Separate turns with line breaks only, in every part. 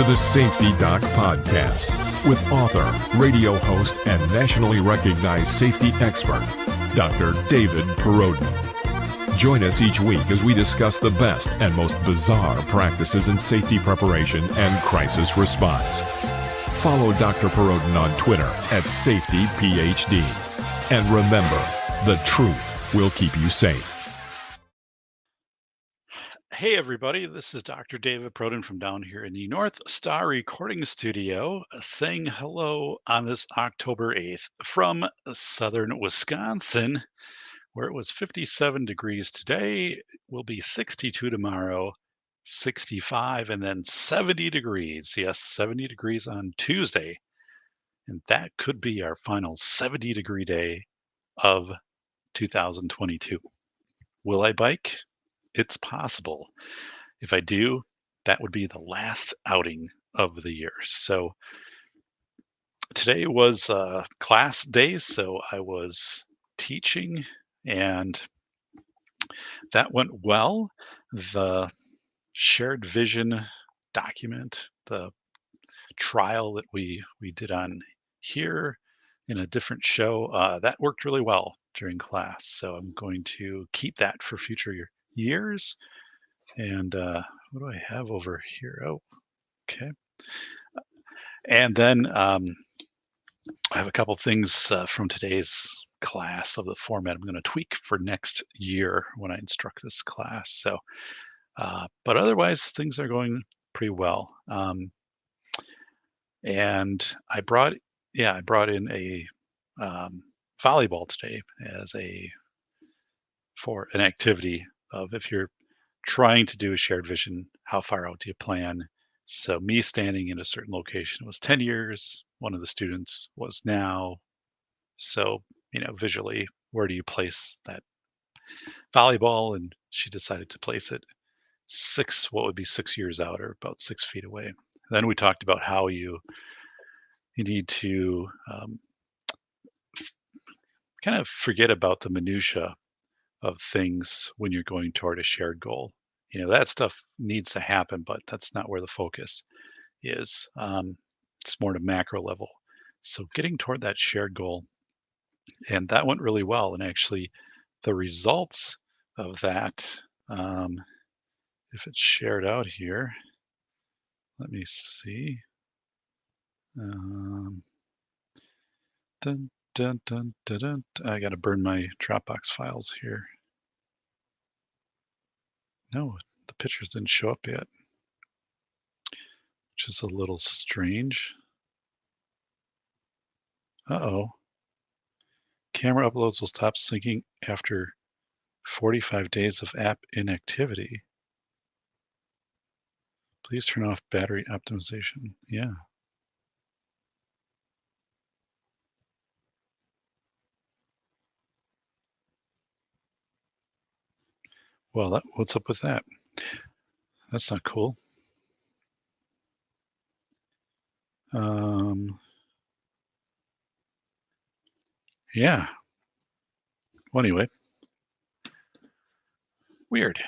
the Safety Doc Podcast with author, radio host, and nationally recognized safety expert, Dr. David Perrodin. Join us each week as we discuss the best and most bizarre practices in safety preparation and crisis response. Follow Dr. Perrodin on Twitter at SafetyPhD. And remember, the truth will keep you safe.
Hey everybody, this is Dr. David Perrodin from down here in the North Star Recording Studio, saying hello on this October 8th from southern Wisconsin, where it was 57 degrees today, will be 62 tomorrow, 65, and then 70 degrees. Yes, 70 degrees on Tuesday. And that could be our final 70-degree day of 2022. Will I bike? It's possible. If I do, that would be the last outing of the year. So today was class day, so I was teaching, and that went well. The shared vision document, the trial that we did on here in a different show, that worked really well during class. So I'm going to keep that for future years. And what do I have over here? Oh, okay. And then I have a couple things from today's class of the format I'm going to tweak for next year when I instruct this class. So, but otherwise things are going pretty well. And I brought in a volleyball today as for an activity of if you're trying to do a shared vision, how far out do you plan? So me standing in a certain location was 10 years. One of the students was now. So, visually, where do you place that volleyball? And she decided to place it what would be 6 years out, or about 6 feet away. Then we talked about how you need to kind of forget about the minutia of things when you're going toward a shared goal. That stuff needs to happen, but that's not where the focus is. It's more to macro level. So getting toward that shared goal, and that went really well. And actually, the results of that, if it's shared out here, let me see. Dun, dun, dun, dun, dun. I got to burn my Dropbox files here. No, the pictures didn't show up yet, which is a little strange. Uh-oh. Camera uploads will stop syncing after 45 days of app inactivity. Please turn off battery optimization. Yeah. Well, what's up with that? That's not cool. Yeah. Well, anyway, weird.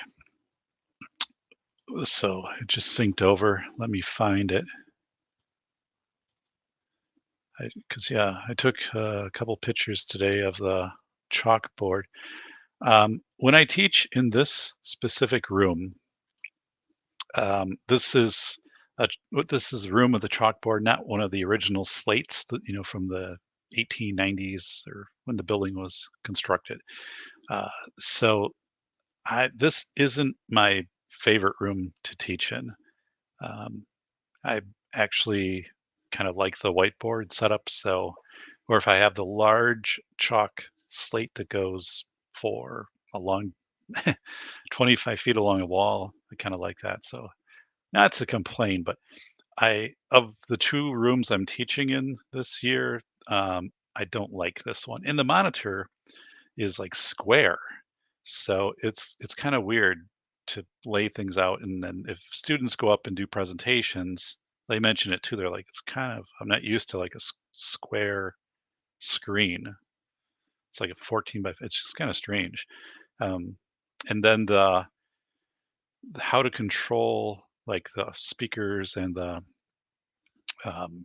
So it just synced over. Let me find it. I took a couple pictures today of the chalkboard. When I teach in this specific room, this is a room with a chalkboard, not one of the original slates that from the 1890s or when the building was constructed. So this isn't my favorite room to teach in. I actually kind of like the whiteboard setup. So, or if I have the large chalk slate that goes for a long 25 feet along a wall, I kind of like that. So not to complain, but of the two rooms I'm teaching in this year, I don't like this one. And the monitor is like square. So it's kind of weird to lay things out. And then if students go up and do presentations, they mention it too. They're like, I'm not used to like a square screen. It's like a 14 by, it's just kind of strange. And then how to control like the speakers and the um,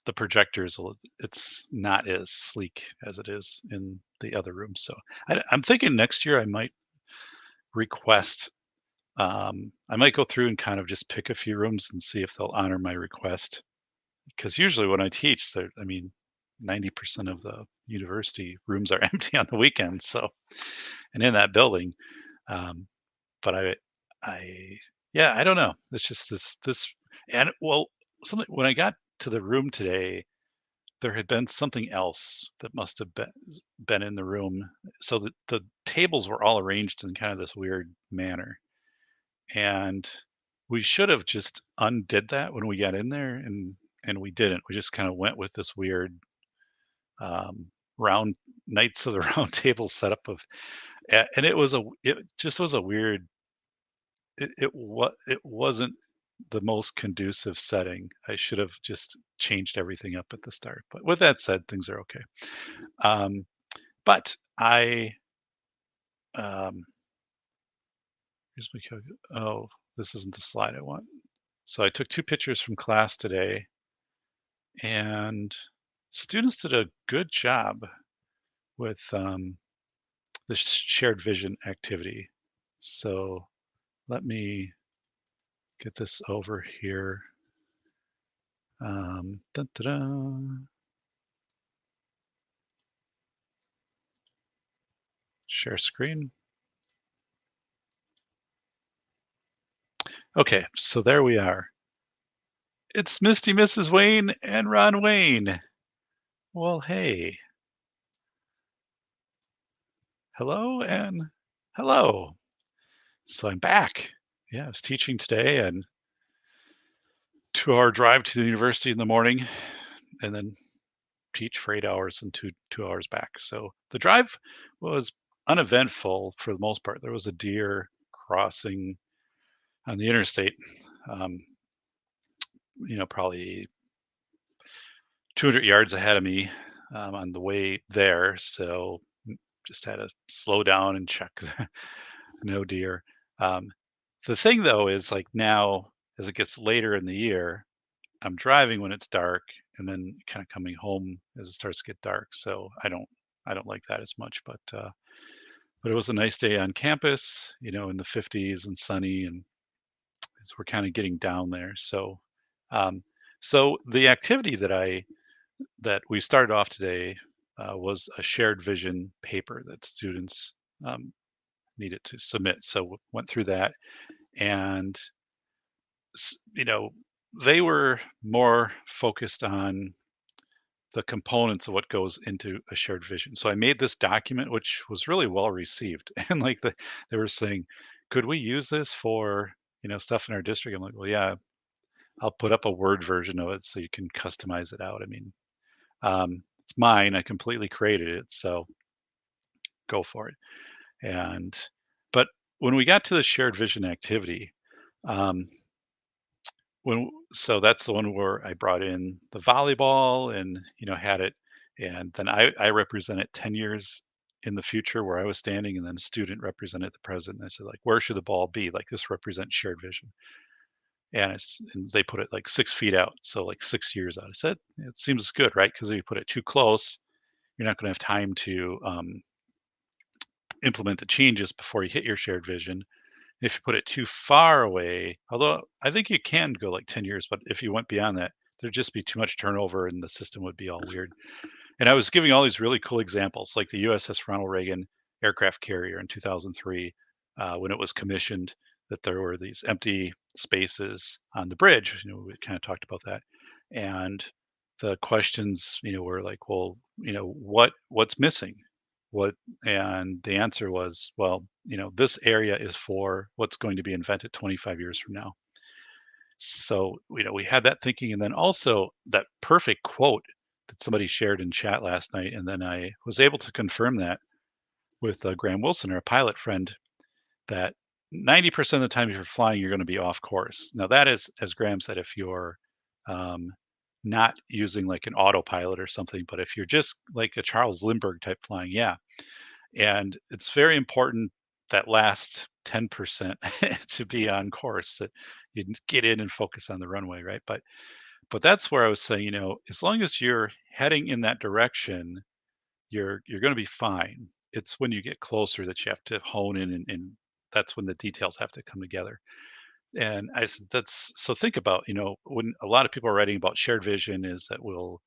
the projectors, it's not as sleek as it is in the other rooms. So I'm thinking next year I might request. I might go through and kind of just pick a few rooms and see if they'll honor my request. Because usually when I teach, I mean, 90% of the university rooms are empty on the weekends. So, and in that building, um, but I, yeah, I don't know. It's just and well, something when I got to the room today, there had been something else that must have been in the room. So the tables were all arranged in kind of this weird manner, and we should have just undid that when we got in there, and we didn't. We just kind of went with this weird um, round Knights of the Round Table setup and it just was a weird. It wasn't the most conducive setting. I should have just changed everything up at the start. But with that said, things are okay. Um, but I um, here's my oh, this isn't the slide I want. So I took two pictures from class today, and students did a good job with the shared vision activity. So let me get this over here. Dun, dun, dun. Share screen. Okay, so there we are. It's Misty Mrs. Wayne and Ron Wayne. Well, hey. Hello and hello. So I'm back. Yeah, I was teaching today and 2-hour drive to the university in the morning and then teach for 8 hours and two hours back. So the drive was uneventful for the most part. There was a deer crossing on the interstate, um, probably 200 yards ahead of me on the way there. So just had to slow down and check. No deer. Um, the thing though is like now, as it gets later in the year, I'm driving when it's dark and then kind of coming home as it starts to get dark. So I don't like that as much, but it was a nice day on campus, in the 50s and sunny, and as we're kind of getting down there. Um, so the activity that we started off today was a shared vision paper that students um, needed to submit. So went through that, and s- you know they were more focused on the components of what goes into a shared vision. So I made this document, which was really well received. And like they were saying, could we use this for, stuff in our district? I'm like, well, yeah, I'll put up a Word version of it so you can customize it out. I mean, it's mine. I completely created it. So go for it. And, but when we got to the shared vision activity, um, so that's the one where I brought in the volleyball and had it, and then I represented 10 years in the future where I was standing, and then a student represented the present. And I said, like, where should the ball be? Like, this represents shared vision, and they put it like 6 feet out, so like 6 years out. I said it seems good, right? Because if you put it too close, you're not going to have time to implement the changes before you hit your shared vision. If you put it too far away, although I think you can go like 10 years, but if you went beyond that, there'd just be too much turnover and the system would be all weird. And I was giving all these really cool examples, like the USS Ronald Reagan aircraft carrier in 2003, when it was commissioned, that there were these empty spaces on the bridge. We kind of talked about that. And the questions, were like, well, what's missing? What and the answer was, well, this area is for what's going to be invented 25 years from now. So, we had that thinking, and then also that perfect quote that somebody shared in chat last night, and then I was able to confirm that with Graham Wilson, our pilot friend, that 90% of the time if you're flying, you're going to be off course. Now, that is, as Graham said, if you're um, not using like an autopilot or something, but if you're just like a Charles Lindbergh type flying, yeah. And it's very important that last 10% to be on course, that you get in and focus on the runway, right? but that's where I was saying, as long as you're heading in that direction, you're going to be fine. It's when you get closer that you have to hone in, and that's when the details have to come together. And I said, that's so think about, when a lot of people are writing about shared vision is that we'll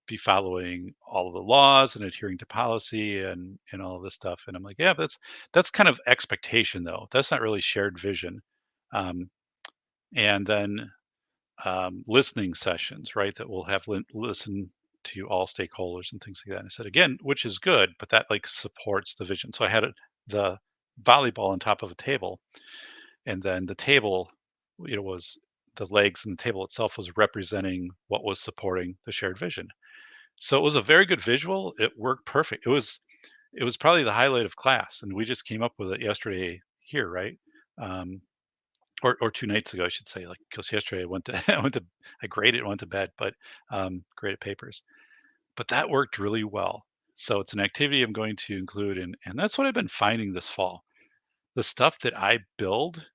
be following all of the laws and adhering to policy and all of this stuff. And I'm like, yeah, that's kind of expectation though. That's not really shared vision. Um, and then listening sessions, right? That will have listen to all stakeholders and things like that. And I said again, which is good, but that like supports the vision. So I had the volleyball on top of a table, and then the table, was the legs and the table itself was representing what was supporting the shared vision. So it was a very good visual. It worked perfect. It was probably the highlight of class, and we just came up with it yesterday here, right? Um, or 2 nights ago, I should say, like, because yesterday I went to I graded, went to bed, but, graded papers. But that worked really well. So it's an activity I'm going to include, and that's what I've been finding this fall. The stuff that I build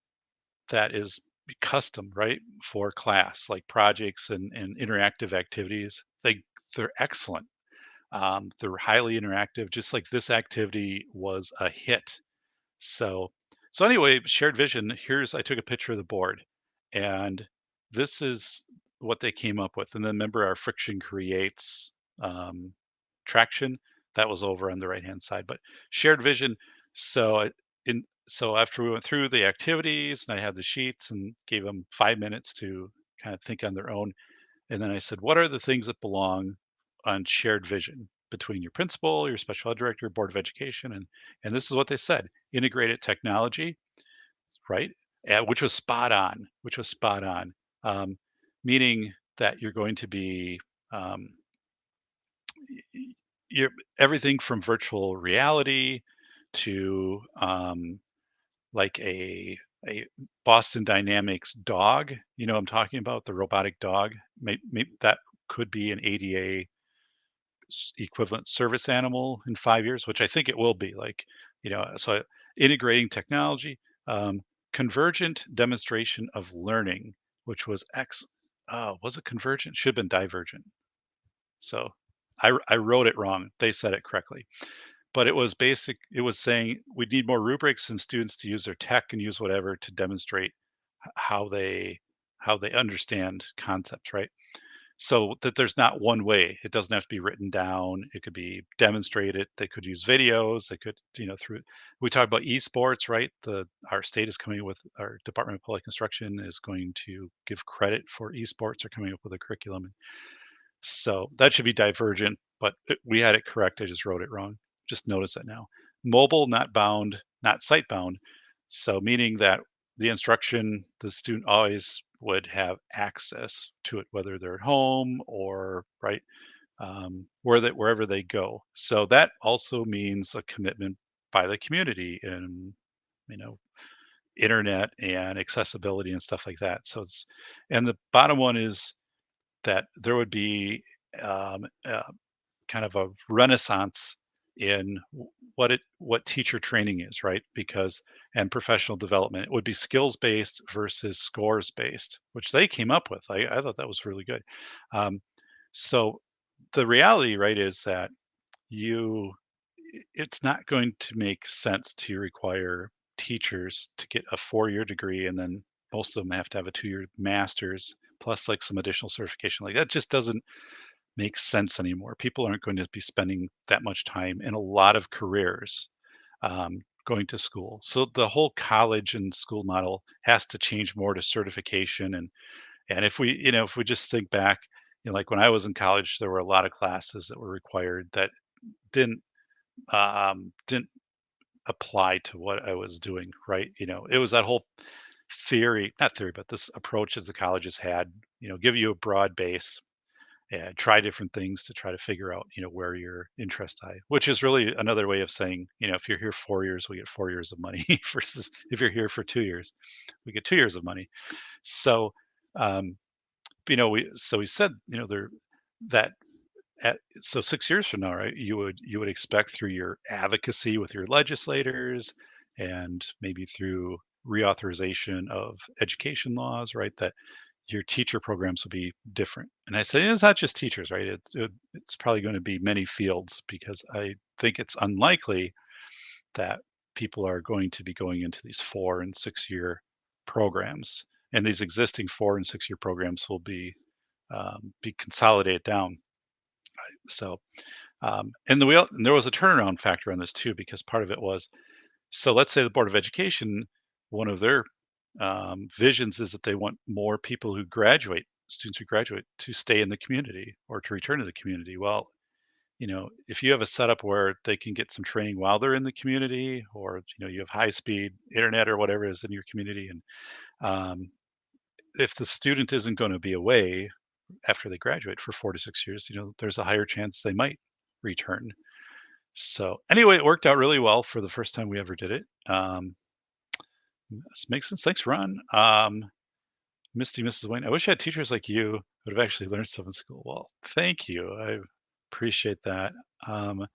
that is custom, right, for class, like projects and interactive activities, they're excellent. They're highly interactive, just like this activity was a hit. So so anyway, shared vision, I took a picture of the board, and this is what they came up with. And then remember our friction creates um, traction. That was over on the right-hand side. But shared vision, so so after we went through the activities and I had the sheets and gave them 5 minutes to kind of think on their own, and then I said, what are the things that belong on shared vision between your principal, your special ed director, board of education? And this is what they said: integrated technology, right? Which was spot on, um, meaning that you're going to be um, you're everything from virtual reality to like a Boston Dynamics dog. I'm talking about the robotic dog. Maybe that could be an ADA equivalent service animal in 5 years, which I think it will be. Like, so integrating technology, um, convergent demonstration of learning, which was was it convergent? Should have been divergent. So I wrote it wrong. They said it correctly, but it was saying we need more rubrics and students to use their tech and use whatever to demonstrate how they understand concepts, right? So that there's not one way. It doesn't have to be written down. It could be demonstrated. They could use videos. They could, through we talk about esports, right? The Our state is coming with our Department of Public Instruction is going to give credit for esports. They're coming up with a curriculum. So that should be divergent, but we had it correct. I just wrote it wrong. Just notice that now. Mobile, not bound, not site bound. So meaning that the student always would have access to it, whether they're at home or right wherever they go. So that also means a commitment by the community and you know internet and accessibility and stuff like that. And the bottom one is that there would be uh, kind of a renaissance in what teacher training is, right? Because and professional development, it would be skills based versus scores based, which they came up with. I thought that was really good. Um, so the reality, right, is that you it's not going to make sense to require teachers to get a 4-year degree and then most of them have to have a 2-year master's plus like some additional certification. Like that just doesn't make sense anymore. People aren't going to be spending that much time in a lot of careers going to school. So the whole college and school model has to change more to certification. And if we just think back, like when I was in college, there were a lot of classes that were required that didn't didn't apply to what I was doing, right? It was that whole not theory, but this approach that the colleges had, give you a broad base and try different things to try to figure out, where your interests lie, which is really another way of saying, if you're here 4 years, we get 4 years of money versus if you're here for 2 years, we get 2 years of money. So, um, we said, there that so 6 years from now, right, you would expect through your advocacy with your legislators and maybe through reauthorization of education laws, right, that your teacher programs will be different. And I say it's not just teachers, right? It's probably going to be many fields because I think it's unlikely that people are going to be going into these 4 and 6 year programs, and these existing 4 and 6 year programs will be consolidated down. So, and there was a turnaround factor on this too, because part of it was, so let's say the Board of Education, one of their visions is that they want more people who graduate, students who graduate, to stay in the community or to return to the community. Well, if you have a setup where they can get some training while they're in the community, or you have high speed internet or whatever is in your community, and um, if the student isn't going to be away after they graduate for 4 to 6 years, there's a higher chance they might return. So anyway, it worked out really well for the first time we ever did it. This makes sense. Thanks, Ron. Misty, Mrs. Wayne. I wish I had teachers like you who would have actually learned stuff in school. Well, thank you. I appreciate that. Um,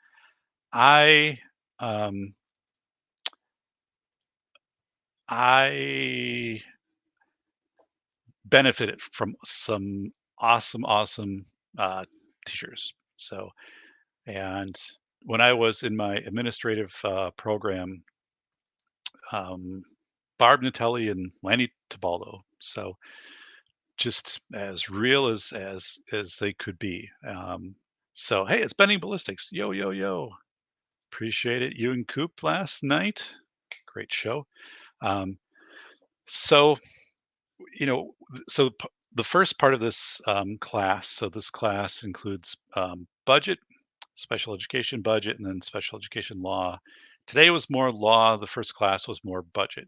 I um, I benefited from some awesome, awesome teachers. So, and when I was in my administrative program, um, Barb Natelli and Lanny Tabaldo. So just as real as they could be. So hey, it's Bending Ballistics. Yo, yo, yo. Appreciate it. You and Coop last night. Great show. Um, so you know, so the first part of this class. So this class includes budget, special education budget, and then special education law. Today was more law. The first class was more budget.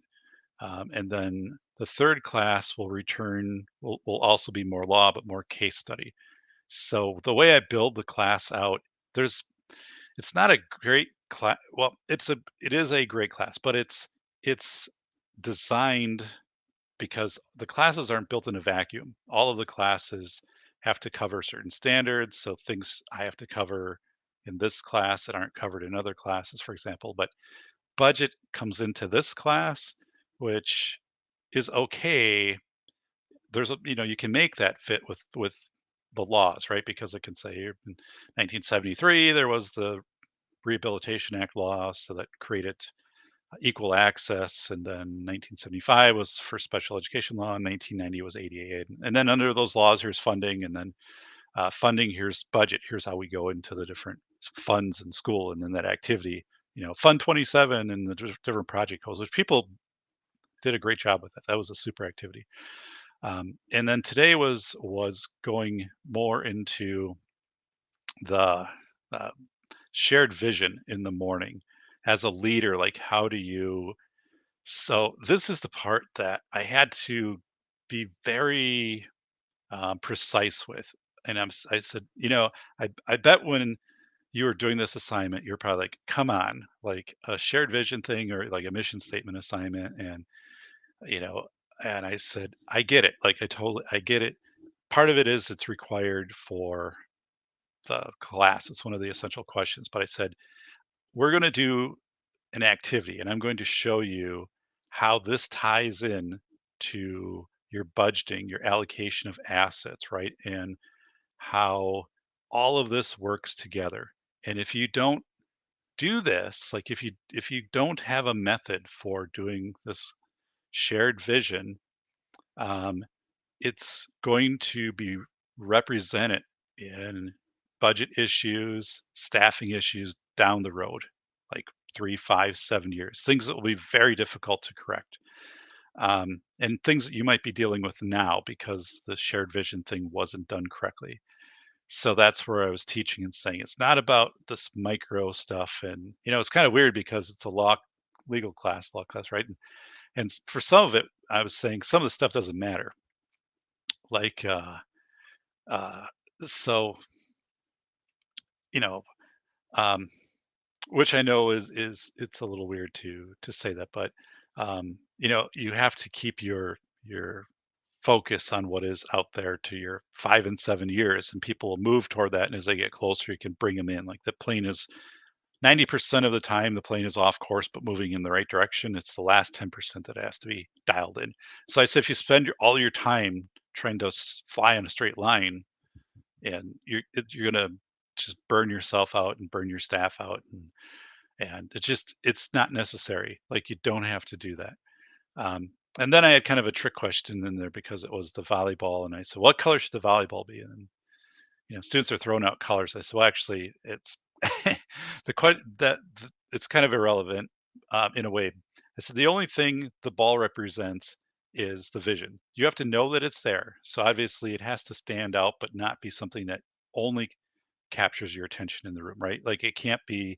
And then the third class will also be more law, but more case study. So the way I build the class out, there's it's not a great class. Well, it is a great class, but it's designed because the classes aren't built in a vacuum. All of the classes have to cover certain standards. So things I have to cover in this class that aren't covered in other classes, for example. But budget comes into this class, which is okay. You can make that fit with the laws, right? Because it can say in 1973 there was the Rehabilitation Act law, so that created equal access, and then 1975 was for special education law, and 1990 was ADA, and then under those laws here's funding, and then funding, here's budget, here's how we go into the different funds in school, and then that activity, Fund 27 and the different project goals, which people did a great job with that. That was a super activity. And then today was going more into the uh, shared vision in the morning as a leader. Like, how do you? So this is the part that I had to be very precise with. And I said, I bet when you were doing this assignment, you're probably like, come on, like a shared vision thing or like a mission statement assignment. You know, and I said, I get it. Like I get it. Part of it is it's required for the class. It's one of the essential questions. But I said, we're going to do an activity and I'm going to show you how this ties in to your budgeting, your allocation of assets, right? And how all of this works together. And if you don't do this, like if you don't have a method for doing this shared vision, um, it's going to be represented in budget issues, staffing issues down the road, like 3, 5, 7 years, things that will be very difficult to correct. And things that you might be dealing with now because the shared vision thing wasn't done correctly. So that's where I was teaching and saying it's not about this micro stuff. And it's kind of weird because it's a law class, right? And for some of it, I was saying some of the stuff doesn't matter. Like uh so you know um which I know is it's a little weird to say that, but you have to keep your focus on what is out there to your 5 and 7 years, and people will move toward that, and as they get closer you can bring them in. Like the plane is 90% of the time the plane is off course but moving in the right direction. It's the last 10% that has to be dialed in. So I said if you spend all your time trying to fly in a straight line, and you're gonna just burn yourself out and burn your staff out, and it's not necessary. Like, you don't have to do that. Um, and then I had kind of a trick question in there because it was the volleyball, and I said, "What color should the volleyball be?" And students are throwing out colors. I said, "Well, actually, it's it's kind of irrelevant in a way." I said, "The only thing the ball represents is the vision. You have to know that it's there. So obviously, it has to stand out, but not be something that only captures your attention in the room, right? Like, it can't be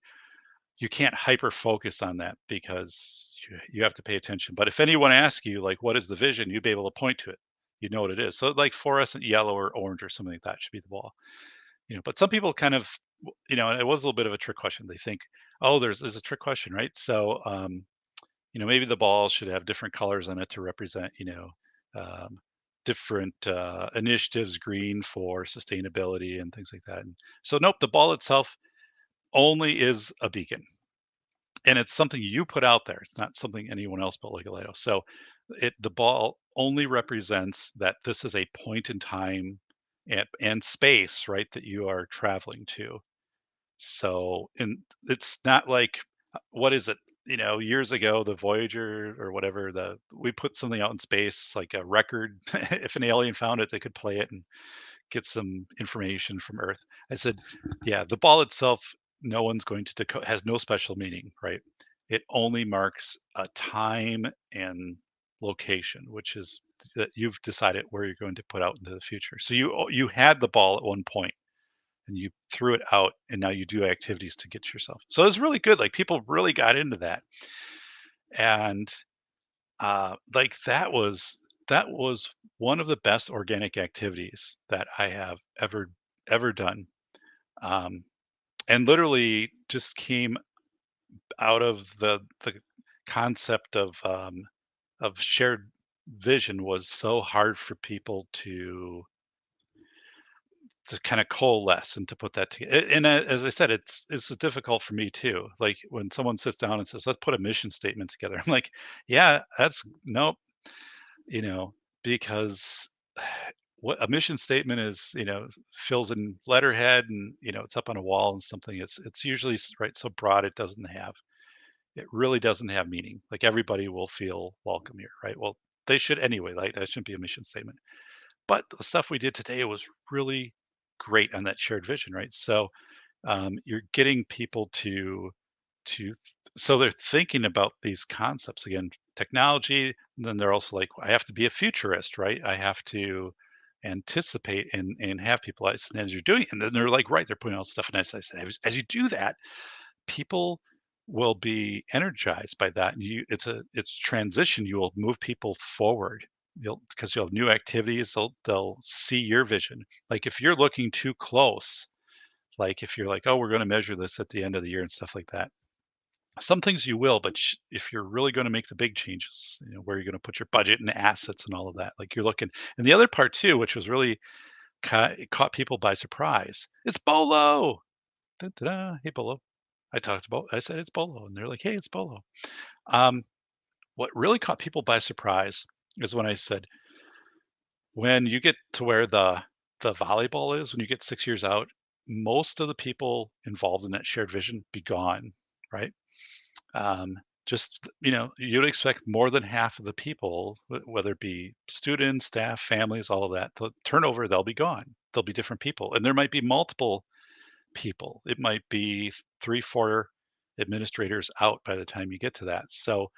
you can't hyper focus on that because you have to pay attention. But if anyone asks you, like, what is the vision, you'd be able to point to it. You know what it is. So, like, fluorescent yellow or orange or something like that should be the ball. But some people kind of, and it was a little bit of a trick question. They think, oh, there's a trick question, right? So, maybe the ball should have different colors on it to represent, um, different initiatives, green for sustainability and things like that. And so, nope, the ball itself only is a beacon, and it's something you put out there. It's not something anyone else built like a Lego. So, the ball only represents that this is a point in time and space, right, that you are traveling to. So, and it's not like, what is it? Years ago, the Voyager or whatever, we put something out in space, like a record. If an alien found it, they could play it and get some information from Earth. I said, yeah, the ball itself, no one's going to decode, has no special meaning, right? It only marks a time and location, which is that you've decided where you're going to put out into the future. So you had the ball at one point and you threw it out, and now you do activities to get yourself. So it's really good. Like, people really got into that, and like, that was one of the best organic activities that I have ever done. Um, and literally just came out of the concept of shared vision was so hard for people to kind of coalesce and to put that together. And as I said, it's difficult for me too. Like, when someone sits down and says, "Let's put a mission statement together," I'm like, "Yeah, that's nope," you know, because what a mission statement is, fills in letterhead, and it's up on a wall and something. It's usually right so broad it really doesn't have meaning. Like, everybody will feel welcome here, right? Well, they should anyway. Like, that shouldn't be a mission statement. But the stuff we did today was really great on that shared vision, right? So, you're getting people to so they're thinking about these concepts again, technology, and then they're also like, I have to be a futurist, right? I have to anticipate and have people as you're doing, and then they're like, right, they're putting all stuff in. As I said, as you do that, people will be energized by that, and it's transition. You will move people forward. You'll have new activities. They'll see your vision. Like, if you're looking too close, like, if you're like, oh, we're going to measure this at the end of the year and stuff like that, some things you will, but if you're really going to make the big changes, where you're going to put your budget and assets and all of that, like, you're looking. And the other part too, which was really caught people by surprise, it's Bolo. Da-da-da. Hey, Bolo. I said it's Bolo, and they're like, hey, it's Bolo. Um, what really caught people by surprise is when I said, when you get to where the volleyball is, when you get 6 years out, most of the people involved in that shared vision be gone, right? Um, just, you'd expect more than half of the people, whether it be students, staff, families, all of that, the turnover, they'll be gone. They'll be different people. And there might be multiple people. It might be 3, 4 administrators out by the time you get to that. So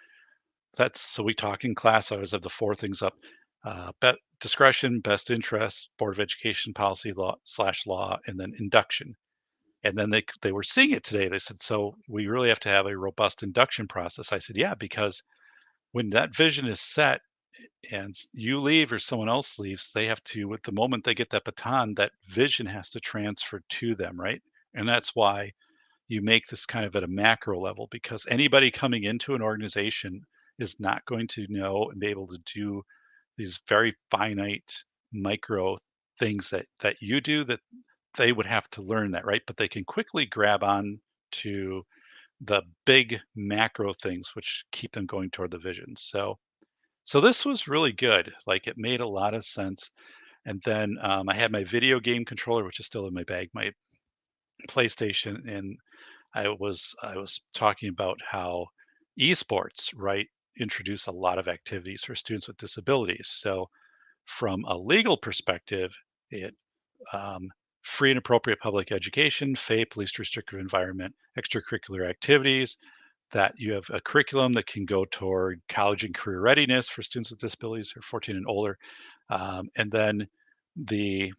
we talk in class. I always have the 4 things up: discretion, best interest, Board of Education policy law, and then induction. And then they were seeing it today. They said, so we really have to have a robust induction process. I said, yeah, because when that vision is set and you leave or someone else leaves, they have to, at the moment they get that baton, that vision has to transfer to them, right? And that's why you make this kind of at a macro level, because anybody coming into an organization is not going to know and be able to do these very finite micro things that you do, that they would have to learn that, right? But they can quickly grab on to the big macro things which keep them going toward the vision. So So this was really good. Like it made a lot of sense. And then I had my video game controller, which is still in my bag, my PlayStation, and I was talking about how esports, right, introduce a lot of activities for students with disabilities. So from a legal perspective, it um, free and appropriate public education, FAPE, least restrictive environment, extracurricular activities, that you have a curriculum that can go toward college and career readiness for students with disabilities who are 14 and older. And then the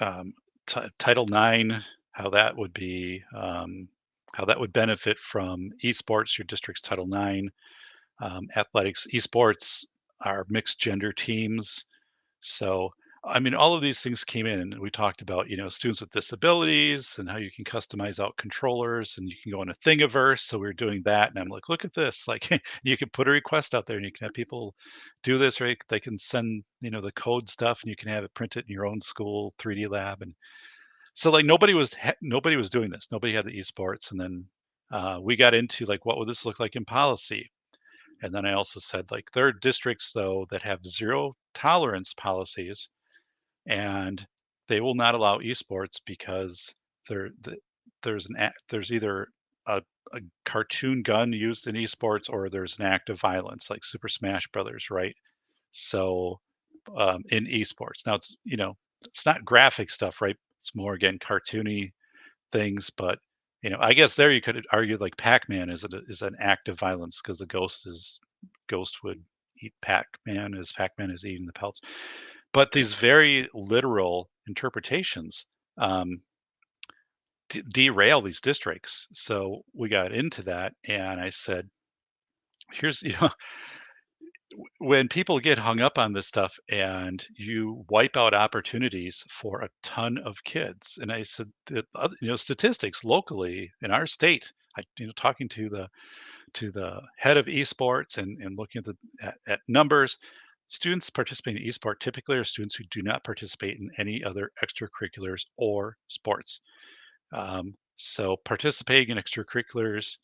um, Title IX, how that would be, how that would benefit from esports, your district's Title IX, athletics, esports are mixed gender teams. So, I mean, all of these things came in, and we talked about, students with disabilities and how you can customize out controllers and you can go in a Thingiverse. So we were doing that, and I'm like, look at this! Like, you can put a request out there, and you can have people do this, right? They can send, the code stuff, and you can have it printed in your own school 3D lab, and so like nobody was doing this. Nobody had the esports, and then we got into like, what would this look like in policy? And then I also said, like, there are districts, though, that have zero tolerance policies, and they will not allow esports because there the there's either a cartoon gun used in esports or there's an act of violence, like Super Smash Brothers, right? So, in esports. Now it's not graphic stuff, right? It's more, again, cartoony things, but, I guess there you could argue like Pac-Man is an act of violence because the ghost would eat Pac-Man as Pac-Man is eating the pelts. But these very literal interpretations um, derail these districts. So we got into that, and I said, "Here's when people get hung up on this stuff, and you wipe out opportunities for a ton of kids." And I said, statistics locally in our state. Talking to the head of esports and looking at numbers. Students participating in esport typically are students who do not participate in any other extracurriculars or sports. So participating in extracurriculars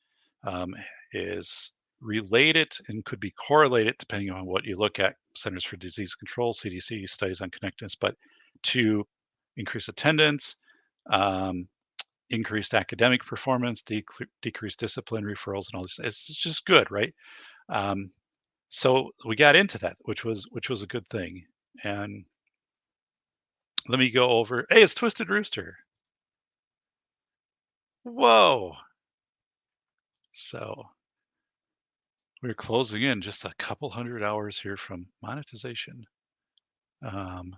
um, is related and could be correlated, depending on what you look at, Centers for Disease Control, CDC studies on connectedness, but to increase attendance, um, increased academic performance, decreased discipline referrals, and all this. It's just good, right? Um, so we got into that, which was a good thing. And let me go over. Hey, it's Twisted Rooster. Whoa! So we're closing in just a couple hundred hours here from monetization. Um,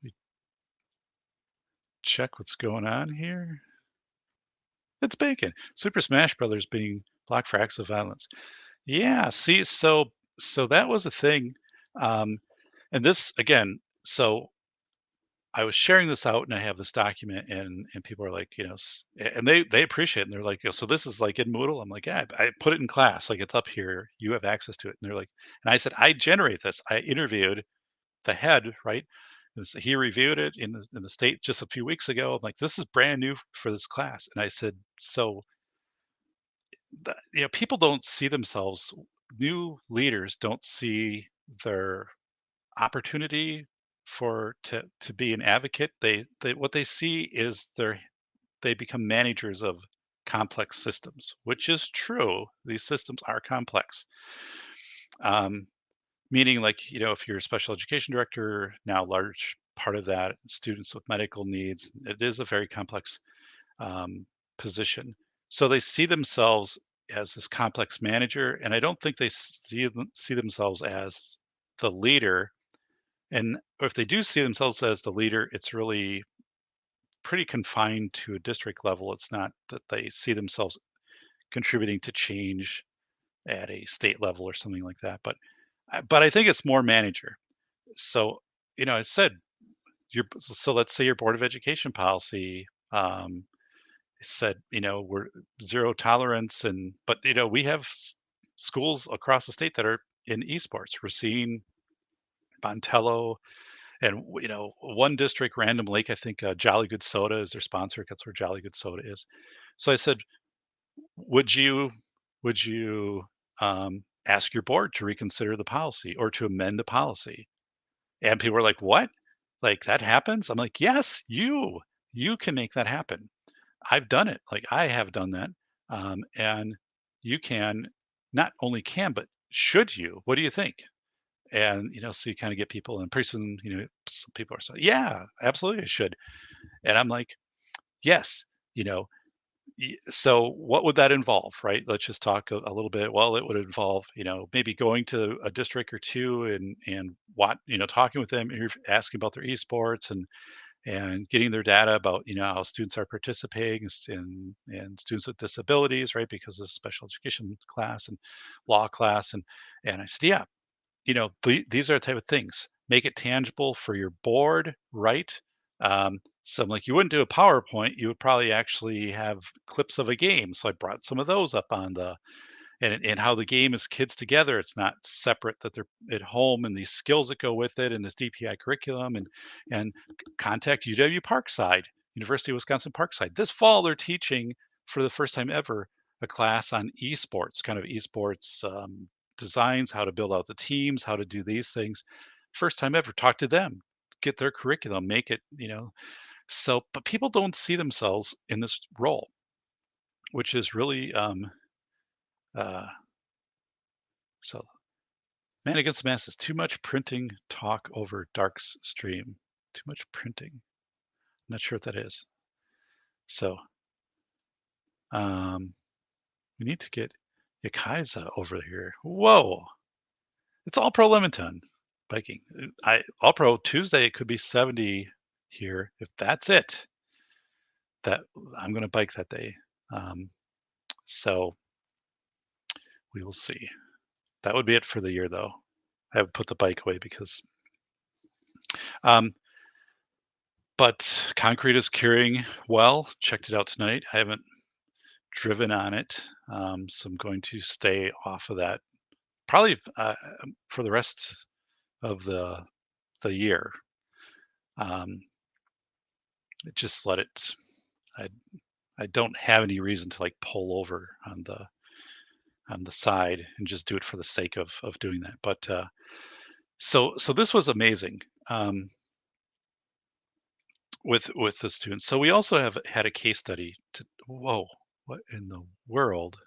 we check what's going on here. It's bacon. Super Smash Brothers being blocked for acts of violence. Yeah. See, so that was a thing. Um, and this again. So I was sharing this out, and I have this document, and people are like, and they appreciate it, and they're like, so this is like in Moodle. I'm like, yeah, I put it in class, like it's up here, you have access to it. And they're like, and I said, I generate this. I interviewed the head, right? And so he reviewed it in the state just a few weeks ago. I'm like, this is brand new for this class. And I said, so people don't see themselves. New leaders don't see their opportunity for to be an advocate. They what they see is they become managers of complex systems, which is true. These systems are complex. Um, Meaning, like, if you're a special education director, now large part of that students with medical needs, it is a very complex um, position. So they see themselves as this complex manager, and I don't think they see themselves as the leader. And if they do see themselves as the leader, it's really pretty confined to a district level. It's not that they see themselves contributing to change at a state level or something like that. But I think it's more manager. So, I said, so let's say your board of education policy said, we're zero tolerance, but we have schools across the state that are in esports. Racine, Bontello, and one district, Random Lake, I think Jolly Good Soda is their sponsor. That's where Jolly Good Soda is. So I said, would you would you ask your board to reconsider the policy or to amend the policy. And people are like, "What? Like that happens?" I'm like, "Yes, you can make that happen. I've done it. Like I have done that. And you can not only can, but should you? What do you think?" And so you kind of get people, and pretty soon, some people are saying, "Yeah, absolutely, I should." And I'm like, "Yes, you know, so what would that involve, right? Let's just talk a little bit. Well, it would involve, maybe going to a district or two and what, talking with them, asking about their esports and getting their data about, how students are participating and students with disabilities, right? Because of special education class and law class. And I said, yeah, these are the type of things. Make it tangible for your board, right? So I'm like, you wouldn't do a PowerPoint. You would probably actually have clips of a game. So I brought some of those up on the and how the game is kids together. It's not separate that they're at home and these skills that go with it and this DPI curriculum and contact UW Parkside, University of Wisconsin Parkside. This fall they're teaching for the first time ever a class on esports, kind of esports designs, how to build out the teams, how to do these things. First time ever. Talk to them, get their curriculum, make it, So, but people don't see themselves in this role, which is really uh, so. Man Against the Masses, too much printing talk over Dark's stream. Too much printing. Not sure what that is. So, um, we need to get Yakaiza over here. Whoa! It's All Pro Lemonton biking. All Pro Tuesday. It could be 70 here. If that's it, that I'm going to bike that day. So we will see. That would be it for the year, though. I would put the bike away because um, but concrete is curing well. Checked it out tonight. I haven't driven on it, so I'm going to stay off of that probably for the rest of the year. Um, just let it. I I don't have any reason to like pull over on the side and just do it for the sake of doing that. But so this was amazing. With the students. So we also have had a case study to whoa, what in the world?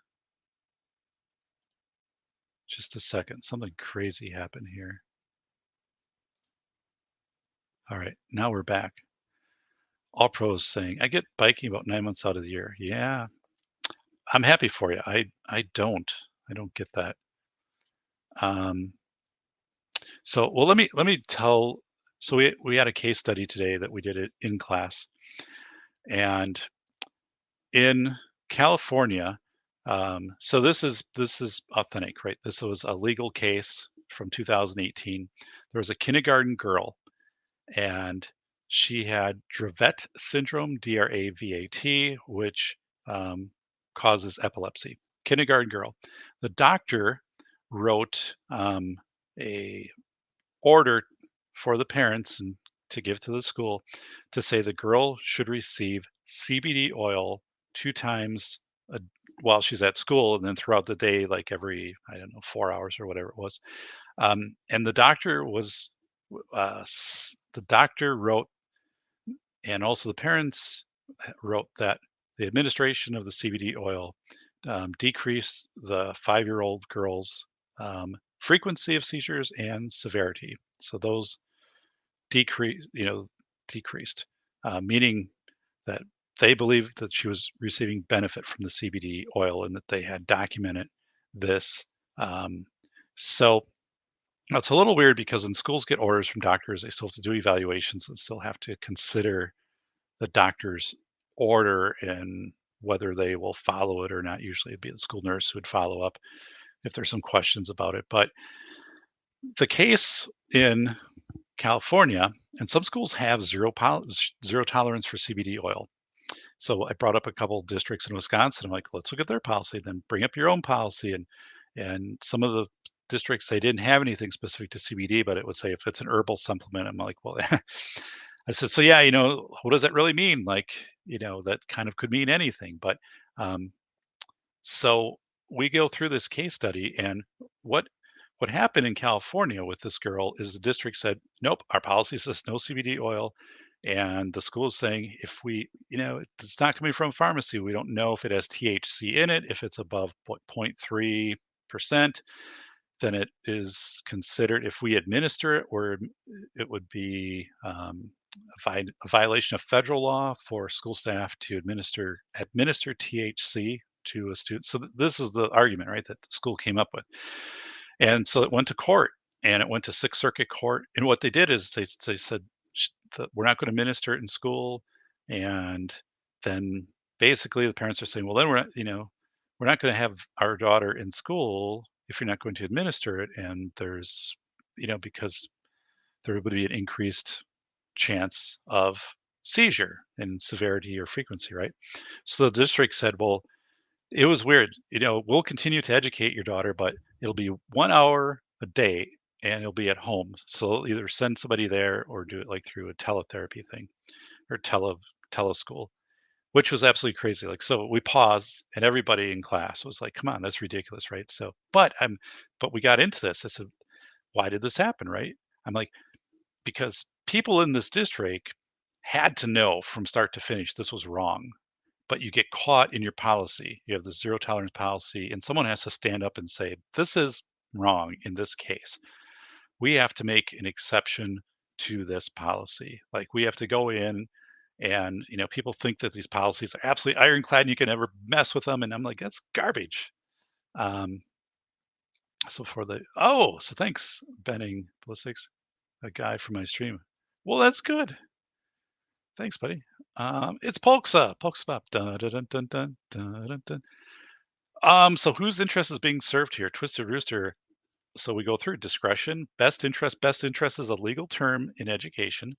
Just a second. Something crazy happened here. All right, now we're back. All pros saying, I get biking about 9 months out of the year. Yeah, I'm happy for you. I don't. I don't get that. Um, so well let me tell so we had a case study today that we did it in class. And in California, so this is authentic, right? This was a legal case from 2018. There was a kindergarten girl, and she had Dravet syndrome, DRAVAT, which causes epilepsy. Kindergarten girl. The doctor wrote a order for the parents and to give to the school to say the girl should receive CBD oil 2 times while she's at school and then throughout the day, like every, I don't know, 4 hours or whatever it was. And the doctor was, the doctor wrote, and also the parents wrote that the administration of the CBD oil decreased the 5-year-old girl's frequency of seizures and severity. So those decrease, decreased, meaning that they believed that she was receiving benefit from the CBD oil and that they had documented this. Um, so that's a little weird because when schools get orders from doctors, they still have to do evaluations and still have to consider the doctor's order and whether they will follow it or not. Usually it'd be the school nurse who would follow up if there's some questions about it. But the case in California, and some schools have zero tolerance for CBD oil. So I brought up a couple districts in Wisconsin. I'm like, let's look at their policy, then bring up your own policy. And some of the districts, they didn't have anything specific to CBD, but it would say if it's an herbal supplement. I'm like, well, I said, so yeah, what does that really mean? Like, that kind of could mean anything. But um, so we go through this case study, and what what happened in California with this girl is the district said, nope, our policy says no CBD oil. And the school is saying, if we, it's not coming from a pharmacy, we don't know if it has THC in it. If it's above 0.3%, then it is considered, if we administer it, or it would be a violation of federal law for school staff to administer THC to a student. So this is the argument, right, that the school came up with. And so it went to court, and it went to Sixth Circuit Court. And what they did is they said, we're not going to minister it in school. And then basically the parents are saying, well, then we're not going to have our daughter in school if you're not going to administer it. And there's, because there would be an increased chance of seizure in severity or frequency, right? So the district said, well, it was weird. We'll continue to educate your daughter, but it'll be 1 hour a day and it'll be at home. So either send somebody there or do it like through a teletherapy thing or teleschool, which was absolutely crazy. Like, so we paused and everybody in class was like, come on, that's ridiculous, right? So, but we got into this. I said, why did this happen, right? I'm like, because people in this district had to know from start to finish this was wrong, but you get caught in your policy. You have the zero tolerance policy, and someone has to stand up and say, this is wrong in this case. We have to make an exception to this policy. Like, we have to go in and, people think that these policies are absolutely ironclad and you can never mess with them. And I'm like, that's garbage. Um, so thanks, Benning Ballistics, a guy from my stream. Well, that's good. Thanks, buddy. It's Polksa. Polksa. Dun, dun, dun, dun, dun, dun, dun, dun. So whose interest is being served here? Twisted Rooster. So we go through discretion, best interest. Best interest is a legal term in education.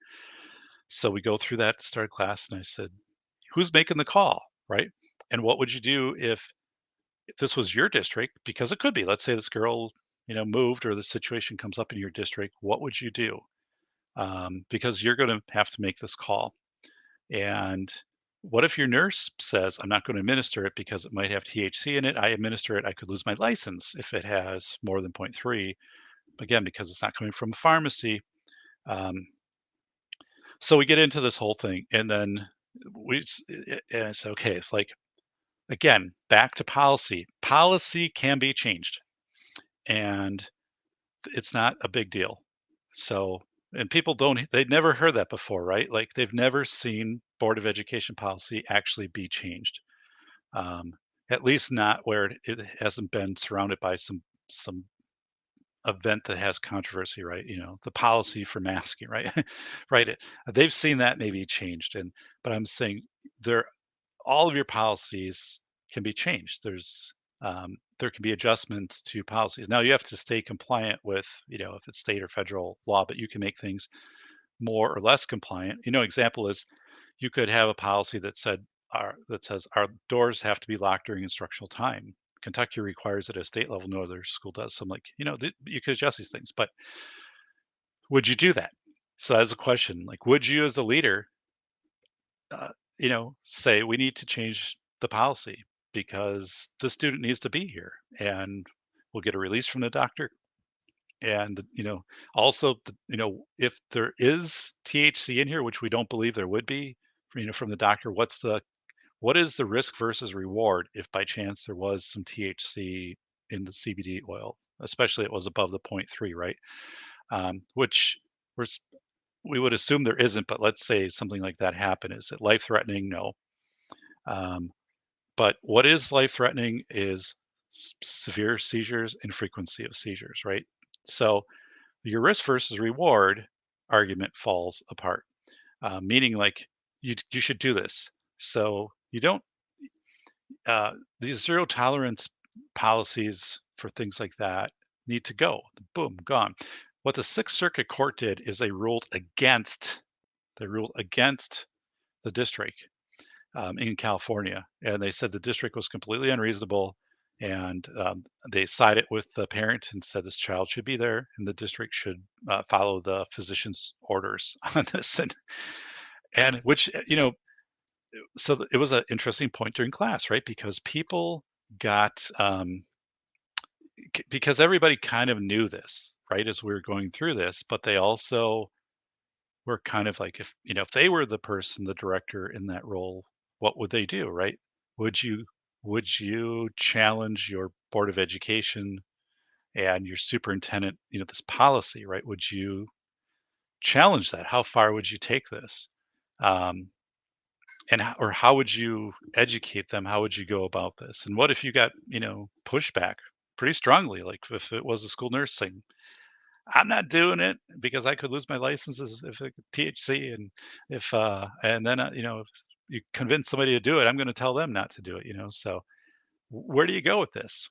So we go through that to start class, and I said, who's making the call, right? And what would you do if this was your district? Because it could be, let's say this girl, moved, or the situation comes up in your district. What would you do? Because you're going to have to make this call. And what if your nurse says, I'm not going to administer it because it might have THC in it? I administer it, I could lose my license if it has more than 0.3. Again, because it's not coming from a pharmacy. So we get into this whole thing, and then it's okay. It's like, again, back to policy. Policy can be changed, and it's not a big deal. So, and people they'd never heard that before, right? Like, they've never seen Board of Education policy actually be changed. Um, at least not where it hasn't been surrounded by some event that has controversy, right? The policy for masking, right? Right. They've seen that maybe changed, but I'm saying there, all of your policies can be changed. There can be adjustments to policies. Now you have to stay compliant with, if it's state or federal law, but you can make things more or less compliant. Example is, you could have a policy that says our doors have to be locked during instructional time. Kentucky requires it at state level. No other school does. So I'm like, you could adjust these things, but would you do that? So that's a question. Like, would you, as the leader, uh, say we need to change the policy because the student needs to be here, and we'll get a release from the doctor. And, also, if there is THC in here, which we don't believe there would be, from the doctor, what is the risk versus reward if by chance there was some THC in the CBD oil, especially it was above the 0.3, right? Which we're, we would assume there isn't, but let's say something like that happened. Is it life threatening? No. Um, but what is life threatening is severe seizures and frequency of seizures, right? So your risk versus reward argument falls apart, meaning, like, you should do this. So you don't, these zero tolerance policies for things like that need to go. Boom, gone. What the Sixth Circuit Court did is they ruled against the district, in California, and they said the district was completely unreasonable, and they sided with the parent and said this child should be there, and the district should follow the physician's orders on this, and which, so it was an interesting point during class, right? Because people got because everybody kind of knew this, right, as we were going through this, but they also were kind of like, if if they were the person, the director in that role, what would they do, right? Would you would you challenge your board of education and your superintendent, this policy, right? Would you challenge that? How far would you take this? Um, and or how would you educate them? How would you go about this? And what if you got, pushback pretty strongly, like if it was a school nurse thing? I'm not doing it because I could lose my licenses if it THC, and if and then if you convince somebody to do it, I'm going to tell them not to do it. So where do you go with this?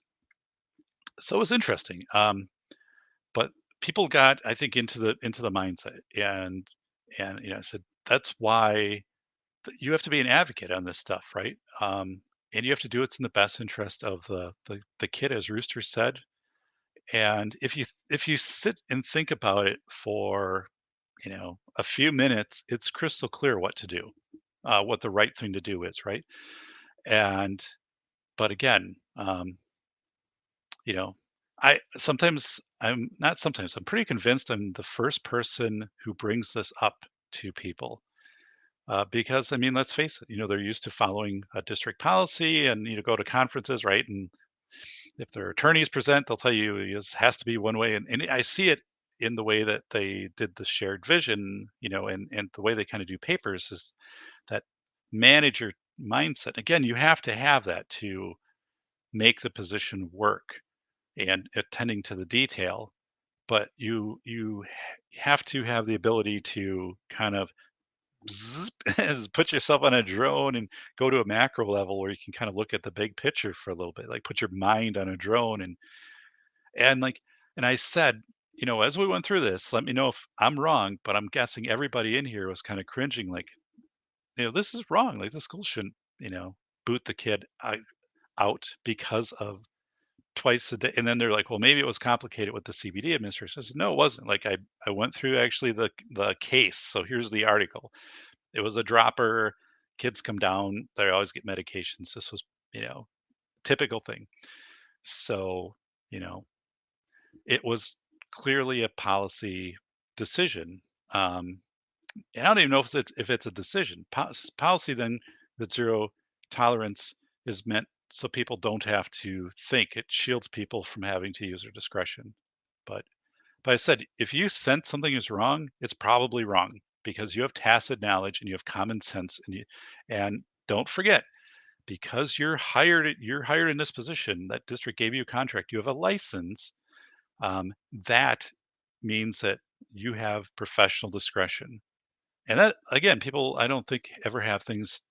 So it was interesting. But people got, I think, into the mindset, and I said that's why you have to be an advocate on this stuff, right? And you have to do what's in the best interest of the kid, as Rooster said. And if you sit and think about it for a few minutes, it's crystal clear what to do, what the right thing to do is, right? And but again, you know, I'm not sometimes, I'm pretty convinced I'm the first person who brings this up to people. Because I mean, let's face it, they're used to following a district policy and go to conferences, right? And if their attorneys present, they'll tell you this has to be one way. And I see it in the way that they did the shared vision, and the way they kind of do papers is that manager mindset. Again, you have to have that to make the position work and attending to the detail. But have to have the ability to kind of zip, put yourself on a drone and go to a macro level where you can kind of look at the big picture for a little bit, like put your mind on a drone. And and I said, as we went through this, let me know if I'm wrong, but I'm guessing everybody in here was kind of cringing, like, this is wrong. Like the school shouldn't, boot the kid out because of twice a day. And then they're like, well, maybe it was complicated with the CBD administration. I said, no, it wasn't. Like I went through actually the case. So here's the article. It was a dropper. Kids come down. They always get medications. This was, typical thing. So, you know, it was clearly a policy decision. And I don't even know if it's a decision. Policy then, that zero tolerance is meant so people don't have to think. It shields people from having to use their discretion. But but I said, if you sense something is wrong, it's probably wrong because you have tacit knowledge and you have common sense, and don't forget, because you're hired in this position, that district gave you a contract, you have a license. That means that you have professional discretion. And that, again, people, I don't think, ever have things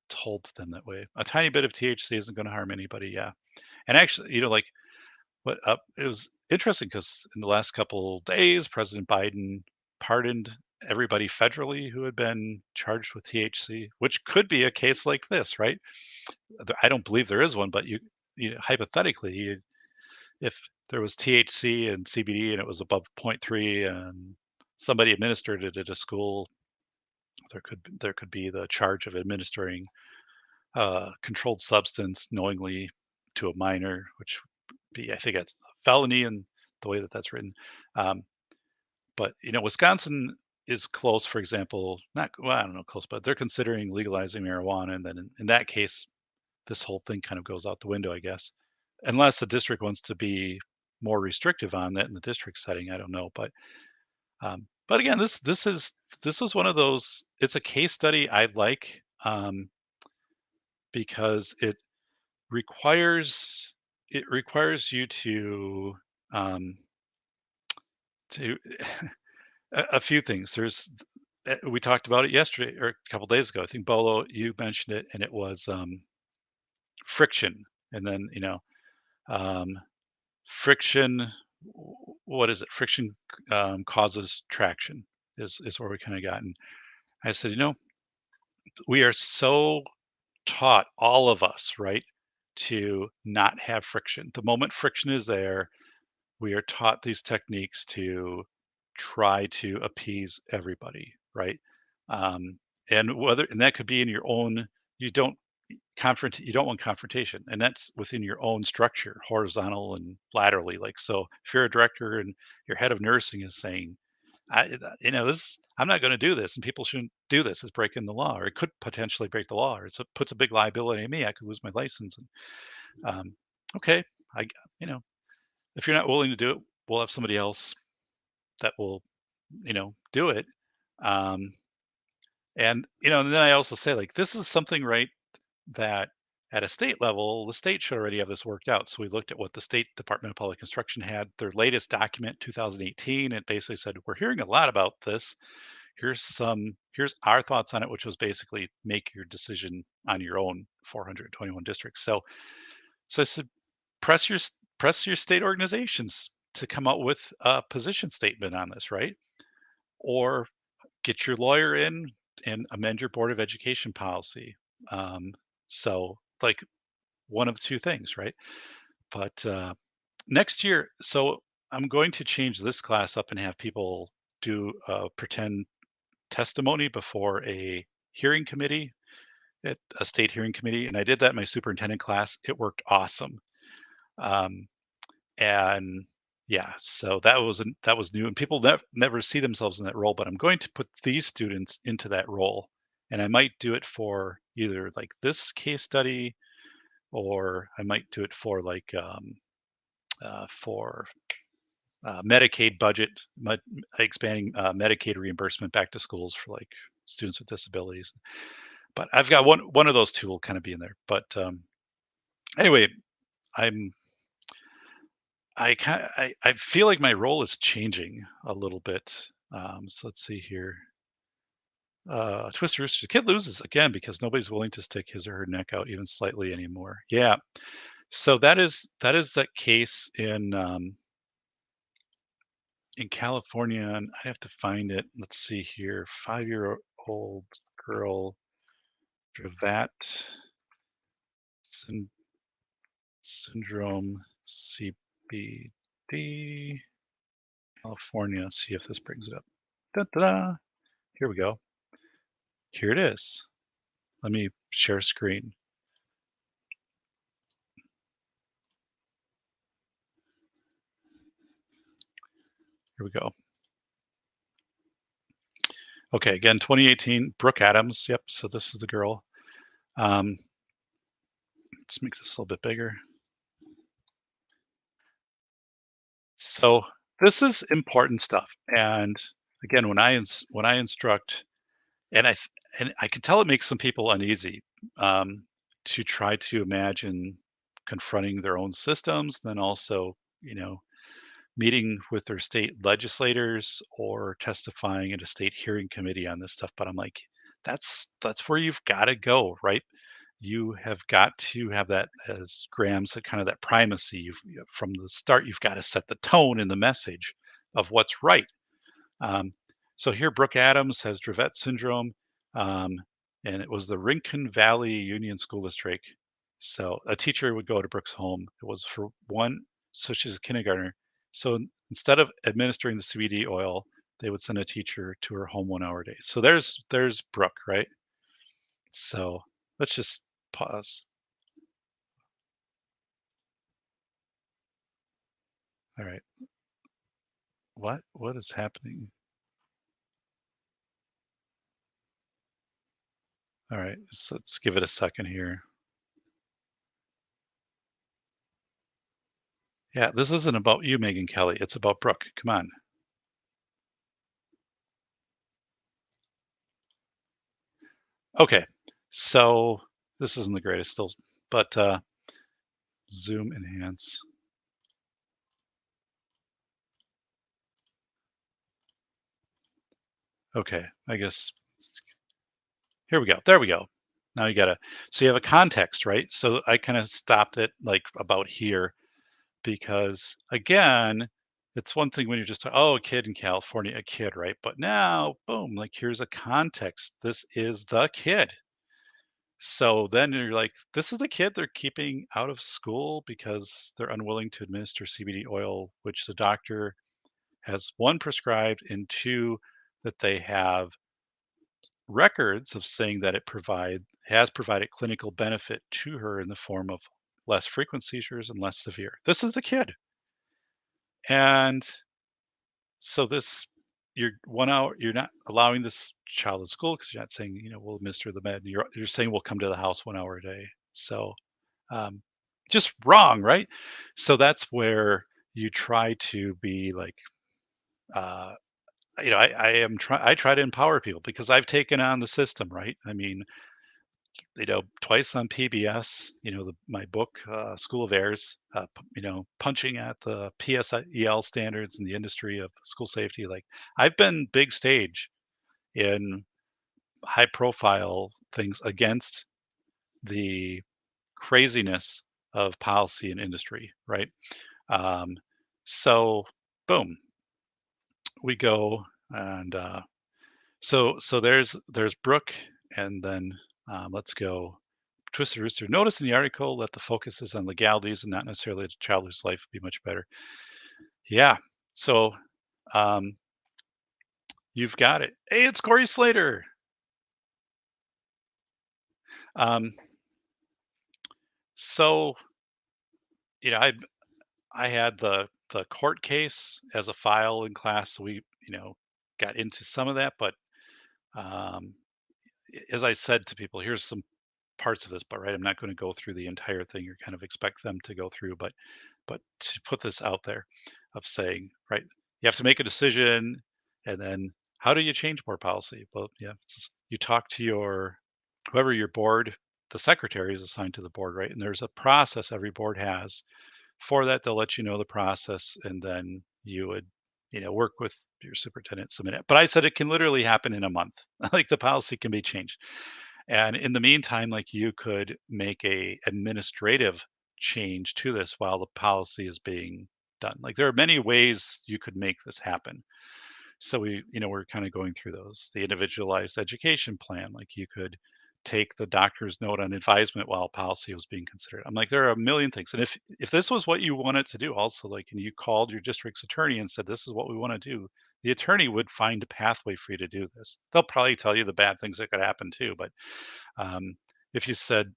told to them that way. A tiny bit of THC isn't going to harm anybody. Yeah. And actually, like what it was interesting because in the last couple days, President Biden pardoned everybody federally who had been charged with THC, which could be a case like this, right? I don't believe there is one, but hypothetically, if there was THC and CBD and it was above point 0.3 and somebody administered it at a school, there could be the charge of administering controlled substance knowingly to a minor, which would be, I think, that's a felony in the way that that's written. Um, but Wisconsin is close, for example, not, well, I don't know, close, but they're considering legalizing marijuana, and then in that case, this whole thing kind of goes out the window, I guess, unless the district wants to be more restrictive on that in the district setting. I don't know, but again, this is one of those. It's a case study I like, because it requires you um, to a few things. We talked about it yesterday or a couple days ago. I think Bolo, you mentioned it, and it was friction, and then um, friction. What is it? Friction causes traction. Is where we kind of got. And I said, we are so taught, all of us, right, to not have friction. The moment friction is there, we are taught these techniques to try to appease everybody, right? Um, and that could be in your own. You don't. you don't want confrontation, and that's within your own structure, horizontal and laterally. Like, so if you're a director and your head of nursing is saying, this, I'm not going to do this, and people shouldn't do this. It's breaking the law, or it could potentially break the law, or puts a big liability on me. I could lose my license. And okay, I, if you're not willing to do it, we'll have somebody else that will, do it. Um, and then I also say, like, this is something, right, that at a state level, the state should already have this worked out. So we looked at what the State Department of Public Instruction had, their latest document, 2018. It basically said, we're hearing a lot about this. Here's our thoughts on it, which was basically make your decision on your own 421 districts. So I said, press your press your state organizations to come out with a position statement on this, right? Or get your lawyer in and amend your Board of Education policy. Um, so, like, one of two things, right? But next year, so I'm going to change this class up and have people do pretend testimony before a hearing committee at a state hearing committee, and I did that in my superintendent class. It worked awesome. Um, and yeah, so that was new, and people never see themselves in that role. But I'm going to put these students into that role, and I might do it for either like this case study, or I might do it for like for Medicaid budget, expanding Medicaid reimbursement back to schools for like students with disabilities. But I've got one of those two will kind of be in there. But anyway, I'm I feel like my role is changing a little bit. So let's see here. Twister Rooster. The kid loses again because nobody's willing to stick his or her neck out even slightly anymore. Yeah. So that is that case in California, and I have to find it. Let's see here. 5-year-old girl, Dravet syn- syndrome, CBD, California. See if this brings it up. Da-da-da. Here we go. Here it is. Let me share screen. Here we go. Okay, again, 2018, Brooke Adams. Yep, so this is the girl. Let's make this a little bit bigger. So this is important stuff. And again, when I instruct, and and I can tell it makes some people uneasy, to try to imagine confronting their own systems, then also, meeting with their state legislators or testifying at a state hearing committee on this stuff. But I'm like, that's where you've got to go, right? You have got to have that, as Graham said, kind of that primacy. From the start, you've got to set the tone and the message of what's right. Um, so here, Brooke Adams has Dravet syndrome, um, and it was the Rincon Valley Union School District. So a teacher would go to Brooke's home. It was for one, so she's a kindergartner. So instead of administering the CBD oil, they would send a teacher to her home 1 hour a day. So there's Brooke, right? So let's just pause. All right. What is happening? All right, so let's give it a second here. Yeah, this isn't about you, Megan Kelly. It's about Brooke. Come on. Okay. So this isn't the greatest still, but zoom enhance. Okay, I guess here we go. There we go. Now you gotta, so you have a context, right? So I kind of stopped it like about here because again, it's one thing when you're just, oh, a kid in California, a kid, right? But now, boom, like here's a context. This is the kid. So then you're like, this is the kid they're keeping out of school because they're unwilling to administer CBD oil, which the doctor has, one, prescribed, and two, that they have records of saying that it has provided clinical benefit to her in the form of less frequent seizures and less severe. This is the kid. And so this you're 1 hour, you're not allowing this child in school because you're not saying, we'll administer the med. You're saying we'll come to the house 1 hour a day. So um, just wrong, right? So that's where you try to be like, uh, I try to empower people because I've taken on the system, right? I mean, twice on PBS, my book, School of Airs, punching at the PSEL standards in the industry of school safety. Like I've been big stage in high profile things against the craziness of policy and industry, right? Um, so boom, we go and so there's Brooke, and then let's go Twisted Rooster. Notice in the article that the focus is on legalities and not necessarily a child whose life would be much better. Yeah. So um, you've got it. Hey, it's Corey Slater. Um, so you know, I I had the court case as a file in class. So we got into some of that, but um, as I said to people, here's some parts of this, but right, I'm not going to go through the entire thing. You kind of expect them to go through, but to put this out there of saying, right, you have to make a decision, and then how do you change board policy? Well, yeah, you talk to whoever your board, the secretary is assigned to the board, right? And there's a process every board has for that. They'll let you know the process, and then you would work with your superintendent, submit it. But I said it can literally happen in a month. Like the policy can be changed, and in the meantime, like you could make a administrative change to this while the policy is being done. Like there are many ways you could make this happen. So we're kind of going through those. The individualized education plan, like you could take the doctor's note on advisement while policy was being considered. I'm like, there are a million things. And if this was what you wanted to do, also like, and you called your district's attorney and said, this is what we want to do, the attorney would find a pathway for you to do this. They'll probably tell you the bad things that could happen too. But um, if you said,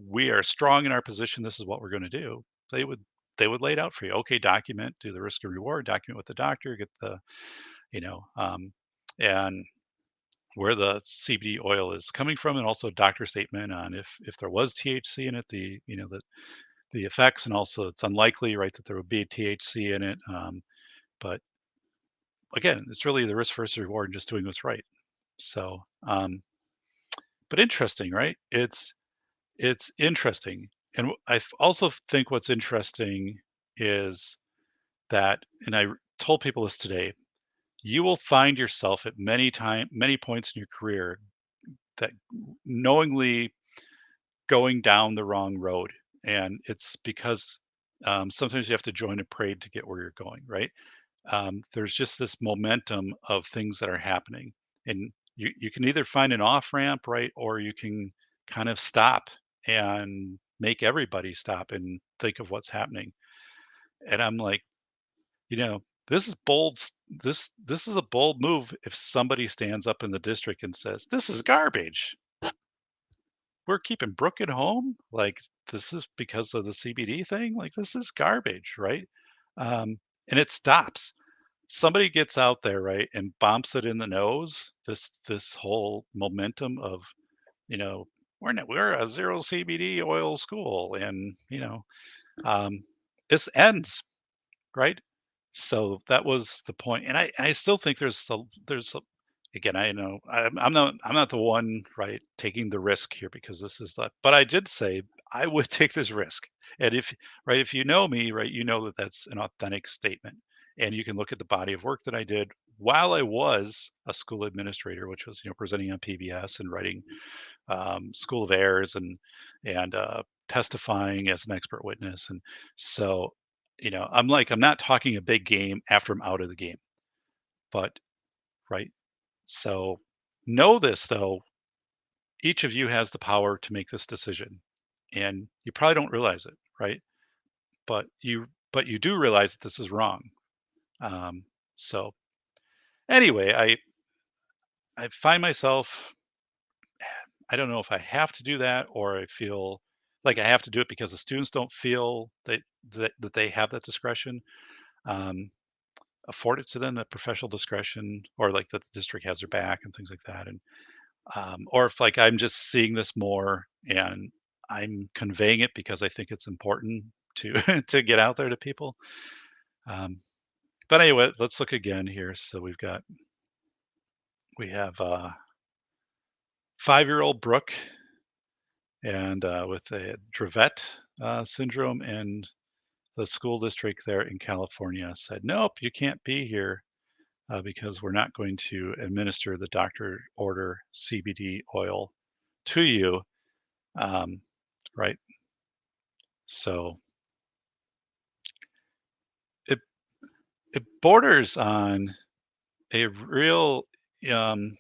we are strong in our position, this is what we're going to do, they would lay it out for you. Okay, document, do the risk and reward, document with the doctor, get the you know, um, and where the CBD oil is coming from, and also doctor statement on if there was THC in it, the effects, and also it's unlikely, right, that there would be THC in it. But again, it's really the risk versus reward and just doing what's right. So, but interesting, right? It's interesting, and also think what's interesting is that, and told people this today. You will find yourself at many points in your career that knowingly going down the wrong road, and it's because sometimes you have to join a parade to get where you're going, right? There's just this momentum of things that are happening, and you can either find an off ramp, right, or you can kind of stop and make everybody stop and think of what's happening. And I'm like, this is bold. This is a bold move. If somebody stands up in the district and says, "This is garbage. We're keeping Brooke at home. Like this is because of the CBD thing. Like this is garbage, right?" And it stops. Somebody gets out there, right, and bumps it in the nose. This whole momentum of, you know, we're a zero CBD oil school, and um, this ends, right? So that was the point, and I still think again, I know I'm not the one, right, taking the risk here because this is the but I did say I would take this risk. And if you know me, right, you know that that's an authentic statement, and you can look at the body of work that I did while I was a school administrator, which was presenting on PBS and writing School of Airs and testifying as an expert witness. And so, I'm not talking a big game after I'm out of the game, but right. So know this though, each of you has the power to make this decision, and you probably don't realize it, right? But you do realize that this is wrong. So anyway, I find myself, I don't know if I have to do that or I feel like I have to do it because the students don't feel that they have that discretion. Um, afford it to them, that professional discretion, or like that the district has their back and things like that. And or if like I'm just seeing this more and I'm conveying it because I think it's important to to get out there to people. Um, but anyway, let's look again here. So we have 5-year-old Brooke and with a Dravet syndrome, and the school district there in California said, nope, you can't be here because we're not going to administer the doctor order CBD oil to you. Um, right. So it it borders on a real, um,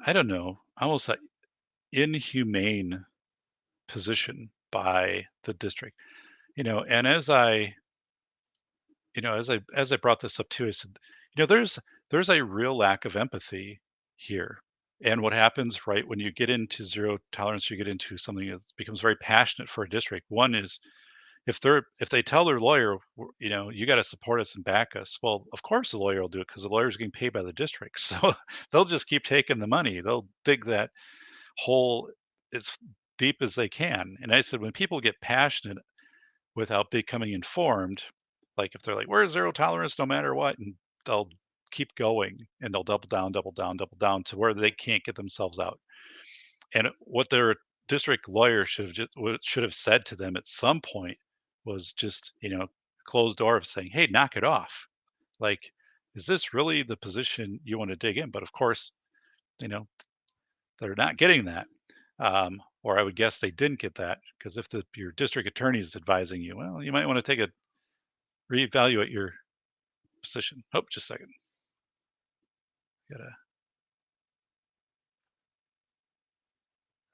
I don't know, almost like inhumane position by the district. And as I brought this up too, I said, there's a real lack of empathy here. And what happens, right, when you get into zero tolerance, you get into something that becomes very passionate for a district. One is if they tell their lawyer, you got to support us and back us. Well, of course the lawyer will do it because the lawyer's getting paid by the district. So they'll just keep taking the money. They'll dig that hole as deep as they can. And I said, when people get passionate without becoming informed, like if they're like, we're zero tolerance no matter what, and they'll keep going and they'll double down, double down, double down to where they can't get themselves out. And what their district lawyer should have said to them at some point was just, closed door of saying, hey, knock it off. Like, is this really the position you want to dig in? But of course, you know, they're not getting that. Or I would guess they didn't get that because if your district attorney is advising you, well, you might want to reevaluate your position. Oh, just a second.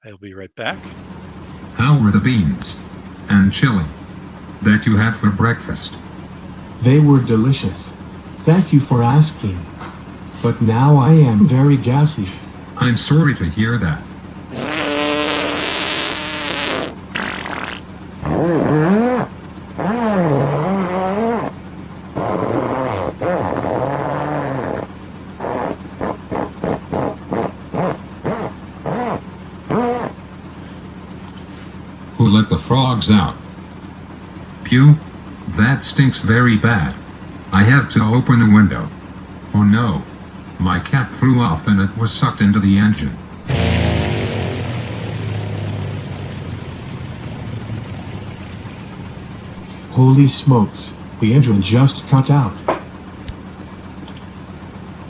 I'll be right back.
How were the beans and chili that you had for breakfast?
They were delicious. Thank you for asking. But now I am very gassy.
I'm sorry to hear that. Who let the frogs out? Pew, that stinks very bad. I have to open the window. Oh no, my cap flew off and it was sucked into the engine.
Holy smokes, the engine just cut out.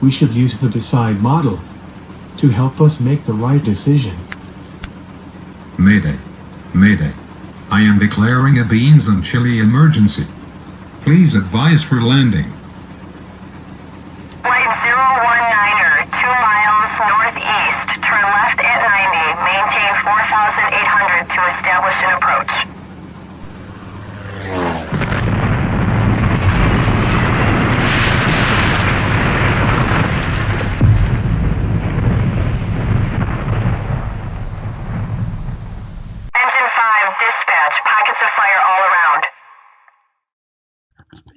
We should use the Decide model to help us make the right decision.
Mayday. Mayday. I am declaring a beans and chili emergency. Please advise for landing.
Flight 019er, 2 miles northeast. Turn left at 90. Maintain 4,800 to establish an approach. Engine 5, dispatch. Pockets of fire all around.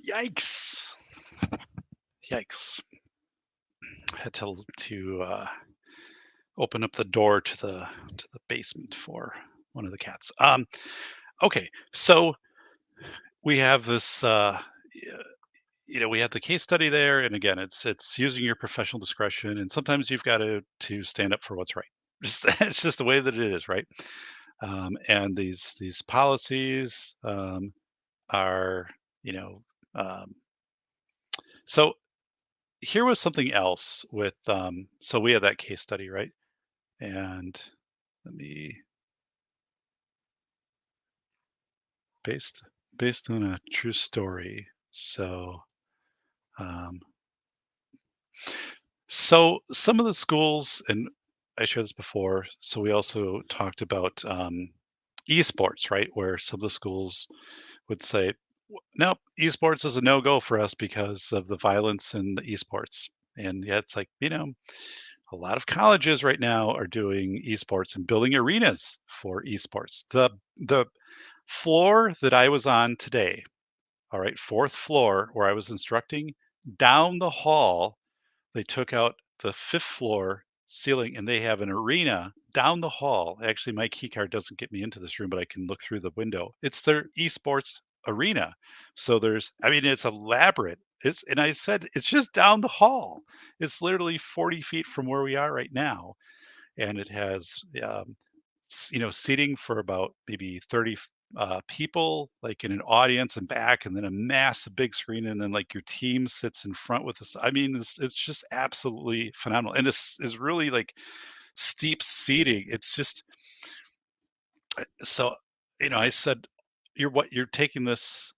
Yikes! Yikes! Had to open up the door to the basement for one of the cats. Okay, so we have this. We have the case study there, and again, it's using your professional discretion, and sometimes you've got to stand up for what's right. Just it's just the way that it is, right? And these policies are, um, so here was something else with so we have that case study, right? And let me based on a true story. Um, so some of the schools, and I shared this before, so we also talked about esports, right? Where some of the schools would say, nope, esports is a no-go for us because of the violence in the esports. And yeah, it's like, A lot of colleges right now are doing esports and building arenas for esports. The floor that I was on today, all right, fourth floor where I was instructing, down the hall, they took out the fifth floor ceiling and they have an arena down the hall. Actually, my key card doesn't get me into this room, but I can look through the window. It's their esports arena. So I mean, it's elaborate. And I said, it's just down the hall. It's literally 40 feet from where we are right now. And it has, seating for about maybe 30 people, like in an audience and back, and then a massive big screen, and then like your team sits in front with us. I mean, it's just absolutely phenomenal, and this is really like steep seating. It's just so, I said, you're taking this,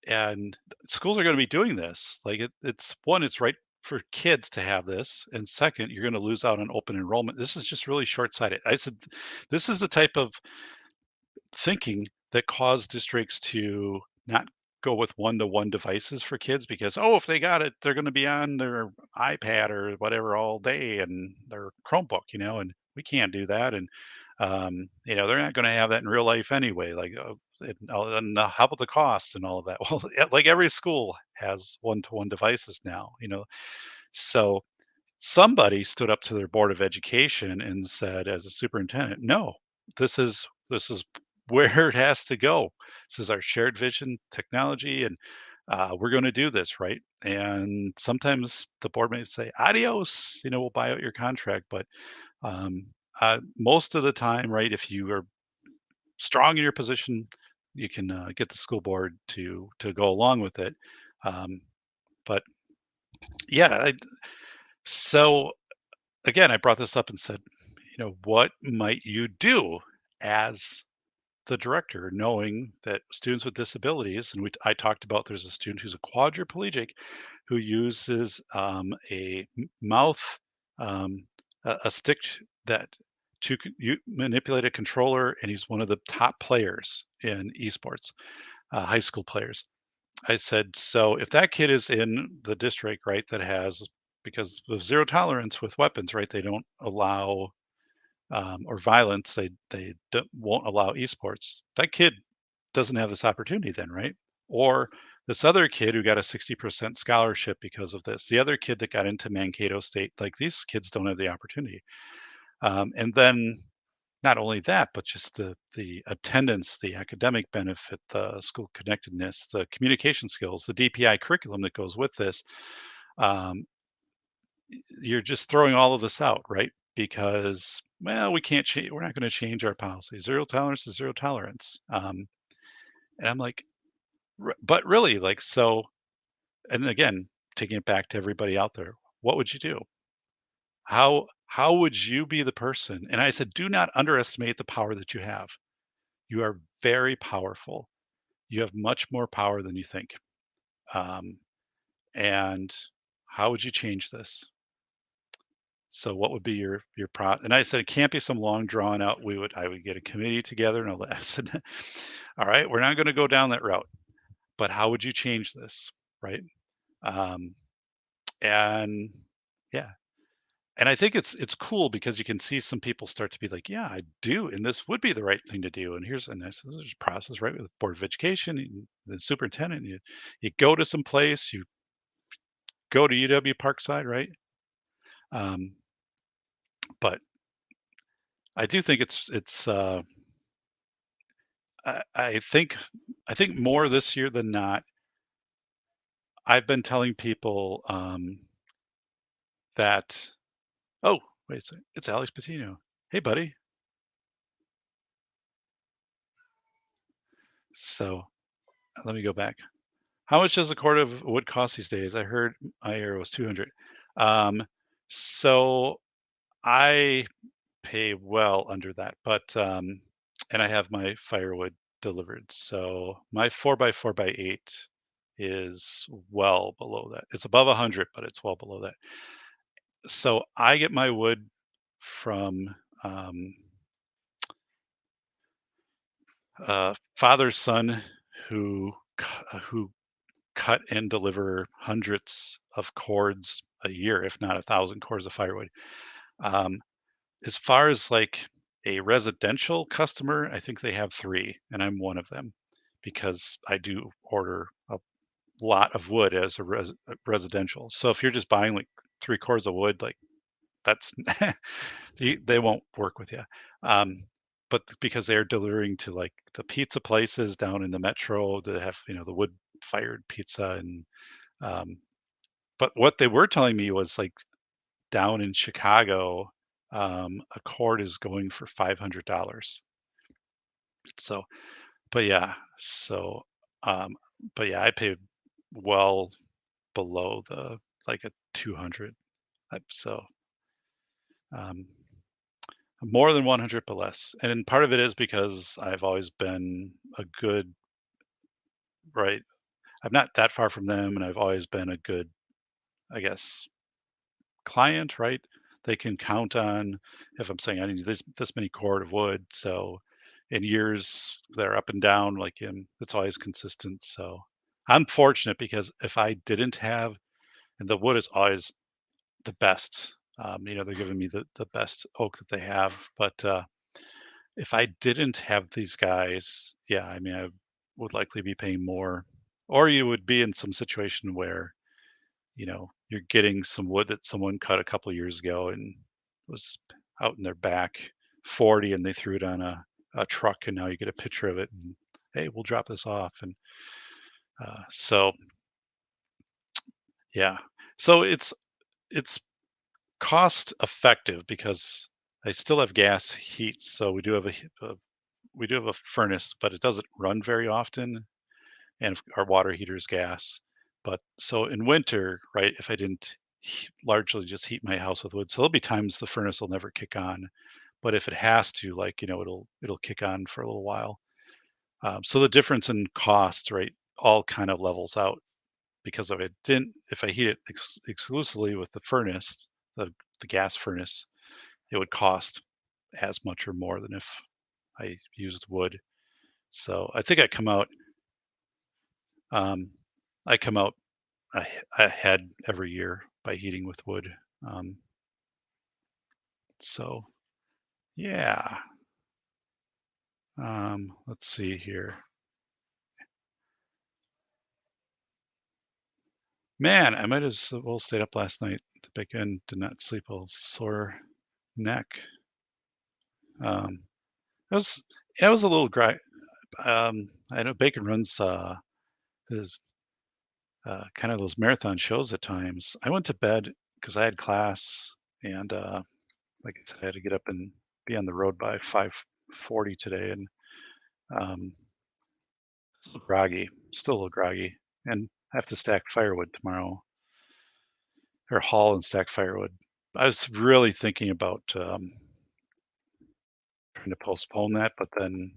and schools are going to be doing this. Like it's right for kids to have this, and second, you're going to lose out on open enrollment. This is just really short-sighted. I said, this is the type of thinking that caused districts to not go with one-to-one devices for kids because, oh, if they got it, they're going to be on their iPad or whatever all day and their Chromebook, and we can't do that. And, they're not going to have that in real life anyway. Like, and how about the cost and all of that? Well, like every school has one-to-one devices now, so somebody stood up to their board of education and said, as a superintendent, no, this is where it has to go. This is our shared vision technology, and we're going to do this, right? And sometimes the board may say, adios, we'll buy out your contract. But um, most of the time, right, if you are strong in your position, you can get the school board to go along with it. But yeah, so again, I brought this up and said, what might you do as the director, knowing that students with disabilities, and I talked about there's a student who's a quadriplegic who uses mouth, um, a stick that manipulate a controller, and he's one of the top players in esports, high school players. I said, so if that kid is in the district, right, that has, because of zero tolerance with weapons, right, they don't allow or violence, won't allow esports. That kid doesn't have this opportunity then, right? Or this other kid who got a 60% scholarship because of this, the other kid that got into Mankato State, like these kids don't have the opportunity. And then not only that, but just the attendance, the academic benefit, the school connectedness, the communication skills, the DPI curriculum that goes with this. Um, you're just throwing all of this out, right? Because, well, we can't change. We're not going to change our policy. Zero tolerance is zero tolerance. And I'm like, but really, like, so. And again, taking it back to everybody out there, what would you do? How would you be the person? And I said, do not underestimate the power that you have. You are very powerful. You have much more power than you think. Um, and how would you change this? So what would be your pro? And I said it can't be some long drawn out. I would get a committee together, and I said, all right, we're not going to go down that route. But how would you change this, right? Um, and yeah, and I think it's cool because you can see some people start to be like, yeah, I do, and this would be the right thing to do. And here's a nice process, right, with the Board of Education, and the superintendent. You go to some place, you go to UW Parkside, right? Um, but I do think I think more this year than not, I've been telling people that, oh, wait a second, it's Alex Patino. Hey, buddy. So let me go back. How much does a cord of wood cost these days? I heard my was 200. Um, so I pay well under that, but and I have my firewood delivered. So my 4x4x8 is well below that. It's above 100, but it's well below that. So I get my wood from father's son who cut and deliver hundreds of cords a year, if not 1,000 cords of firewood. Um, as far as like a residential customer, I think they have 3, and I'm one of them because I do order a lot of wood as a residential. So if you're just buying like 3 cords of wood, like that's they won't work with you. Um, but because they're delivering to like the pizza places down in the metro that have, the wood fired pizza and um, but what they were telling me was like down in Chicago, a cord is going for $500. So, but yeah, so, um, but yeah, I paid well below the like a 200. So, um, more than 100, but less. And part of it is because I've always been a good, right? I'm not that far from them, and I've always been a good, I guess, client, right? They can count on if I'm saying I need this many cord of wood. So in years that are up and down, like it's always consistent. So I'm fortunate because if I didn't have, and the wood is always the best. They're giving me the best oak that they have. But if I didn't have these guys, yeah, I mean, I would likely be paying more, or you would be in some situation where you're getting some wood that someone cut a couple years ago and was out in their back 40 and they threw it on a truck and now you get a picture of it and hey, we'll drop this off. And so yeah, so it's cost effective because I still have gas heat, so we do have a furnace, but it doesn't run very often, and our water heater's gas. But so in winter, right, if I didn't largely just heat my house with wood, so there'll be times the furnace will never kick on. But if it has to, like, it'll kick on for a little while. So the difference in cost, right, all kind of levels out because if I heat it exclusively with the furnace, the gas furnace, it would cost as much or more than if I used wood. So I think um, I come out ahead every year by heating with wood. Um, so yeah, let's see here. Man, I might as well stayed up last night. The bacon did not sleep. A sore neck. Um, it was it was a little dry. I know Bacon runs his kind of those marathon shows at times. I went to bed because I had class, and like I said, I had to get up and be on the road by 5:40 today, and um, still groggy, still a little groggy, and I have to stack firewood tomorrow, or haul and stack firewood. I was really thinking about trying to postpone that, but then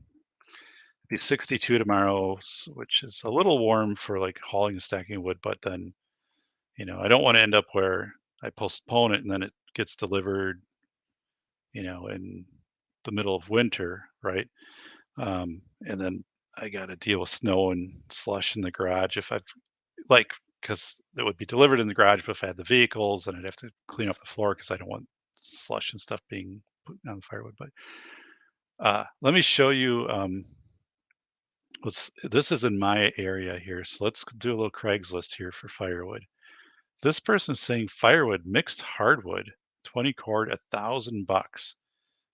it'd be 62 tomorrow, which is a little warm for like hauling and stacking wood. But then, I don't want to end up where I postpone it and then it gets delivered, in the middle of winter, right? And then I got to deal with snow and slush in the garage if I've like, because it would be delivered in the garage, but if I had the vehicles, and I'd have to clean off the floor because I don't want slush and stuff being put on the firewood. But let me show you. This is in my area here, so let's do a little Craigslist here for firewood. This person's saying firewood mixed hardwood, 20 cord, $1,000.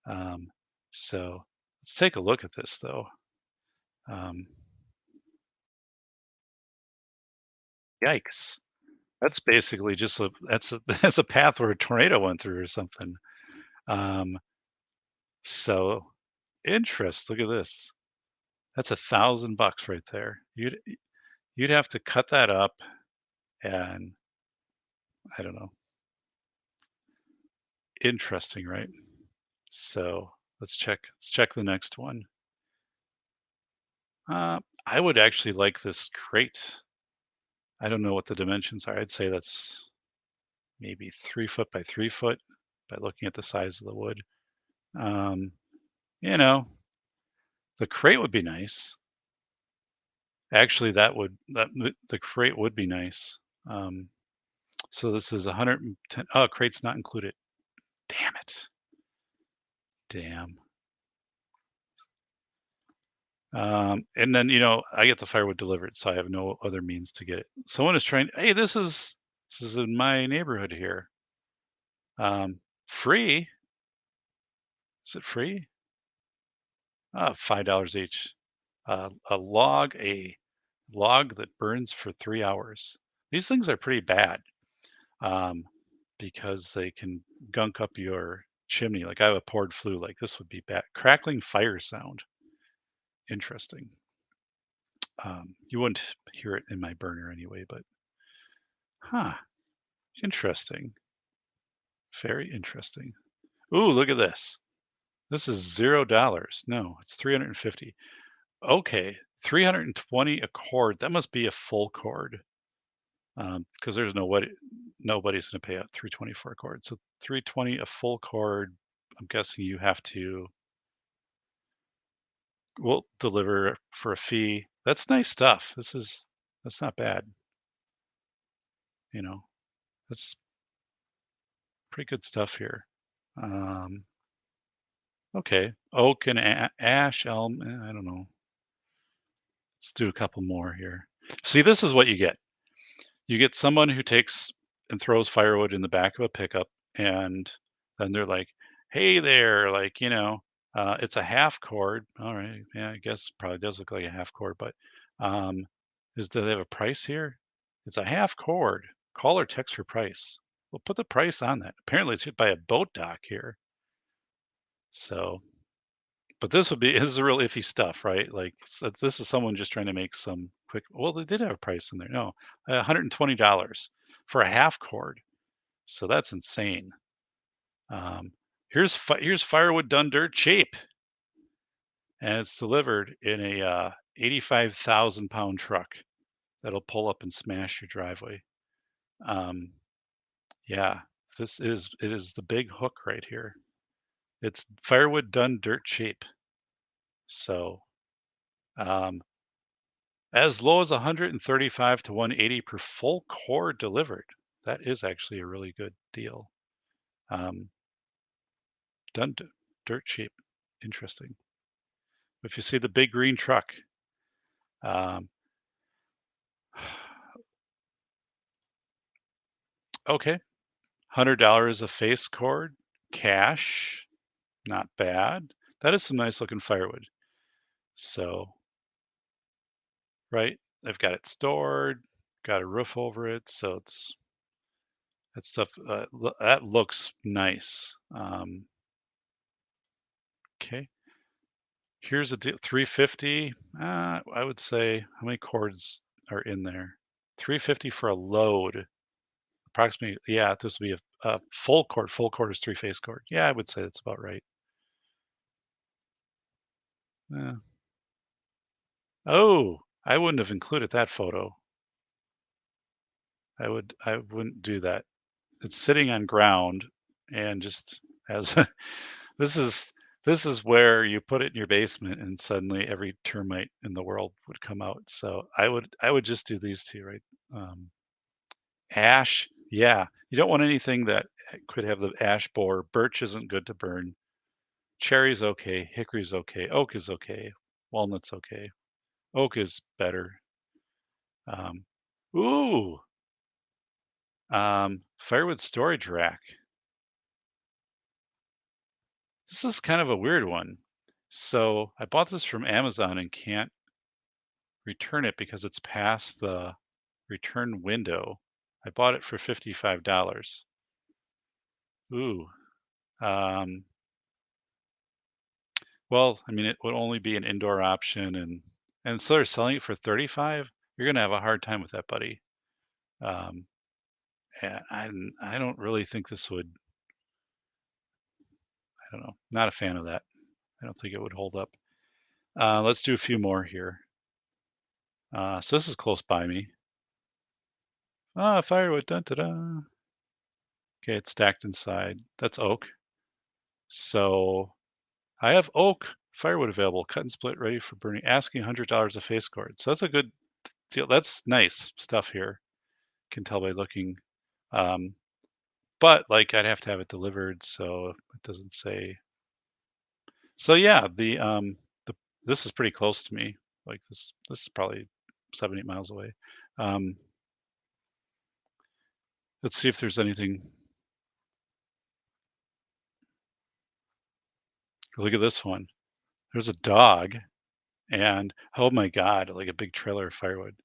Um, so let's take a look at this though. Um, Yikes. That's basically just that's a path where a tornado went through or something. Um, so interest, look at this. That's $1,000 right there. You'd have to cut that up and I don't know. Interesting, right? So let's check the next one. I would actually like this crate. I don't know what the dimensions are. I'd say that's maybe 3 foot by 3 foot by looking at the size of the wood. Um, you know, the crate would be nice. Actually, the crate would be nice. So this is 110. Oh, crate's not included. Damn it. Damn. And then, I get the firewood delivered, so I have no other means to get it. Someone is trying, hey, this is in my neighborhood here. Free? Is it free? $5 each. A log that burns for 3 hours. These things are pretty bad, because they can gunk up your chimney. Like, I have a poured flue, like this would be bad. Crackling fire sound. Interesting. You wouldn't hear it in my burner anyway, but interesting. Very interesting. Ooh, look at this. This is $0. No, it's 350. Okay, 320 a cord. That must be a full cord, because there's nobody's going to pay out 320 for a cord. So 320 a full cord. I'm guessing you have to. We'll deliver for a fee. That's nice stuff. That's not bad. That's pretty good stuff here. Okay, oak and ash, elm. I don't know. Let's do a couple more here. See, this is what you get. You get someone who takes and throws firewood in the back of a pickup, and then they're like, "Hey there, like, it's a half cord." All right, yeah, I guess probably does look like a half cord, but do they have a price here? It's a half cord. Call or text for price. We'll put the price on that. Apparently, it's hit by a boat dock here. So, but this is real iffy stuff, right? Like, this is someone just trying to make some quick. Well, they did have a price in there. No, $120 for a half cord. So that's insane. Here's firewood done dirt cheap, and it's delivered in a 85,000-pound truck that'll pull up and smash your driveway. Yeah, it is the big hook right here. It's firewood done dirt cheap. So, as low as 135 to 180 per full cord delivered. That is actually a really good deal. Done dirt cheap. Interesting. If you see the big green truck, okay, $100 a face cord, cash, not bad. That is some nice looking firewood. So, right, they've got it stored, got a roof over it, so that stuff that looks nice. Okay, here's a deal. 350. I would say, how many cords are in there? 350 for a load. Approximately, yeah. This would be a full cord. Full cord is 3-phase cord. Yeah, I would say that's about right. Oh, I wouldn't have included that photo. I wouldn't do that. It's sitting on ground and just has this is where you put it in your basement and suddenly every termite in the world would come out. So I would just do these two, right? Ash, yeah. You don't want anything that could have the ash borer. Birch isn't good to burn. Cherry's okay. Hickory's okay. Oak is okay. Walnut's okay. Oak is better. Ooh, firewood storage rack. This is kind of a weird one. So I bought this from Amazon and can't return it because it's past the return window. I bought it for $55. Ooh. Well, I mean, it would only be an indoor option, and so they're selling it for 35. You're gonna have a hard time with that, buddy. And I don't really think this would. I don't know. Not a fan of that. I don't think it would hold up. Let's do a few more here. So this is close by me. Firewood. Dun, da, da. Okay, it's stacked inside. That's oak. So I have oak firewood available, cut and split, ready for burning. Asking $100 a face cord. So that's a good deal. That's nice stuff here. Can tell by looking. but like I'd have to have it delivered, so it doesn't say. So yeah, the this is pretty close to me. Like this is probably 7, 8 miles away. Um, let's see if there's anything. Look at this one. There's a dog, and oh my God, like a big trailer of firewood.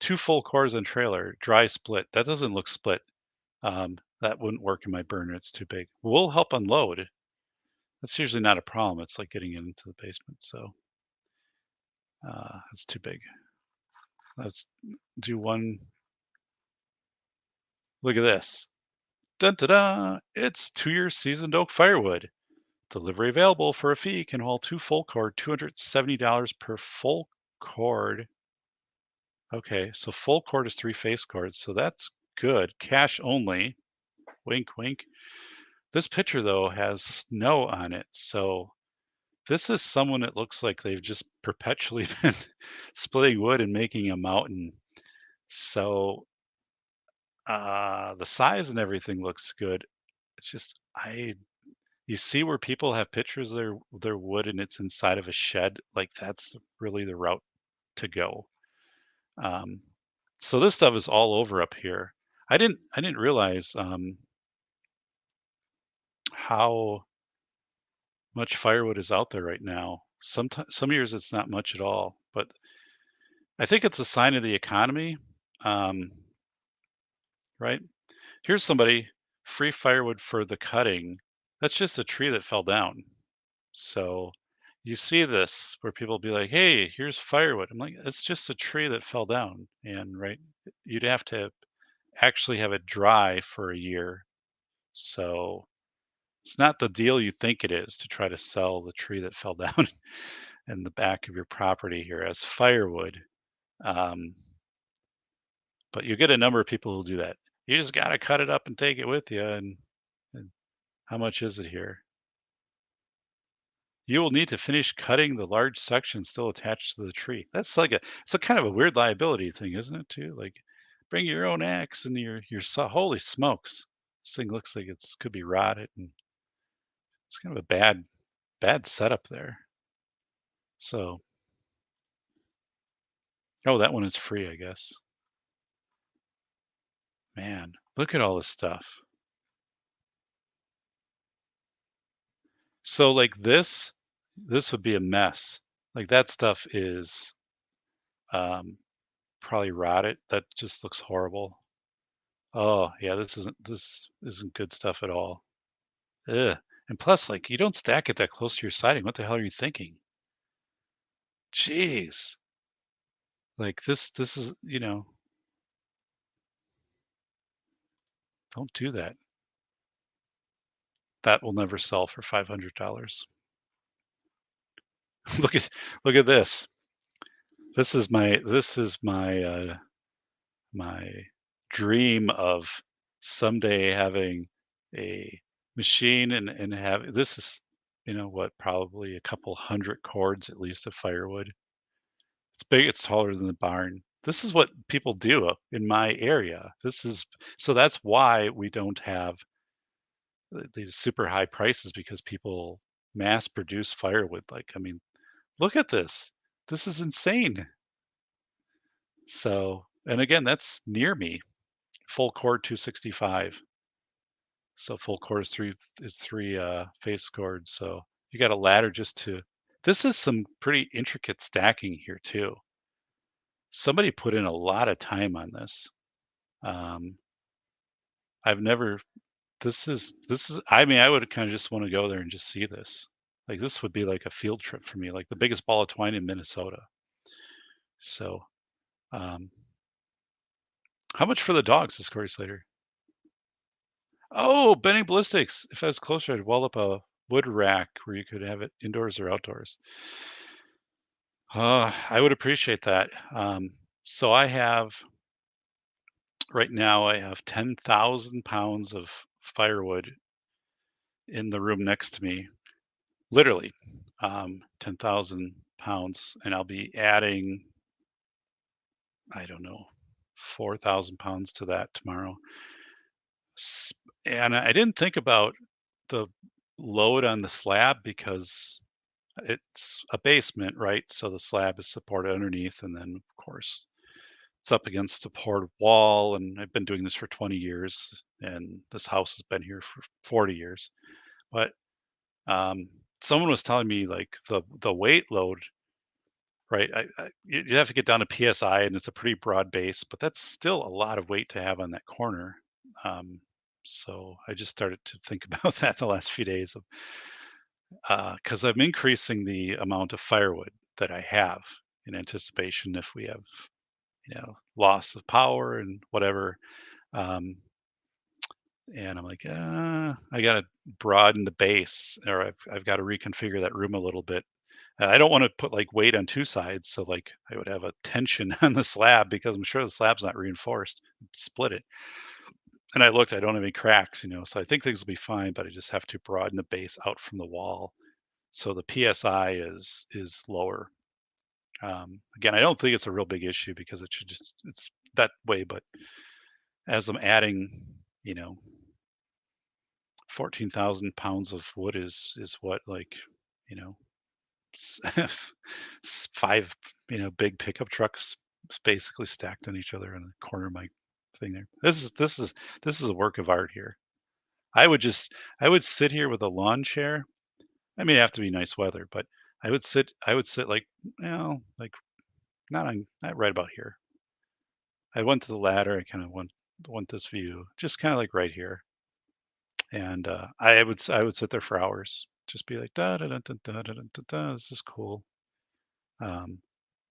2 full cores on trailer, dry split. That doesn't look split. That wouldn't work in my burner. It's too big. We'll help unload. That's usually not a problem. It's like getting into the basement. So it's too big. Let's do one. Look at this. Dun da da! It's 2-year seasoned oak firewood. Delivery available for a fee. Can haul 2 full cord, $270 per full cord. Okay, so full cord is 3 face cords, so that's good. Cash only. Wink, wink. This picture though has snow on it, so this is someone that looks like they've just perpetually been splitting wood and making a mountain. So the size and everything looks good. It's just you see where people have pictures of their wood and it's inside of a shed, like that's really the route to go. Um, so this stuff is all over up here. I didn't realize how much firewood is out there right now. Some years it's not much at all, but I think it's a sign of the economy. Um, right? Here's somebody free firewood for the cutting. That's just a tree that fell down. So you see this where people be like, "Hey, here's firewood." I'm like, "It's just a tree that fell down." And right, you'd have to actually have it dry for a year. So it's not the deal you think it is to try to sell the tree that fell down in the back of your property here as firewood. Um, but you get a number of people who do that. You just got to cut it up and take it with you. And how much is it here? You will need to finish cutting the large section still attached to the tree. That's like it's a kind of a weird liability thing, isn't it? Too like bring your own axe and your saw. Holy smokes, this thing looks like it's could be rotted and it's kind of a bad setup there. So oh, that one is free, I guess. Man, look at all this stuff. So like this would be a mess. Like that stuff is um probably rotted. That just looks horrible. Oh, yeah, this isn't good stuff at all. Ugh. And plus, like, you don't stack it that close to your siding. What the hell are you thinking? Jeez. Like this is, don't do that. That will never sell for $500. Look at look at this. This is my dream of someday having a machine and have this is what, probably a couple hundred cords at least of firewood. It's big, it's taller than the barn. This is what people do in my area. This is so that's why we don't have these super high prices, because people mass produce firewood. Like, I mean, look at this. This is insane. So, and again, that's near me. Full cord 265. So full core is three face cords. So you got a ladder just to. This is some pretty intricate stacking here too. Somebody put in a lot of time on this. Um, I've never. This is. I mean, I would kind of just want to go there and just see this. Like this would be like a field trip for me, like the biggest ball of twine in Minnesota. So, um, how much for the dogs? Is Corey Slater? Oh, bending ballistics. If I was closer, I'd wall up a wood rack where you could have it indoors or outdoors. I would appreciate that. So right now, I have 10,000 pounds of firewood in the room next to me, literally 10,000 pounds. And I'll be adding, I don't know, 4,000 pounds to that tomorrow. And I didn't think about the load on the slab because it's a basement, right? So the slab is supported underneath, and then of course it's up against the poured wall. And I've been doing this for 20 years, and this house has been here for 40 years. But um, someone was telling me like the weight load, right? You have to get down to psi, and it's a pretty broad base, but that's still a lot of weight to have on that corner. Um, so I just started to think about that the last few days of because I'm increasing the amount of firewood that I have in anticipation if we have, loss of power and whatever. Um, and I'm like, I got to broaden the base, or I've got to reconfigure that room a little bit. I don't want to put like weight on two sides, so like I would have a tension on the slab because I'm sure the slab's not reinforced. Split it, and I looked. I don't have any cracks, so I think things will be fine. But I just have to broaden the base out from the wall, so the psi is lower. Again, I don't think it's a real big issue because it's that way. But as I'm adding, you know, 14,000 pounds of wood is what, like, you know, s- 5, big pickup trucks basically stacked on each other in the corner of my thing there. This is a work of art here. I would sit here with a lawn chair. I mean, it'd have to be nice weather, but I would sit like, like not right about here. I went to the ladder. I kind of want this view, just kind of like right here. And I would sit there for hours, just be like da da da da da da da da. Da, this is cool. Um,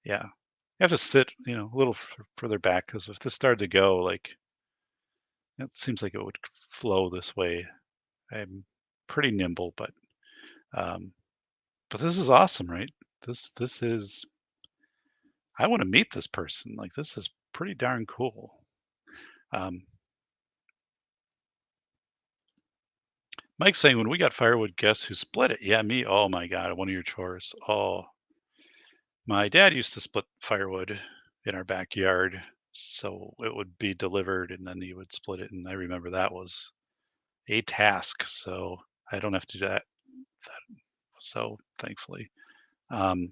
yeah, you have to sit, a little further back because if this started to go, like, it seems like it would flow this way. I'm pretty nimble, um, but this is awesome, right? This is. I want to meet this person. Like, this is pretty darn cool. Um, Mike's saying, when we got firewood, guess who split it? Yeah, me. Oh my God, one of your chores. Oh, my dad used to split firewood in our backyard, so it would be delivered and then he would split it. And I remember that was a task, so I don't have to do that so thankfully. Um,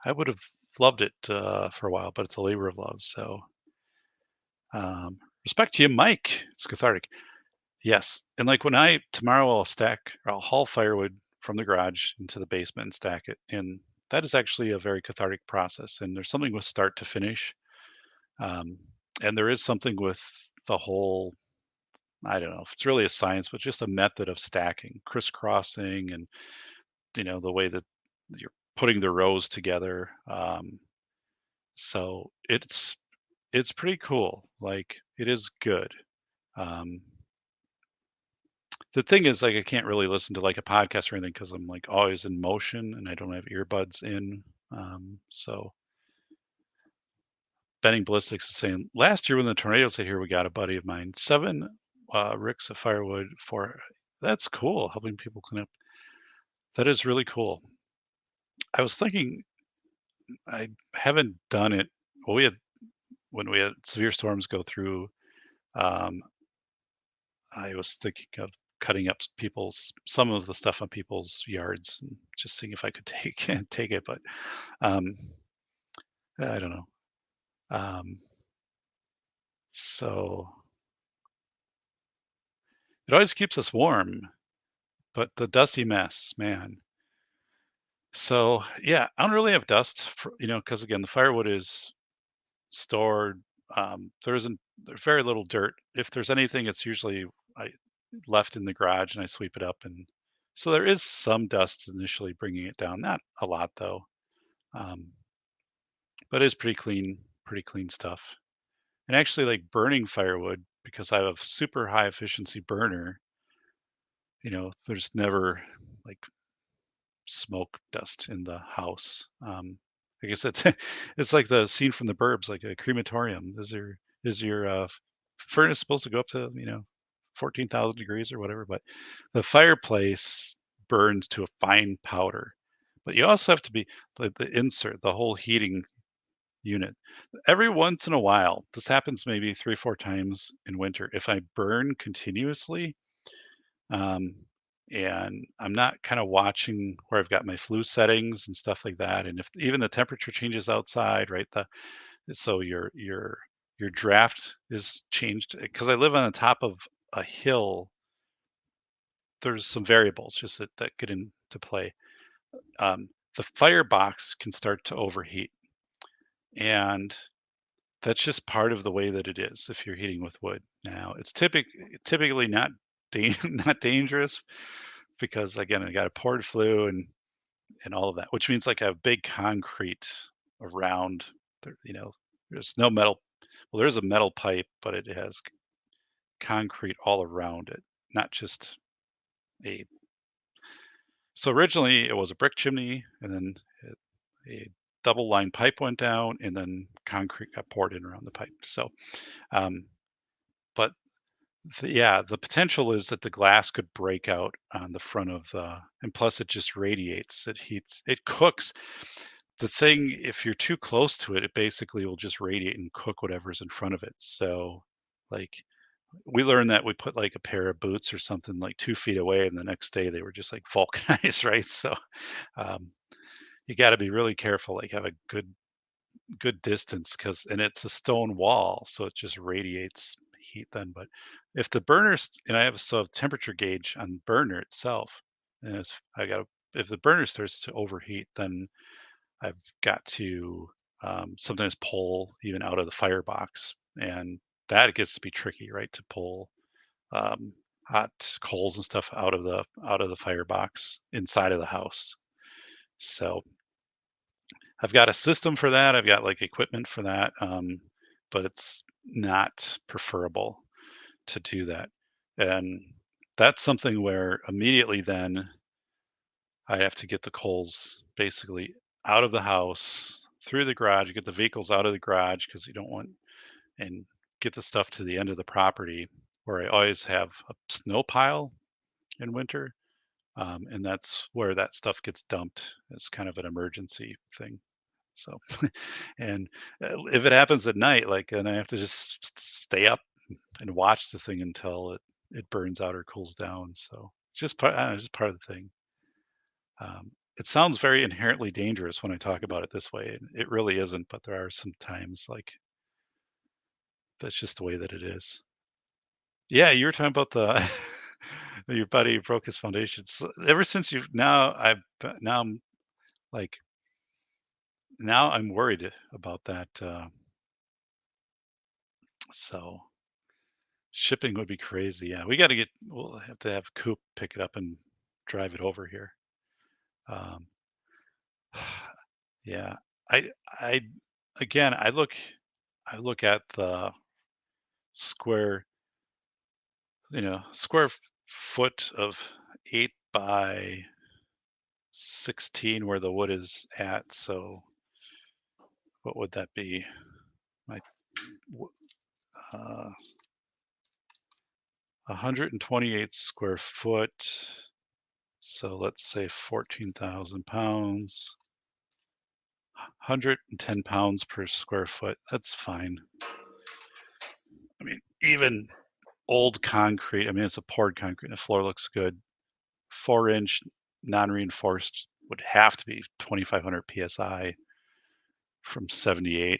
I would have loved it for a while, but it's a labor of love. So respect to you, Mike. It's cathartic. Yes, and like when tomorrow I'll haul firewood from the garage into the basement and stack it, and that is actually a very cathartic process. And there's something with start to finish, um, and there is something with the whole. I don't know if it's really a science, but just a method of stacking, crisscrossing, and the way that you're putting the rows together. So it's pretty cool. Like, it is good. Um, the thing is, like, I can't really listen to like a podcast or anything because I'm like always in motion and I don't have earbuds in. So Benning Ballistics is saying, last year when the tornadoes hit here, we got a buddy of mine 7 ricks of firewood for. That's cool. Helping people clean up. That is really cool. I was thinking I haven't done it. Well, when we had severe storms go through. Um, I was thinking of cutting up some of the stuff on people's yards and just seeing if I could take it, but um, I don't know. Um, so it always keeps us warm, but the dusty mess, man. So yeah, I don't really have dust, because again, the firewood is stored. There's very little dirt. If there's anything, it's usually I left in the garage and I sweep it up, and so there is some dust initially bringing it down. Not a lot though, um, but it's pretty clean stuff. And actually, like burning firewood, because I have a super high efficiency burner, there's never like smoke dust in the house. I guess it's it's like the scene from The Burbs, like a crematorium. Is your furnace supposed to go up to 14,000 degrees or whatever? But the fireplace burns to a fine powder. But you also have to be the insert, the whole heating. unit. Every once in a while, this happens maybe 3 or 4 times in winter. If I burn continuously, um, and I'm not kind of watching where I've got my flue settings and stuff like that, and if even the temperature changes outside, right? So your draft is changed because I live on the top of a hill. There's some variables just that get into play. The firebox can start to overheat, and that's just part of the way that it is if you're heating with wood. Now, it's typically not not dangerous because again, I got a poured flue and all of that, which means like I have big concrete around there, there's no metal. Well, there's a metal pipe, but it has concrete all around it, not just a. So originally it was a brick chimney, and then a double line pipe went down, and then concrete got poured in around the pipe. So, um, but yeah, the potential is that the glass could break out on the front of the, and plus it just radiates, it heats, it cooks. The thing, if you're too close to it, it basically will just radiate and cook whatever's in front of it. So, like, we learned that we put like a pair of boots or something like 2 feet away, and the next day they were just like vulcanized, right? So, um, you got to be really careful, like have a good distance because and it's a stone wall, so it just radiates heat then. But if the burners, and I have a temperature gauge on the burner itself, and if the burner starts to overheat, then I've got to sometimes pull even out of the firebox, and that gets to be tricky, right? To pull um, hot coals and stuff out of the firebox inside of the house. So I've got a system for that. I've got like equipment for that, but it's not preferable to do that. And that's something where immediately then I have to get the coals basically out of the house, through the garage, get the vehicles out of the garage because you don't want, and get the stuff to the end of the property where I always have a snow pile in winter. And that's where that stuff gets dumped as kind of an emergency thing. So, and if it happens at night, like, then I have to just stay up and watch the thing until it burns out or cools down. So, just part, I don't know, just part of the thing. It sounds very inherently dangerous when I talk about it this way, and it really isn't. But there are some times like that's just the way that it is. Yeah, you were talking about the your buddy broke his foundations. Ever since you've now I'm like now I'm worried about that. So shipping would be crazy. Yeah, we'll have to have Coop pick it up and drive it over here. Um, yeah, I, I, again, I look at the square, square foot of 8 by 16 where the wood is at. So what would that be? My, w- uh, 128 square foot. So let's say 14,000 pounds. 110 pounds per square foot. That's fine. I mean, even old concrete, I mean, it's a poured concrete, the floor looks good. 4-inch non-reinforced would have to be 2,500 psi from 78,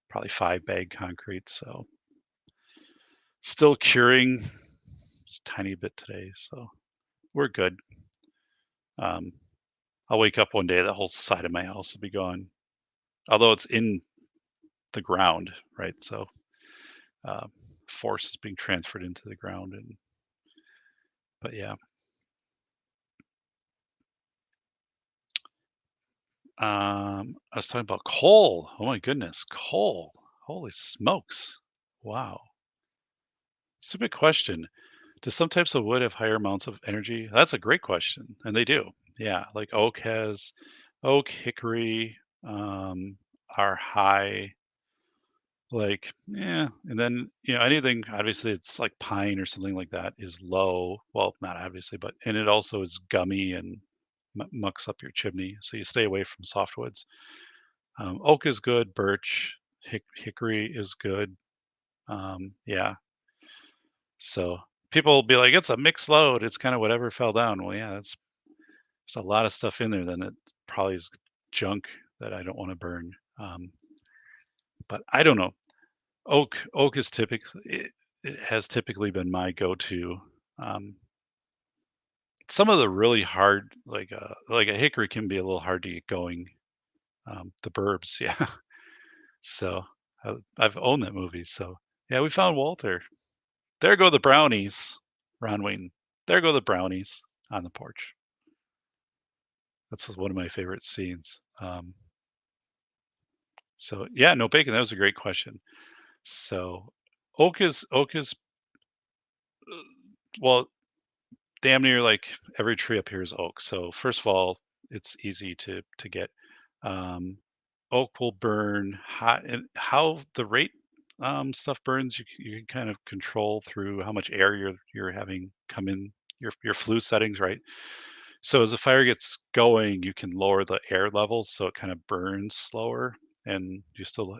probably 5-bag concrete. So still curing just a tiny bit today. So we're good. I'll wake up one day, the whole side of my house will be gone. Although it's in the ground, right? So uh, force is being transferred into the ground, but yeah. I was talking about coal. Oh my goodness, coal. Holy smokes. Wow. Stupid question. Do some types of wood have higher amounts of energy? That's a great question. And they do. Yeah. Like oak, hickory, are high. Like, yeah. And then, anything, obviously it's like pine or something like that is low. Well, not obviously, and it also is gummy and mucks up your chimney. So you stay away from softwoods. Oak is good. Birch, hickory is good. Yeah. So people will be like, it's a mixed load. It's kind of whatever fell down. Well, yeah, there's a lot of stuff in there. Then it probably is junk that I don't want to burn. But I don't know. Oak is it has typically been my go-to. Um, some of the really hard, like a hickory, can be a little hard to get going. The Burbs, yeah. So I've owned that movie. So yeah, we found Walter. There go the brownies, Ron Wayne. There go the brownies on the porch. That's one of my favorite scenes. So yeah, no bacon. That was a great question. So oak is well, damn near like every tree up here is oak. So first of all, it's easy to get. Um, Oak will burn hot, and how the rate stuff burns, you can kind of control through how much air you're having come in your flue settings, right? So as the fire gets going, you can lower the air levels so it kind of burns slower, and still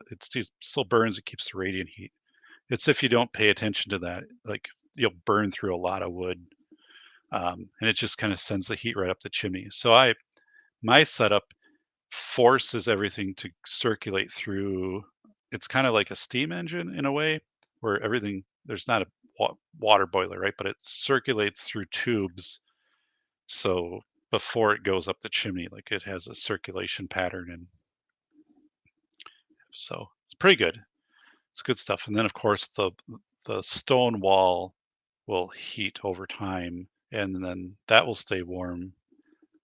burns. It keeps the radiant heat. It's if you don't pay attention to that, like you'll burn through a lot of wood, and it just kind of sends the heat right up the chimney. So my setup forces everything to circulate through. It's kind of like a steam engine in a way, where everything there's not a water boiler, right? But it circulates through tubes. So before it goes up the chimney, like it has a circulation pattern, and so it's pretty good. It's good stuff. And then of course the stone wall will heat over time, and then that will stay warm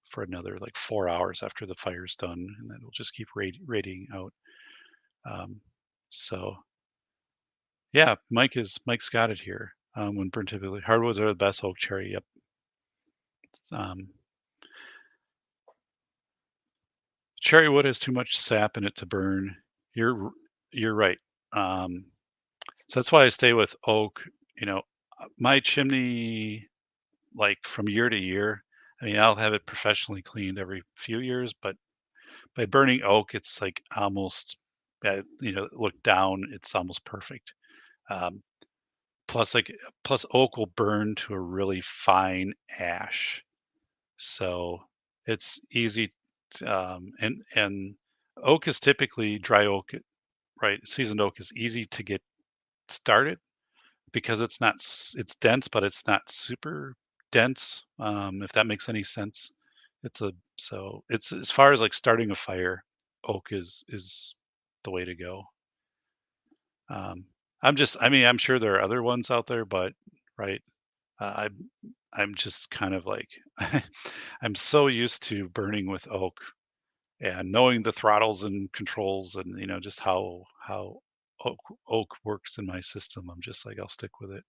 for another like 4 hours after the fire's done, and then it'll just keep radiating out. So yeah, Mike's got it here. When burnt typically, hardwoods are the best. Oak, cherry, yep. Um, Cherry wood has too much sap in it to burn. You're right. So that's why I stay with oak. You know, my chimney, like from year to year, I mean, I'll have it professionally cleaned every few years, but by burning oak, it's like almost, look down, it's almost perfect. Um, plus oak will burn to a really fine ash, so it's easy. And oak is typically dry oak, right? Seasoned oak is easy to get started because it's not it's dense, but it's not super dense. If that makes any sense. It's as far as like starting a fire, oak is the way to go. Um, I mean, I'm sure there are other ones out there, but right, uh, I'm I'm just kind of like I'm so used to burning with oak and knowing the throttles and controls, and just how oak oak works in my system. I'm just like I'll stick with it.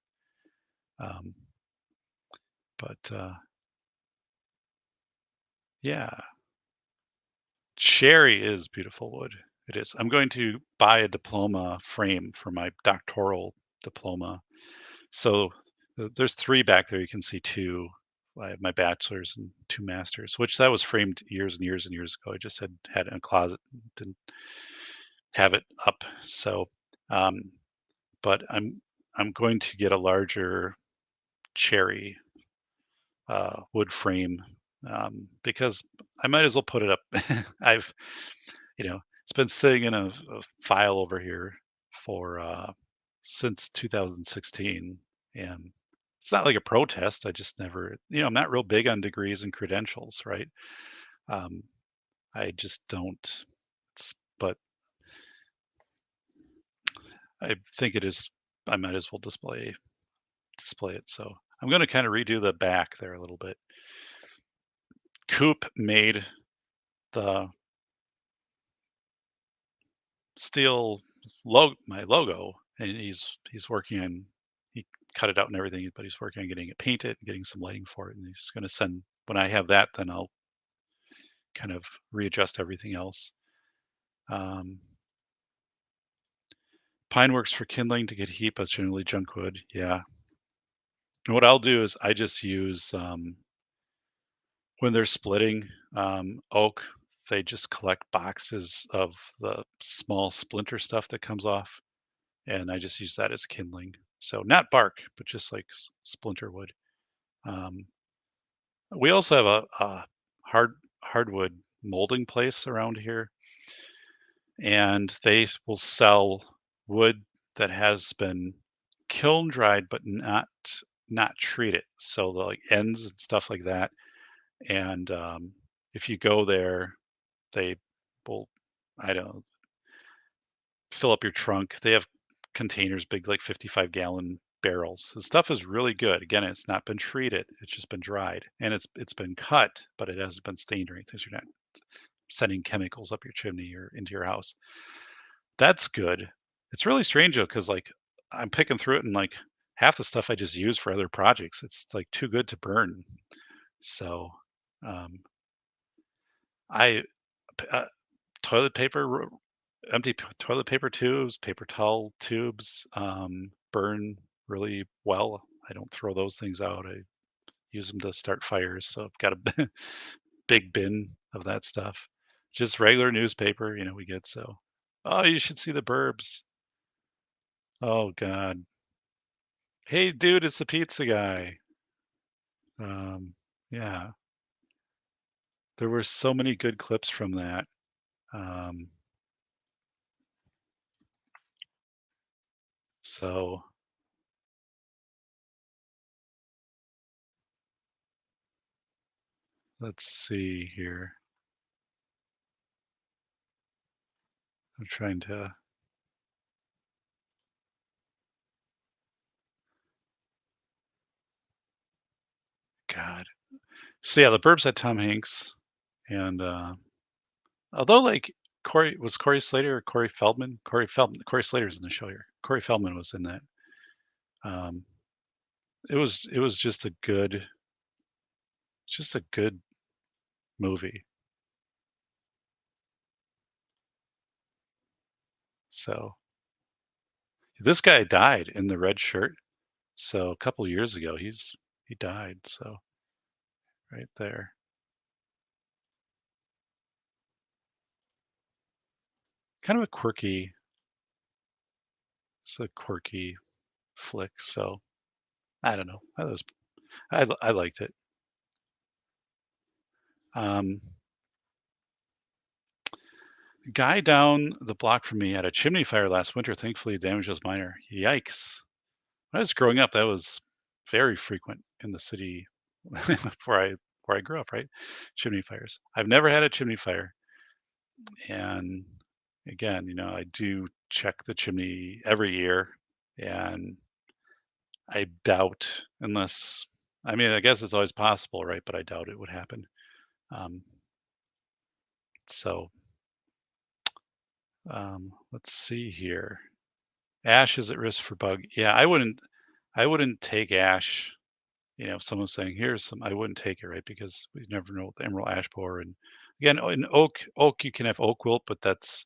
Um, but yeah, cherry is beautiful wood. It is. I'm going to buy a diploma frame for my doctoral diploma. So there's three back there. You can see two. I have my bachelor's and two masters, which that was framed years and years and years ago. I just had it in a closet, didn't have it up. So, um, but I'm going to get a larger cherry wood frame, because I might as well put it up. I've it's been sitting in a file over here for since 2016, and it's not like a protest. I just never, I'm not real big on degrees and credentials, right? Um, I just don't. But I think it is. I might as well display it. So I'm going to kind of redo the back there a little bit. Coop made the steel my logo, and he's working on he cut it out and everything, but he's working on getting it painted and getting some lighting for it, and he's going to send when I have that, then I'll kind of readjust everything else. Pine works for kindling to get heat, but generally junk wood. Yeah. And what I'll do is I just use when they're splitting oak, they just collect boxes of the small splinter stuff that comes off, and I just use that as kindling. So not bark, but just like splinter wood. Um, we also have a hardwood molding place around here, and they will sell wood that has been kiln dried but not treated. So the like ends and stuff like that. And if you go there, they will, I don't know, fill up your trunk. They have containers big like 55-gallon barrels. The stuff is really good. Again, it's not been treated. It's just been dried. And it's been cut, but it hasn't been stained or anything. So you're not sending chemicals up your chimney or into your house. That's good. It's really strange though, because like I'm picking through it and like half the stuff I just use for other projects. It's like too good to burn. So um, I uh, toilet paper, empty toilet paper tubes, paper towel tubes burn really well. I don't throw those things out. I use them to start fires. So I've got a big bin of that stuff. Just regular newspaper, we get. So, oh, you should see the burbs. Oh God. Hey, dude, it's the pizza guy. Um, yeah, there were so many good clips from that. Um, so let's see here. I'm trying to. God. So yeah, the Burbs had Tom Hanks, and although like Corey Slater or Corey Feldman? Corey Slater's in the show here. Corey Feldman was in that. Um, it was just a good movie. So this guy died in the red shirt. So a couple years ago, he died. So right there. Kind of a quirky. It's a quirky flick. So I don't know. I liked it. Um, Guy down the block from me had a chimney fire last winter. Thankfully, the damage was minor. Yikes! When I was growing up, that was very frequent in the city where I grew up. Right, chimney fires. I've never had a chimney fire, and again, I do check the chimney every year, and I doubt unless I mean, I guess it's always possible, right? But I doubt it would happen. Um, so let's see here. Ash is at risk for bug. Yeah, I wouldn't take ash. If someone's saying here's some, I wouldn't take it, right? Because we never know what the emerald ash borer. And again, in oak you can have oak wilt, but that's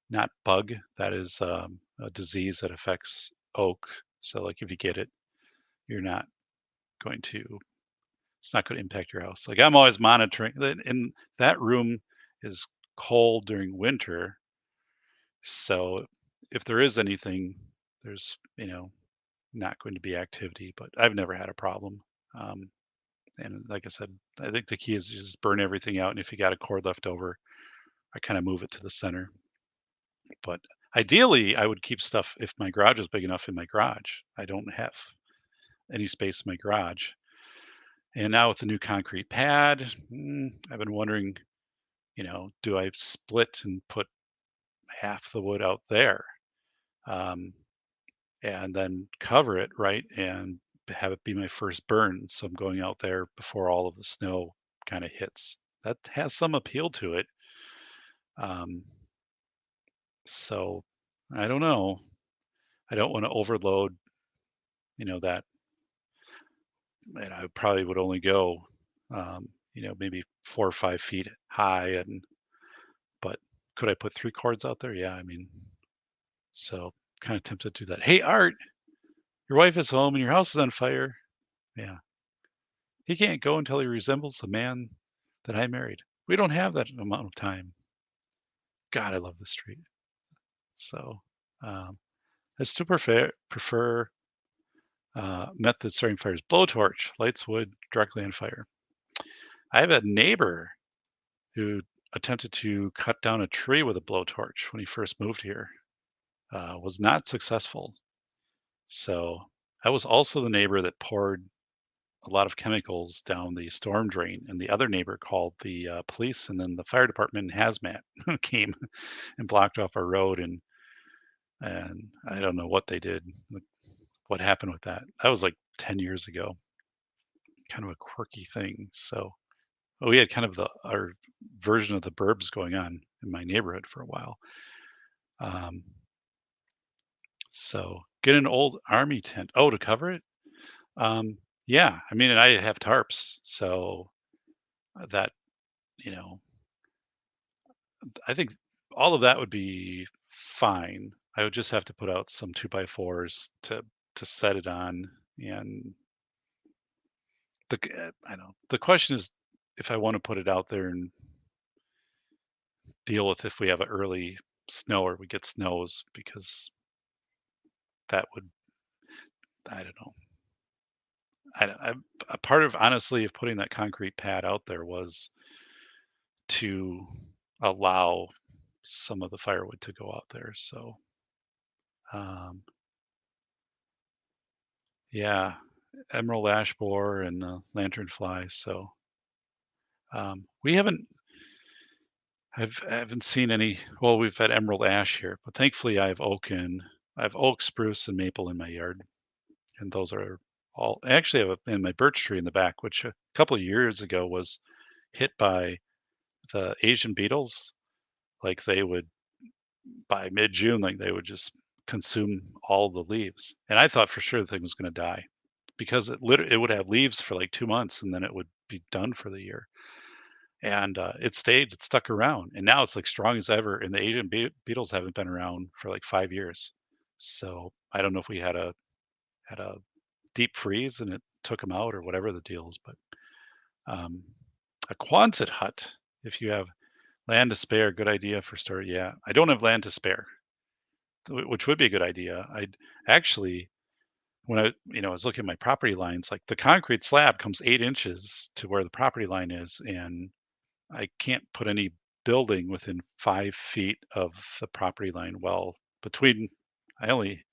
not bug. That is a disease that affects oak. So like if you get it, you're not going to. It's not going to impact your house. Like I'm always monitoring. In that room is cold during winter, so if there is anything, there's not going to be activity. But I've never had a problem. Um, and like I said, I think the key is just burn everything out. And if you got a cord left over, I kind of move it to the center. But ideally, I would keep stuff if my garage is big enough in my garage. I don't have any space in my garage. And now with the new concrete pad, I've been wondering, do I split and put half the wood out there, and then cover it, right, and have it be my first burn. So I'm going out there before all of the snow kind of hits. That has some appeal to it. Um, so I don't know. I don't want to overload, that, and I probably would only go, maybe 4 or 5 feet high, but could I put 3 cords out there? Yeah, I mean, so kind of tempted to do that. Hey, Art, your wife is home and your house is on fire. Yeah. He can't go until he resembles the man that I married. we don't have that amount of time. God, I love the street. So I still prefer method starting fires. Blowtorch, lights wood directly on fire. I have a neighbor who attempted to cut down a tree with a blowtorch when he first moved here. Was not successful. So I was also the neighbor that poured a lot of chemicals down the storm drain, and the other neighbor called the police, and then the fire department and hazmat came and blocked off our road, and I don't know what they did, what happened with that. That was like 10 years ago. Kind of a quirky thing. So we had kind of our version of the burbs going on in my neighborhood for a while. So get an old army tent. Oh, to cover it? Yeah, I mean, and I have tarps, so that, you know, I think all of that would be fine. I would just have to put out some 2x4s to set it on, and I know the question is if I want to put it out there and deal with if we have an early snow or we get snows, because that would, I don't know. A part of honestly of putting that concrete pad out there was to allow some of the firewood to go out there. So, um, yeah, emerald ash borer and lanternfly. So, we I haven't seen any. Well, we've had emerald ash here, but thankfully I have oak, spruce, and maple in my yard, and those are all. Actually, I have in my birch tree in the back, which a couple of years ago was hit by the Asian beetles. Like they would by mid-June, like they would just consume all the leaves. And I thought for sure the thing was going to die because it would have leaves for like 2 months and then it would be done for the year. And it stuck around, and now it's like strong as ever. And the Asian beetles haven't been around for like 5 years. So I don't know if we had a deep freeze and it took them out or whatever the deal is. But um, a Quonset hut, if you have land to spare, good idea for start. Yeah, I don't have land to spare, which would be a good idea. I'd actually, when I was looking at my property lines, like the concrete slab comes 8 inches to where the property line is, and I can't put any building within 5 feet of the property line. Well, I only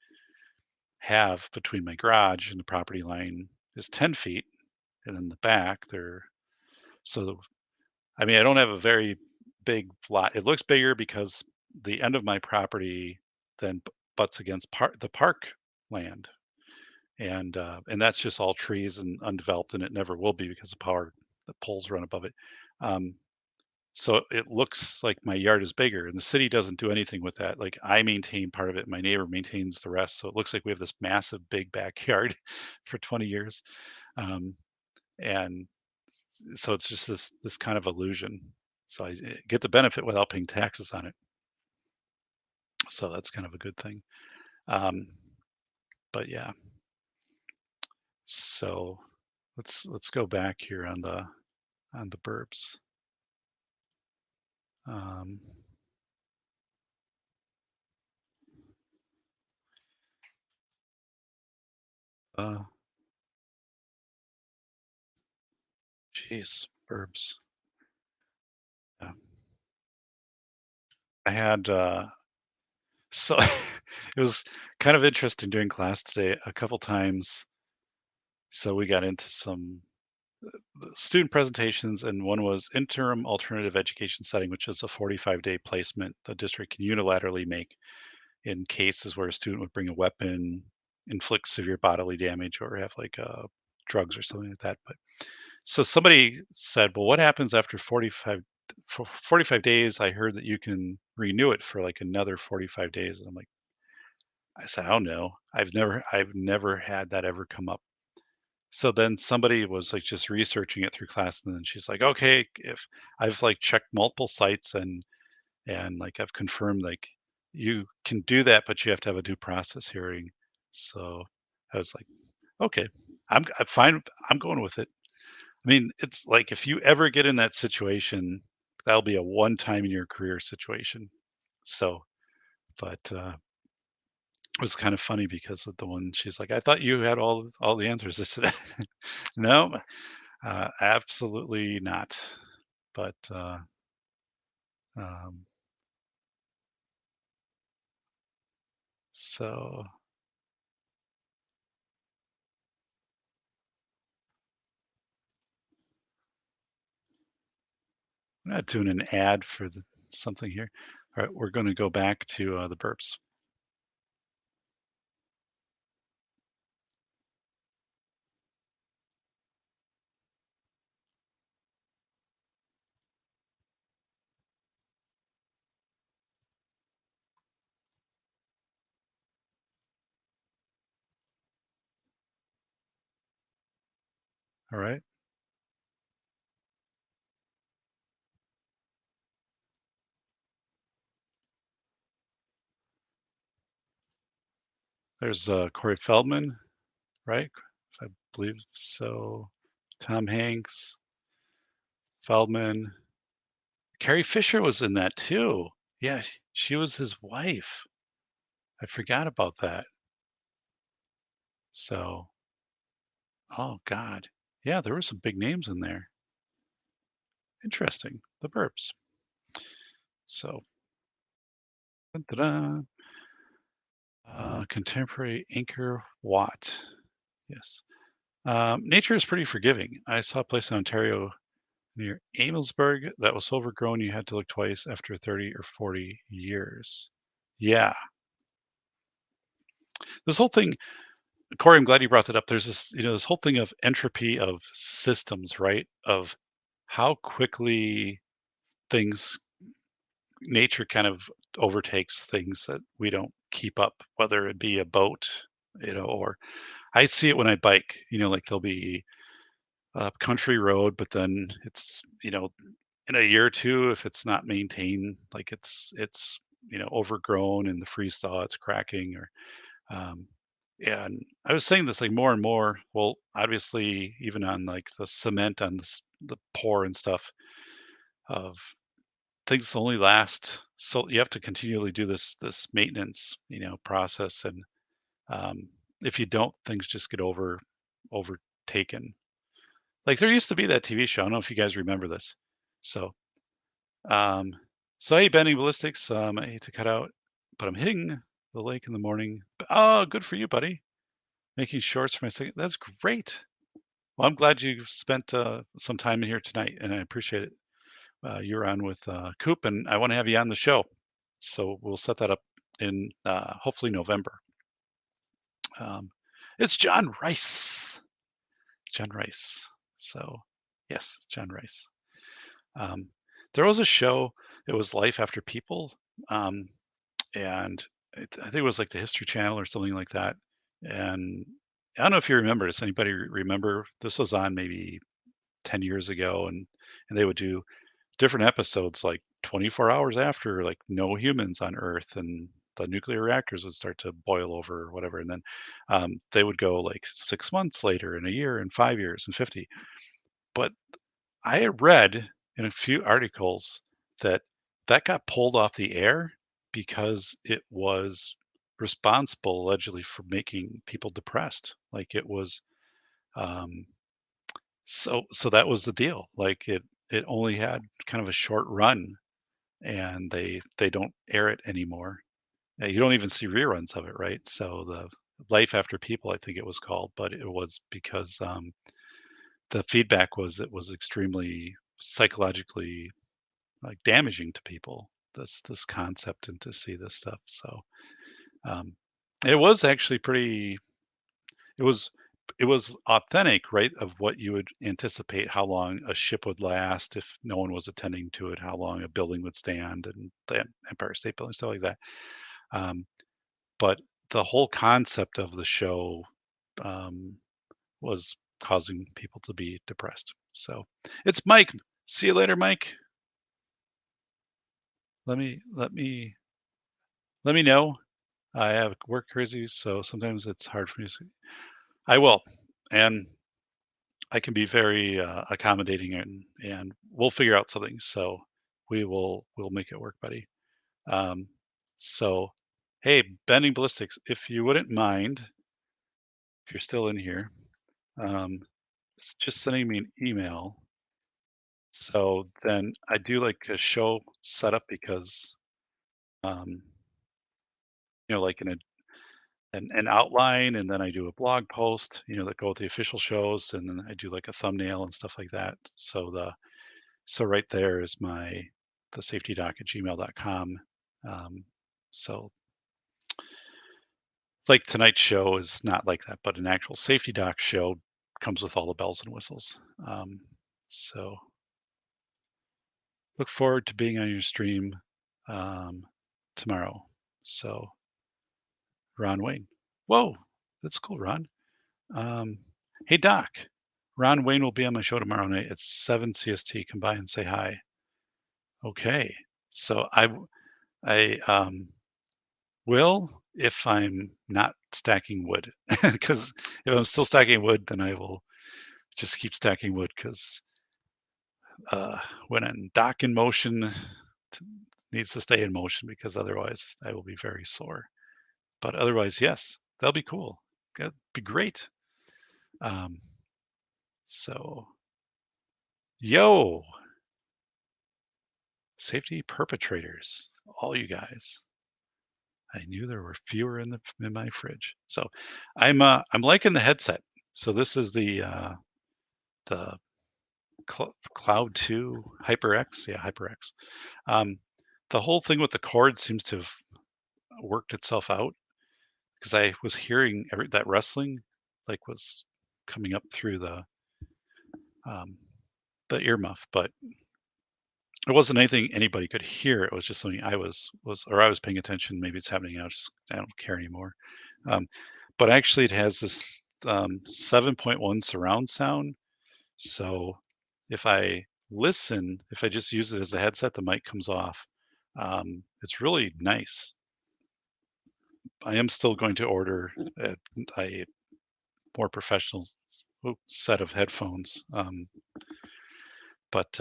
have between my garage and the property line is 10 feet, and in the back so I mean, I don't have a very big lot. It looks bigger because the end of my property then butts against the park land, and that's just all trees and undeveloped, and it never will be because the poles run above it. Um, so it looks like my yard is bigger, and the city doesn't do anything with that. Like I maintain part of it, my neighbor maintains the rest. So it looks like we have this massive big backyard for 20 years, um, and so it's just this kind of illusion. So I get the benefit without paying taxes on it. So that's kind of a good thing. Um, but yeah, so let's go back here on the burbs. Um, geez, burbs. Yeah. I had so it was kind of interesting doing class today a couple times. So we got into some student presentations, and one was interim alternative education setting, which is a 45-day placement the district can unilaterally make in cases where a student would bring a weapon, inflict severe bodily damage, or have like drugs or something like that. But so somebody said, well, what happens after 45 days? I heard that you can renew it for like another 45 days. And I'm like, I said, I don't know. I've never had that ever come up. So then somebody was like just researching it through class, and then she's like, okay, if I've like checked multiple sites and like I've confirmed like you can do that, but you have to have a due process hearing. So I was like, okay, I'm fine. I'm going with it. I mean, it's like if you ever get in that situation, that'll be a one time in your career situation. So, but it was kind of funny because of the one she's like, I thought you had all the answers. I said, no, absolutely not. But um, so I'm not doing an ad for something here. All right, we're going to go back to the burps. All right. There's Corey Feldman, right? I believe so. Tom Hanks, Feldman. Carrie Fisher was in that too. Yeah, she was his wife. I forgot about that. So, oh God. Yeah, there were some big names in there. Interesting. The burps. So, dun-dun-dun. Contemporary Anchor Watt. Yes. Nature is pretty forgiving. I saw a place in Ontario near Amelsburg that was so overgrown you had to look twice after 30 or 40 years. Yeah. This whole thing, Corey, I'm glad you brought that up. There's this, this whole thing of entropy of systems, right? Of how quickly things, nature kind of overtakes things that we don't keep up, whether it be a boat, or I see it when I bike, like there'll be a country road, but then it's, in a year or two, if it's not maintained, like it's overgrown and the freeze thaw, it's cracking or um, yeah. And I was saying this like more and more. Well, obviously, even on like the cement on the pour and stuff of things only last so you have to continually do this maintenance process and um, if you don't things just get overtaken. Like there used to be that TV show. I don't know if you guys remember this. So, um, so hey, Bending Ballistics. I hate to cut out, but I'm hitting the lake in the morning. Oh, good for you, buddy. Making shorts for my second. That's great. Well, I'm glad you spent some time in here tonight, and I appreciate it. You're on with Coop, and I want to have you on the show. So we'll set that up in hopefully November. Um, it's John Rice. John Rice. So, yes, John Rice. Um, there was a show. It was Life After People, and I think it was like the History Channel or something like that. And I don't know if you remember. Does anybody remember? This was on maybe 10 years ago, and they would do different episodes like 24 hours after, like no humans on Earth, and the nuclear reactors would start to boil over or whatever. And then they would go like 6 months later, and a year, and 5 years, and 50. But I had read in a few articles that that got pulled off the air because it was responsible allegedly for making people depressed. Like it was um so that was the deal. Like it only had kind of a short run and they don't air it anymore. You don't even see reruns of it, right? So the Life After People, I think it was called, but it was because the feedback was it was extremely psychologically like damaging to people. This concept and to see this stuff. So um, it was actually pretty. It was it was authentic, right? Of what you would anticipate, how long a ship would last if no one was attending to it, how long a building would stand, and the Empire State Building, stuff like that. Um, but the whole concept of the show um, was causing people to be depressed. So it's Mike. See you later, Mike. Let me let me know. I have work crazy, so sometimes it's hard for me to. I will, and I can be very accommodating, and we'll figure out something. So we'll make it work, buddy. So, hey, Bending Ballistics, if you wouldn't mind, if you're still in here, just sending me an email. So then I do like a show setup because, like an outline, and then I do a blog post, that go with the official shows, and then I do like a thumbnail and stuff like that. So right there is the safetydoc@gmail.com. So like tonight's show is not like that, but an actual Safety Doc show comes with all the bells and whistles. So look forward to being on your stream tomorrow. So Ron Wayne. Whoa, that's cool, Ron. Hey, Doc. Ron Wayne will be on my show tomorrow night at 7 CST. Come by and say hi. Okay. So I will, if I'm not stacking wood, because if I'm still stacking wood, then I will just keep stacking wood, because when a dock in motion needs to stay in motion, because otherwise I will be very sore. But otherwise, yes, that'll be cool. That'd be great. So, yo, safety perpetrators, all you guys. I knew there were fewer in my fridge. So, I'm liking the headset. So this is the Cloud 2 HyperX. Yeah, HyperX. The whole thing with the cord seems to have worked itself out, because I was hearing that rustling was coming up through the earmuff, but it wasn't anything anybody could hear. It was just something I was paying attention. Maybe it's happening now. I don't care anymore. But actually, it has this 7.1 surround sound. So if I just use it as a headset, the mic comes off. It's really nice. I am still going to order a more professional set of headphones. But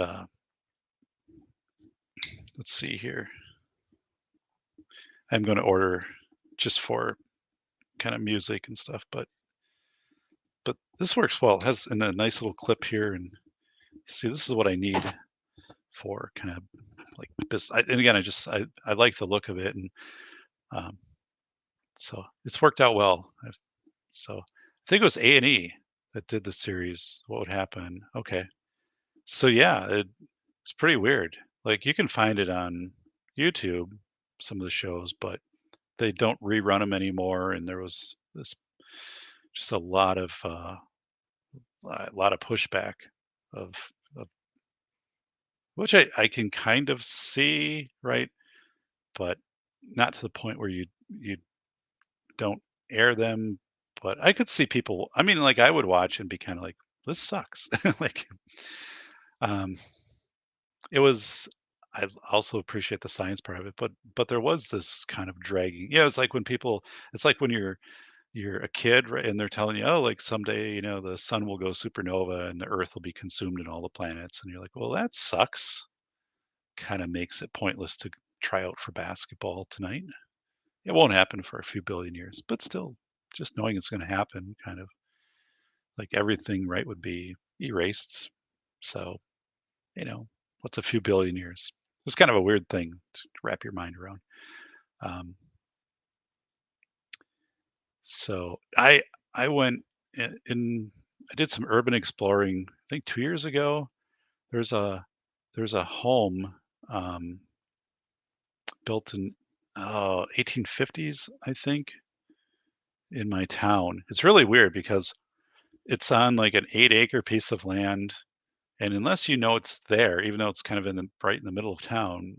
let's see here. I'm going to order just for kind of music and stuff, but this works well. It has a nice little clip here, and see, this is what I need for kind of like this. And again, I like the look of it, and so it's worked out well. So I think it was A&E that did the series. What would happen? Okay, so yeah, it's pretty weird. Like, you can find it on YouTube, some of the shows, but they don't rerun them anymore. And there was just a lot of pushback of which I can kind of see, right? But not to the point where you don't air them. But I could see people. I mean, like, I would watch and be kind of like, this sucks. Like, it was. I also appreciate the science part of it, but there was this kind of dragging. Yeah, it's like when people. It's like when you're a kid, right, and they're telling you, oh, like, someday, the sun will go supernova and the Earth will be consumed in all the planets, and you're like, well, that sucks. Kind of makes it pointless to try out for basketball tonight. It won't happen for a few billion years, but still, just knowing it's going to happen, kind of like everything, right, would be erased. So, what's a few billion years? It's kind of a weird thing to wrap your mind around. So I went in. I did some urban exploring. I think 2 years ago. There's a home built in 1850s, I think, in my town. It's really weird because it's on like an 8-acre piece of land, and unless you know it's there, even though it's kind of right in the middle of town,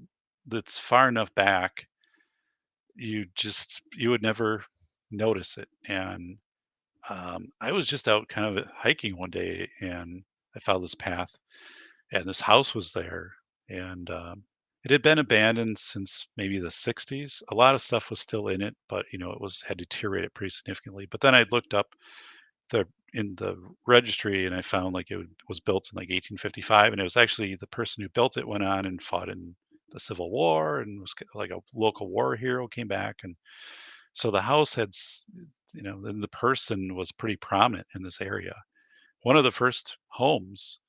that's far enough back, you would never notice it. And I was just out kind of hiking one day, and I found this path, and this house was there, and it had been abandoned since maybe the 60s. A lot of stuff was still in it, but it had deteriorated pretty significantly. But then I looked up the in the registry, and I found like was built in like 1855, and it was actually the person who built it went on and fought in the Civil War and was like a local war hero, came back, and so the house had, then the person was pretty prominent in this area. One of the first homes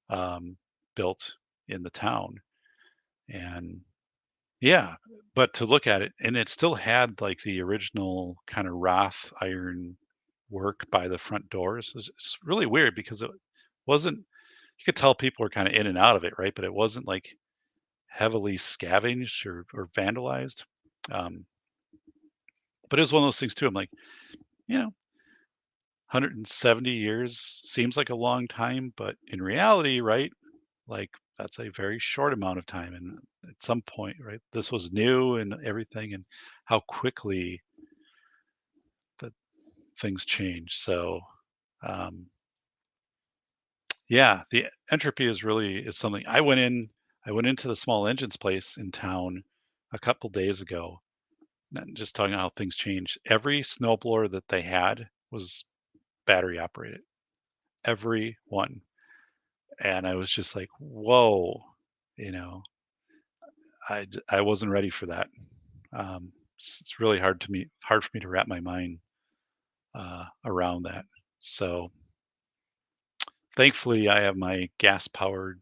um, built in the town, and yeah, but to look at it, and it still had like the original kind of Roth iron work by the front doors. It's really weird because it wasn't. You could tell people were kind of in and out of it, right? But it wasn't like heavily scavenged or vandalized. Um, but it was one of those things too. I'm like, you know, 170 years seems like a long time, but in reality, right? Like that's a very short amount of time. And at some point, right, this was new and everything, and how quickly that things change. So, um, yeah, the entropy is something. I went into the small engines place in town a couple days ago, and just talking how things change. Every snowblower that they had was battery operated. Every one. And I was just like, whoa, you know, I wasn't ready for that. It's really hard for me to wrap my mind around that. So thankfully, I have my gas powered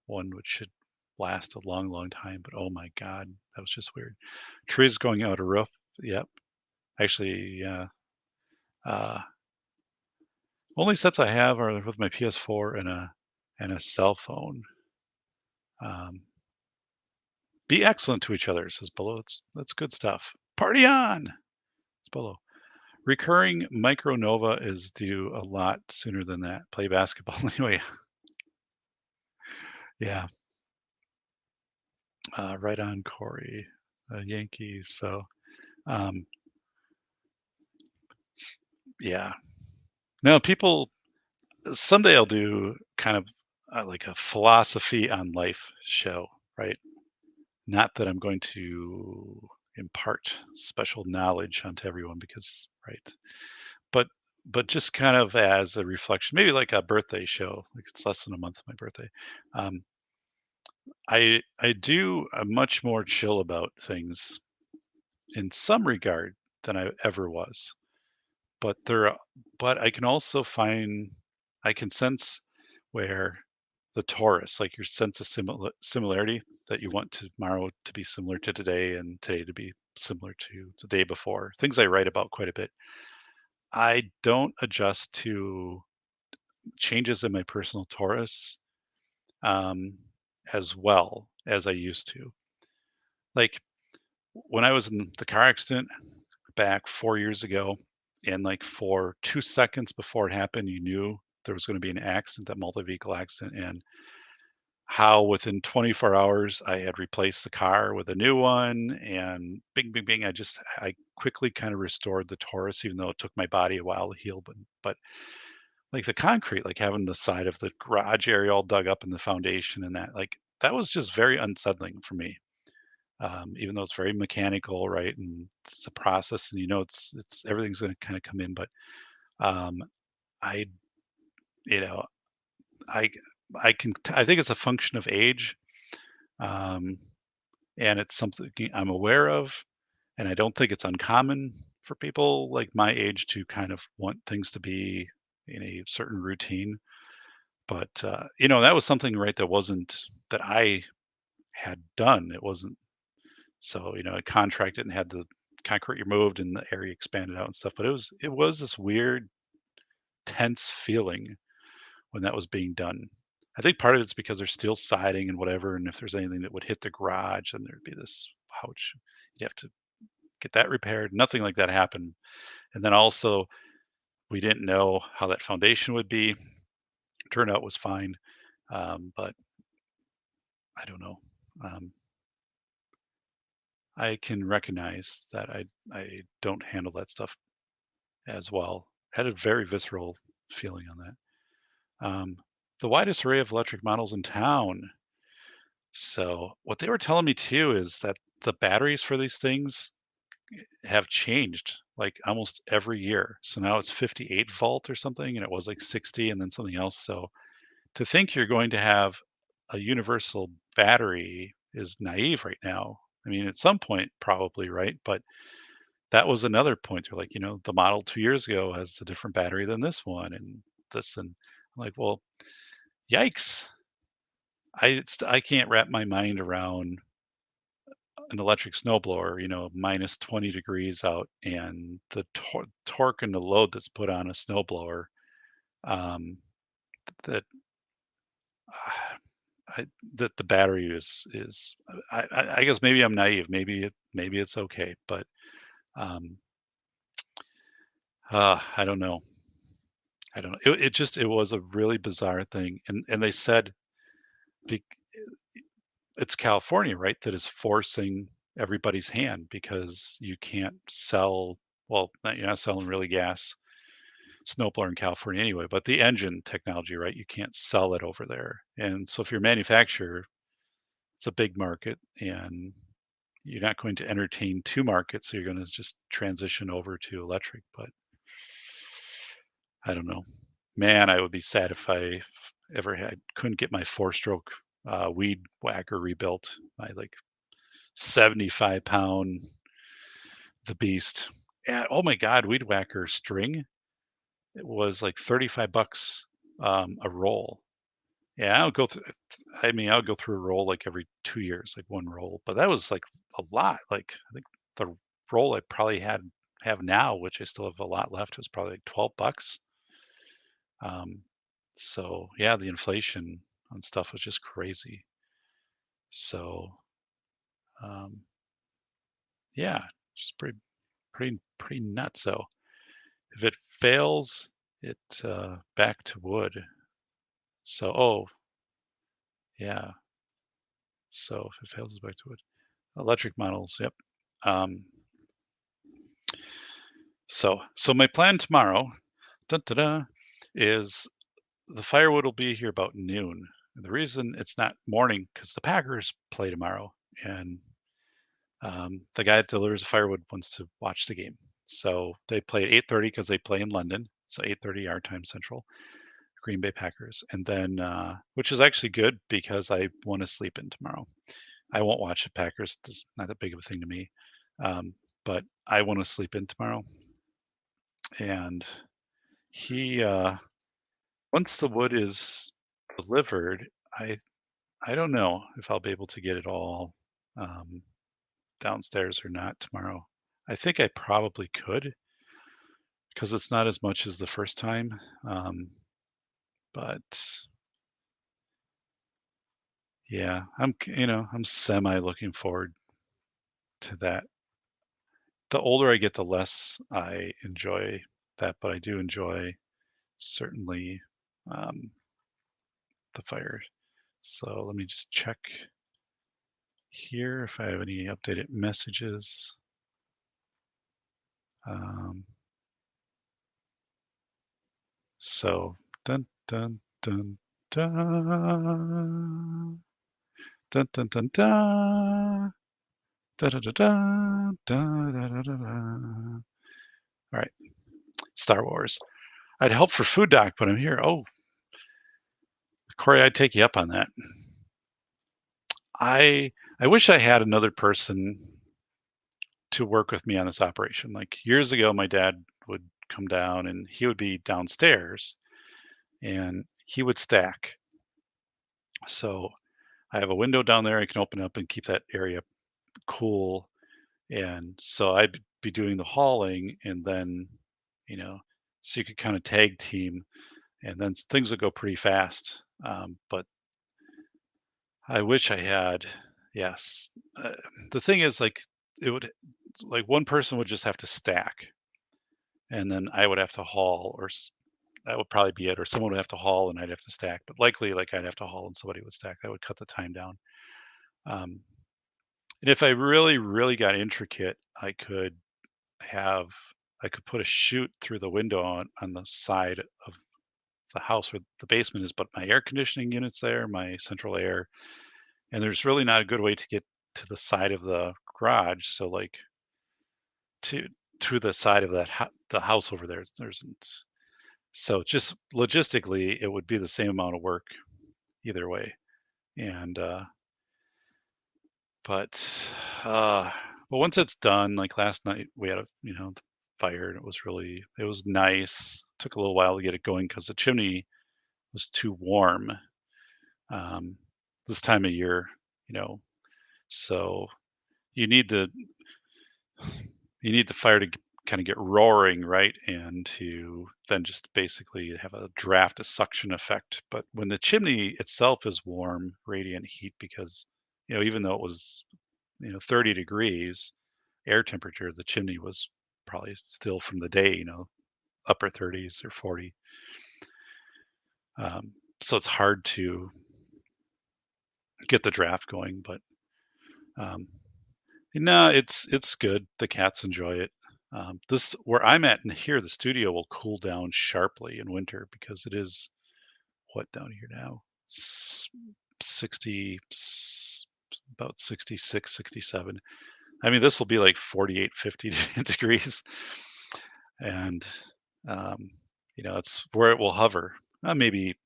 one, which should last a long, long time. But oh my God, that was just weird. Trees going out a roof. Yep. Actually, yeah. Only sets I have are with my PS4 and a cell phone. Um, be excellent to each other, says Below. That's good stuff. Party on, it's Below. Recurring micronova is due a lot sooner than that. Play basketball anyway. Yeah. Right on, Corey. Yankees. So, um, yeah. No, people. Someday I'll do kind of like a philosophy on life show, right? Not that I'm going to impart special knowledge onto everyone because, right? But just kind of as a reflection, maybe like a birthday show. Like it's less than a month of my birthday. Um, I do a much more chill about things in some regard than I ever was. But but I can also I can sense where the Taurus, like your sense of similarity that you want tomorrow to be similar to today and today to be similar to the day before. Things I write about quite a bit. I don't adjust to changes in my personal Taurus um, as well as I used to. Like when I was in the car accident back 4 years ago, and like for 2 seconds before it happened, you knew there was going to be an accident, that multi-vehicle accident, and how within 24 hours I had replaced the car with a new one, and bing, bing, bing. I quickly kind of restored the Taurus, even though it took my body a while to heal. But like the concrete, like having the side of the garage area all dug up in the foundation and that, like that was just very unsettling for me. Even though it's very mechanical, right? And it's a process, and it's everything's going to kind of come in. But um, I, you know, I, I think it's a function of age, um, and it's something I'm aware of, and I don't think it's uncommon for people like my age to kind of want things to be in a certain routine. But that was something, right, that I had done. It wasn't. So, I contracted and had the concrete removed and the area expanded out and stuff. But it was this weird, tense feeling when that was being done. I think part of it's because there's still siding and whatever, and if there's anything that would hit the garage, then there'd be this ouch. You have to get that repaired. Nothing like that happened. And then also we didn't know how that foundation would be. Turned out it was fine. But I don't know. Um, I can recognize that I don't handle that stuff as well. Had a very visceral feeling on that. The widest array of electric models in town. So what they were telling me too is that the batteries for these things have changed like almost every year. So now it's 58 volt or something, and it was like 60 and then something else. So to think you're going to have a universal battery is naive right now. I mean, at some point, probably, right? But that was another point. They're like, the model 2 years ago has a different battery than this one, and this, and I'm like, well, yikes! I can't wrap my mind around an electric snowblower, minus 20 degrees out, and the torque and the load that's put on a snowblower. That that the battery is. I guess maybe I'm naive. Maybe it's okay, but um, I don't know. I don't know. It was a really bizarre thing, and they said be, it's California, right, that is forcing everybody's hand because you can't sell. Well, you're not selling really gas snowblower in California anyway, but the engine technology, right? You can't sell it over there, and so if you're a manufacturer, it's a big market, and you're not going to entertain two markets, so you're going to just transition over to electric. But I don't know. Man, I would be sad if I couldn't get my 4-stroke weed whacker rebuilt. My like 75-pound, the beast. Yeah. Oh my God, weed whacker string. It was like $35 a roll. Yeah, I'll go through. I mean, I'll go through a roll like every 2 years, like one roll. But that was like a lot. Like I think the roll I probably have now, which I still have a lot left, was probably like $12. Um, so yeah, the inflation on stuff was just crazy. So um, yeah, just pretty nuts. So if it fails, it back to wood. So yeah. So if it fails, it's back to wood. Electric models, yep. So my plan tomorrow, is the Firewood will be here about noon. And the reason it's not morning because the Packers play tomorrow, and the guy that delivers the Firewood wants to watch the game. So they play at 8:30 because they play in London. So 8:30 our time Central, Green Bay Packers, and then which is actually good because I want to sleep in tomorrow. I won't watch the Packers. It's not that big of a thing to me, but I want to sleep in tomorrow. And he once the wood is delivered, I don't know if I'll be able to get it all downstairs or not tomorrow. I think I probably could because it's not as much as the first time. But yeah, I'm semi looking forward to that. The older I get, the less I enjoy that, but I do enjoy certainly the fire. So let me just check here if I have any updated messages. So dun dun dun dun dun dun dun dun. Da, da, da, da, da, da, da, da, da. All right, Star Wars. I'd help for Food Doc, but I'm here. Oh, Corey, I'd take you up on that. I wish I had another person to work with me on this operation. Like years ago, my dad would come down and he would be downstairs and he would stack. So I have a window down there I can open up and keep that area cool. And so I'd be doing the hauling, and then, so you could kind of tag team, and then things would go pretty fast. But I wish I had, yes. The thing is, like, like one person would just have to stack, and then I would have to haul, or that would probably be it, or someone would have to haul and I'd have to stack. But likely, like, I'd have to haul and somebody would stack. That would cut the time down. And if I really, really got intricate, I could put a chute through the window on the side of the house where the basement is, but my air conditioning unit's there, my central air, and there's really not a good way to get to the side of the garage. So like to the side of the house over there. So just logistically, it would be the same amount of work either way. And but once it's done, like last night, we had the fire, and it was nice. Took a little while to get it going because the chimney was too warm this time of year, so you need the fire to kind of get roaring, right? And to then just basically have a draft, a suction effect. But when the chimney itself is warm, radiant heat, because, even though it was, 30 degrees air temperature, the chimney was probably still from the day, upper 30s or 40. So it's hard to get the draft going, but no, it's good. The cats enjoy it. This where I'm at in here, the studio will cool down sharply in winter because it is what down here now, 60, about 66, 67. I mean, this will be like 48, 50 degrees, and it's where it will hover. Maybe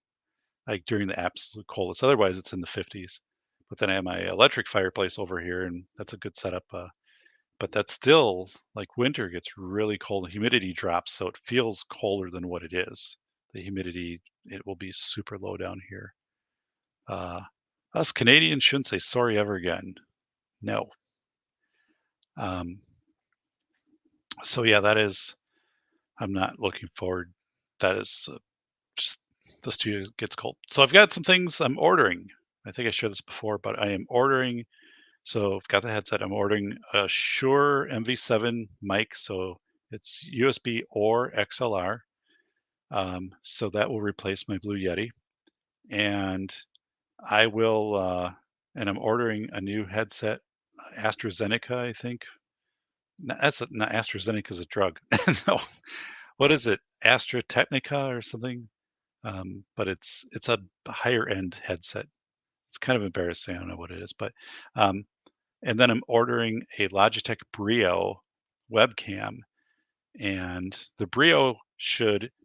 like during the absolute coldest. Otherwise, it's in the 50s. But then I have my electric fireplace over here, and that's a good setup. But that's still like winter gets really cold. The humidity drops, so it feels colder than what it is. The humidity, it will be super low down here. Us Canadians shouldn't say sorry ever again. No. So yeah, I'm not looking forward. That is just the studio gets cold. So I've got some things I'm ordering. I think I shared this before, but I am ordering. So I've got the headset. I'm ordering a Shure MV7 mic. So it's USB or XLR. So that will replace my Blue Yeti. And I will, and I'm ordering a new headset, AstraZeneca, I think. No, not AstraZeneca is a drug. No, what is it? AstraTechnica or something? But it's a higher end headset. It's kind of embarrassing. I don't know what it is, but and then I'm ordering a Logitech Brio webcam, and the Brio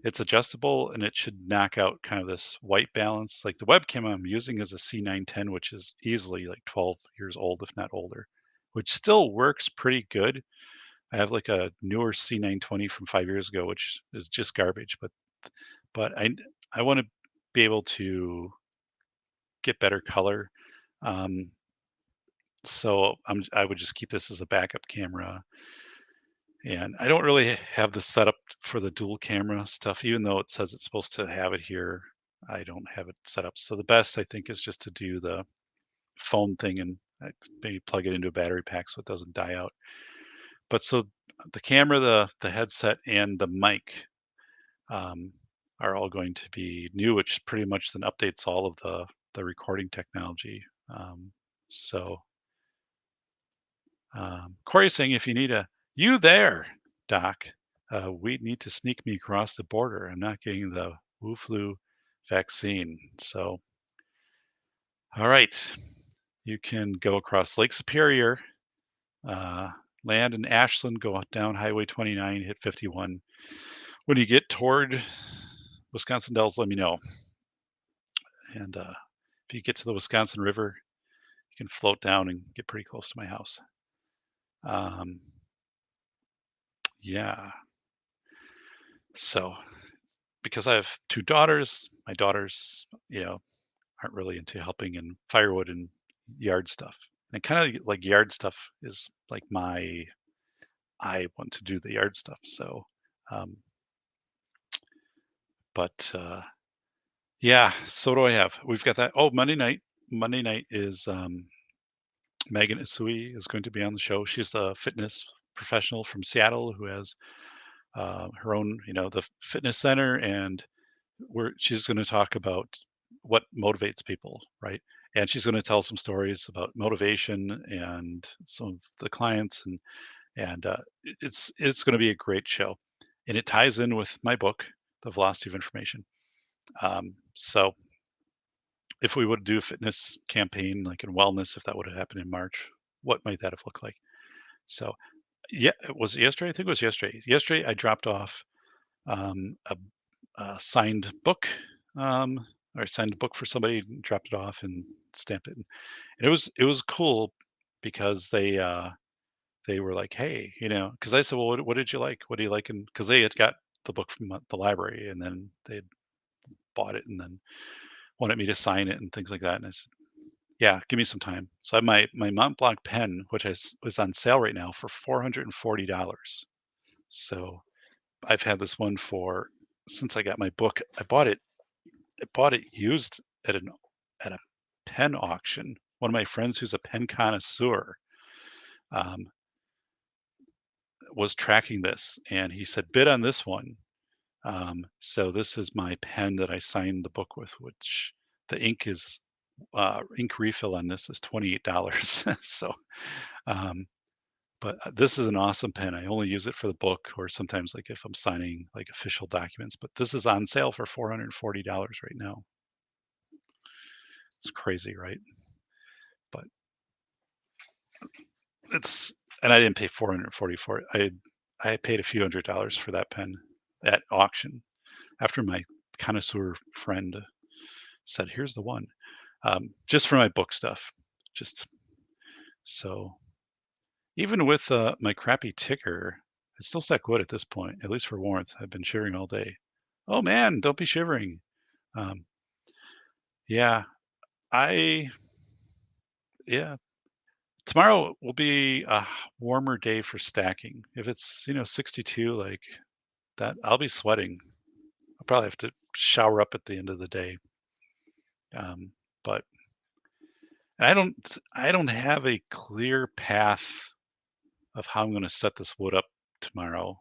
it's adjustable, and it should knock out kind of this white balance. Like the webcam I'm using is a C910, which is easily like 12 years old, if not older, which still works pretty good. I have like a newer C920 from 5 years ago, which is just garbage, but I want to be able to get better color. So I would just keep this as a backup camera. And I don't really have the setup for the dual camera stuff, even though it says it's supposed to have it here. I don't have it set up. So the best I think is just to do the phone thing and maybe plug it into a battery pack so it doesn't die out. But so the camera, the headset, and the mic are all going to be new, which pretty much then updates all of the recording technology. So Corey's saying, if you need you there, Doc, we need to sneak me across the border. I'm not getting the Wu flu vaccine. So, all right, you can go across Lake Superior, land in Ashland, go down Highway 29, hit 51. When you get toward Wisconsin Dells, let me know. And if you get to the Wisconsin River, you can float down and get pretty close to my house. Yeah. So, because I have two daughters, my daughters, aren't really into helping in firewood and yard stuff. And kind of like yard stuff is like I want to do the yard stuff. So, but yeah, so do I have. We've got that. Oh, Monday night. Monday night is Megan Isui is going to be on the show. She's the fitness professional from Seattle who has her own, the fitness center, and she's going to talk about what motivates people, right? And she's going to tell some stories about motivation and some of the clients, and it's going to be a great show, and it ties in with my book, The Velocity of Information. So if we would do a fitness campaign like in wellness, if that would have happened in March, what might that have looked like? So Yeah, it was yesterday. I think it was yesterday. Yesterday, I dropped off a, signed book, or signed a book for somebody, dropped it off and stamped it. And it was cool because they were like, hey, because I said, well, what did you like? What do you like? And because they had got the book from the library and then they had bought it and then wanted me to sign it and things like that. And I said, yeah, give me some time. So I have my Mont Blanc pen, which was on sale right now for $440. So I've had this one since I got my book. I bought it used at a pen auction. One of my friends who's a pen connoisseur um, was tracking this, and he said, "Bid on this one." So this is my pen that I signed the book with, which the ink refill on this is $28. So, um, but this is an awesome pen. I only use it for the book, or sometimes like if I'm signing like official documents. But this is on sale for $440 right now. It's crazy, right? But and I didn't pay 440 for it. I paid a few $100s for that pen at auction after my connoisseur friend said, "Here's the one," just for my book stuff. Just so, even with my crappy ticker, it's still stuck wood at this point, at least for warmth. I've been shivering all day. Oh man, don't be shivering. Um, yeah, I yeah. Tomorrow will be a warmer day for stacking. If it's 62 like that, I'll be sweating. I'll probably have to shower up at the end of the day. But I don't have a clear path of how I'm going to set this wood up tomorrow.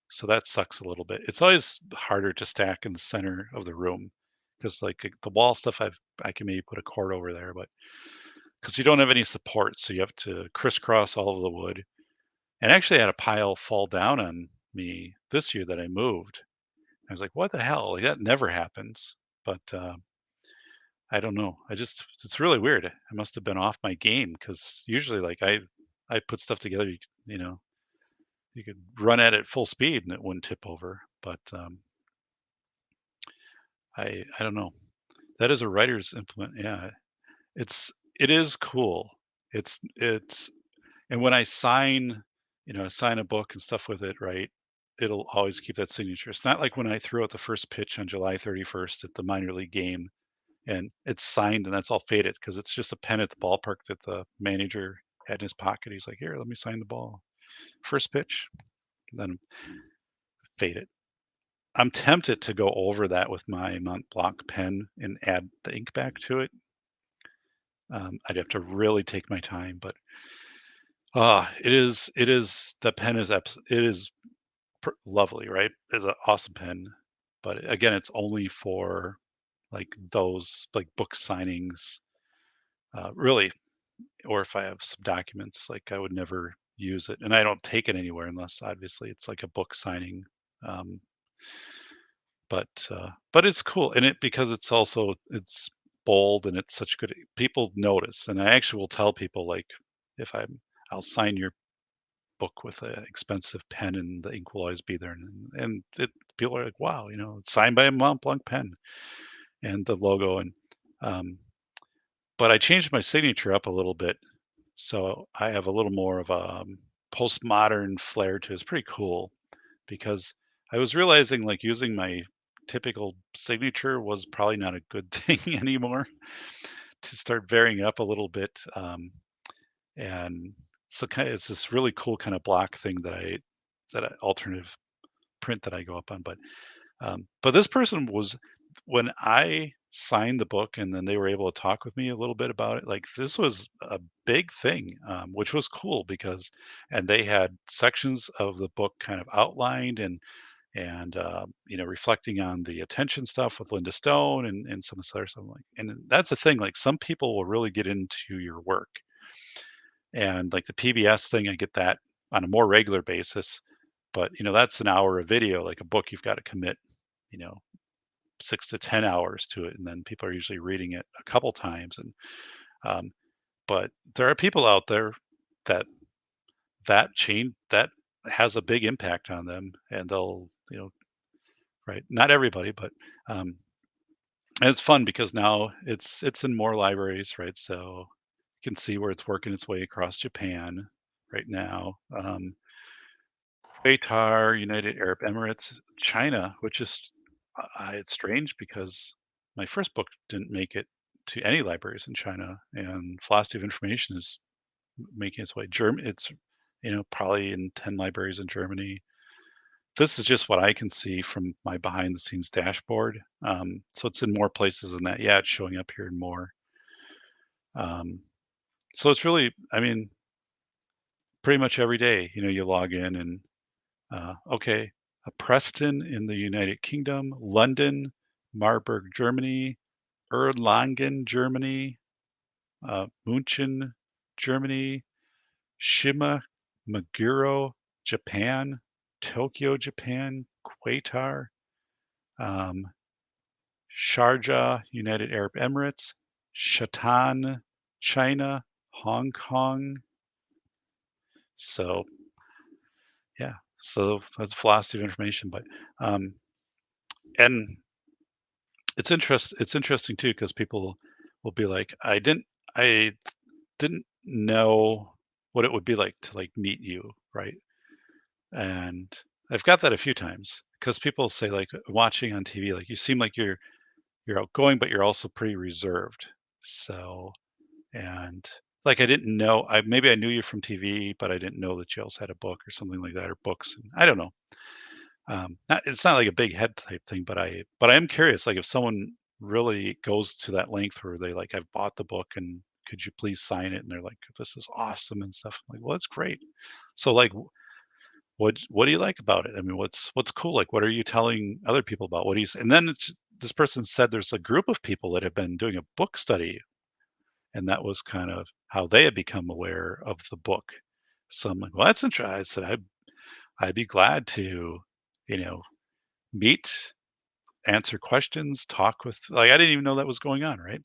So that sucks a little bit. It's always harder to stack in the center of the room because like the wall stuff I can maybe put a cord over there, but because you don't have any support, so you have to crisscross all of the wood. And actually I had a pile fall down on me this year that I moved. I was like, what the hell? Like that never happens. But I don't know. It's really weird. I must have been off my game because usually like I put stuff together, you could run at it full speed and it wouldn't tip over. But I don't know. That is a writer's implement. Yeah, it is cool. It's and when I sign a book and stuff with it, right? It'll always keep that signature. It's not like when I threw out the first pitch on July 31st at the minor league game and it's signed and that's all faded because it's just a pen at the ballpark that the manager had in his pocket. He's like, here, let me sign the ball. First pitch, then fade it. I'm tempted to go over that with my Mont Blanc pen and add the ink back to it. I'd have to really take my time, but the pen is lovely, right? It's an awesome pen, but again, it's only for like those like book signings, really, or if I have some documents, like I would never use it, and I don't take it anywhere unless obviously it's like a book signing. Um, but it's cool, and because it's bold and it's such good, people notice, and I actually will tell people like if I'll sign your book with an expensive pen and the ink will always be there, and people are like, wow, it's signed by a Mont Blanc pen and the logo, and but I changed my signature up a little bit, so I have a little more of a postmodern flair to it. It's pretty cool because I was realizing like using my typical signature was probably not a good thing anymore, to start varying up a little bit. And so it's this really cool kind of block thing that I alternative print that I go up on. But this person was, when I signed the book and then they were able to talk with me a little bit about it, like this was a big thing, which was cool and they had sections of the book kind of outlined and reflecting on the attention stuff with Linda Stone and some of this other stuff. Like, and that's the thing, like some people will really get into your work, and like the PBS thing, I get that on a more regular basis, but that's an hour of video. Like a book, you've got to commit, you know 6 to 10 hours to it, and then people are usually reading it a couple times. And um, but there are people out there that that has a big impact on them, and they'll, right? Not everybody, but um, and it's fun because now it's in more libraries, right? So you can see where it's working its way across Japan right now. Qatar, United Arab Emirates, China, which is it's strange because my first book didn't make it to any libraries in China, and Philosophy of Information is making its way. It's probably in 10 libraries in Germany. This is just what I can see from my behind the scenes dashboard. So it's in more places than that. Yeah, it's showing up here in more. Um, so it's really, I mean, pretty much every day, you log in and okay, Preston in the United Kingdom, London, Marburg, Germany, Erlangen, Germany, München, Germany, Shima, Meguro, Japan, Tokyo, Japan, Qatar, um, Sharjah, United Arab Emirates, Shatan, China, Hong Kong. So yeah, so that's philosophy of information. But um, and it's interesting too because people will be like, I didn't know what it would be like to like meet you, right? And I've got that a few times because people say like watching on TV, like you seem like you're outgoing, but you're also pretty reserved. So, and like I didn't know, maybe I knew you from TV, but I didn't know that you also had a book or something like that, or books. And I don't know. It's not like a big head type thing, but I am curious. Like if someone really goes to that length where they like, I've bought the book and could you please sign it? And they're like, this is awesome and stuff. I'm like, well, that's great. So like, what do you like about it? I mean, what's cool? Like, what are you telling other people about? What do you say? And then this person said there's a group of people that have been doing a book study, and that was kind of how they had become aware of the book. So I'm like, well, that's interesting. I said, I'd be glad to, you know, meet, answer questions, talk with, like, I didn't even know that was going on, right?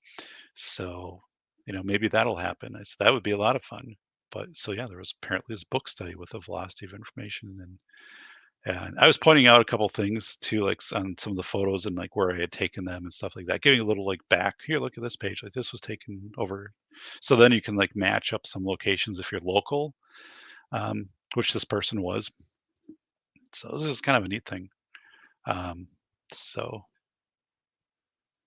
So, maybe that'll happen. I said, that would be a lot of fun. But so yeah, there was apparently this book study with the velocity of information, and I was pointing out a couple things too, like on some of the photos and like where I had taken them and stuff like that, giving a little like back here, look at this page, like this was taken over. So then you can like match up some locations if you're local, which this person was. So this is kind of a neat thing. So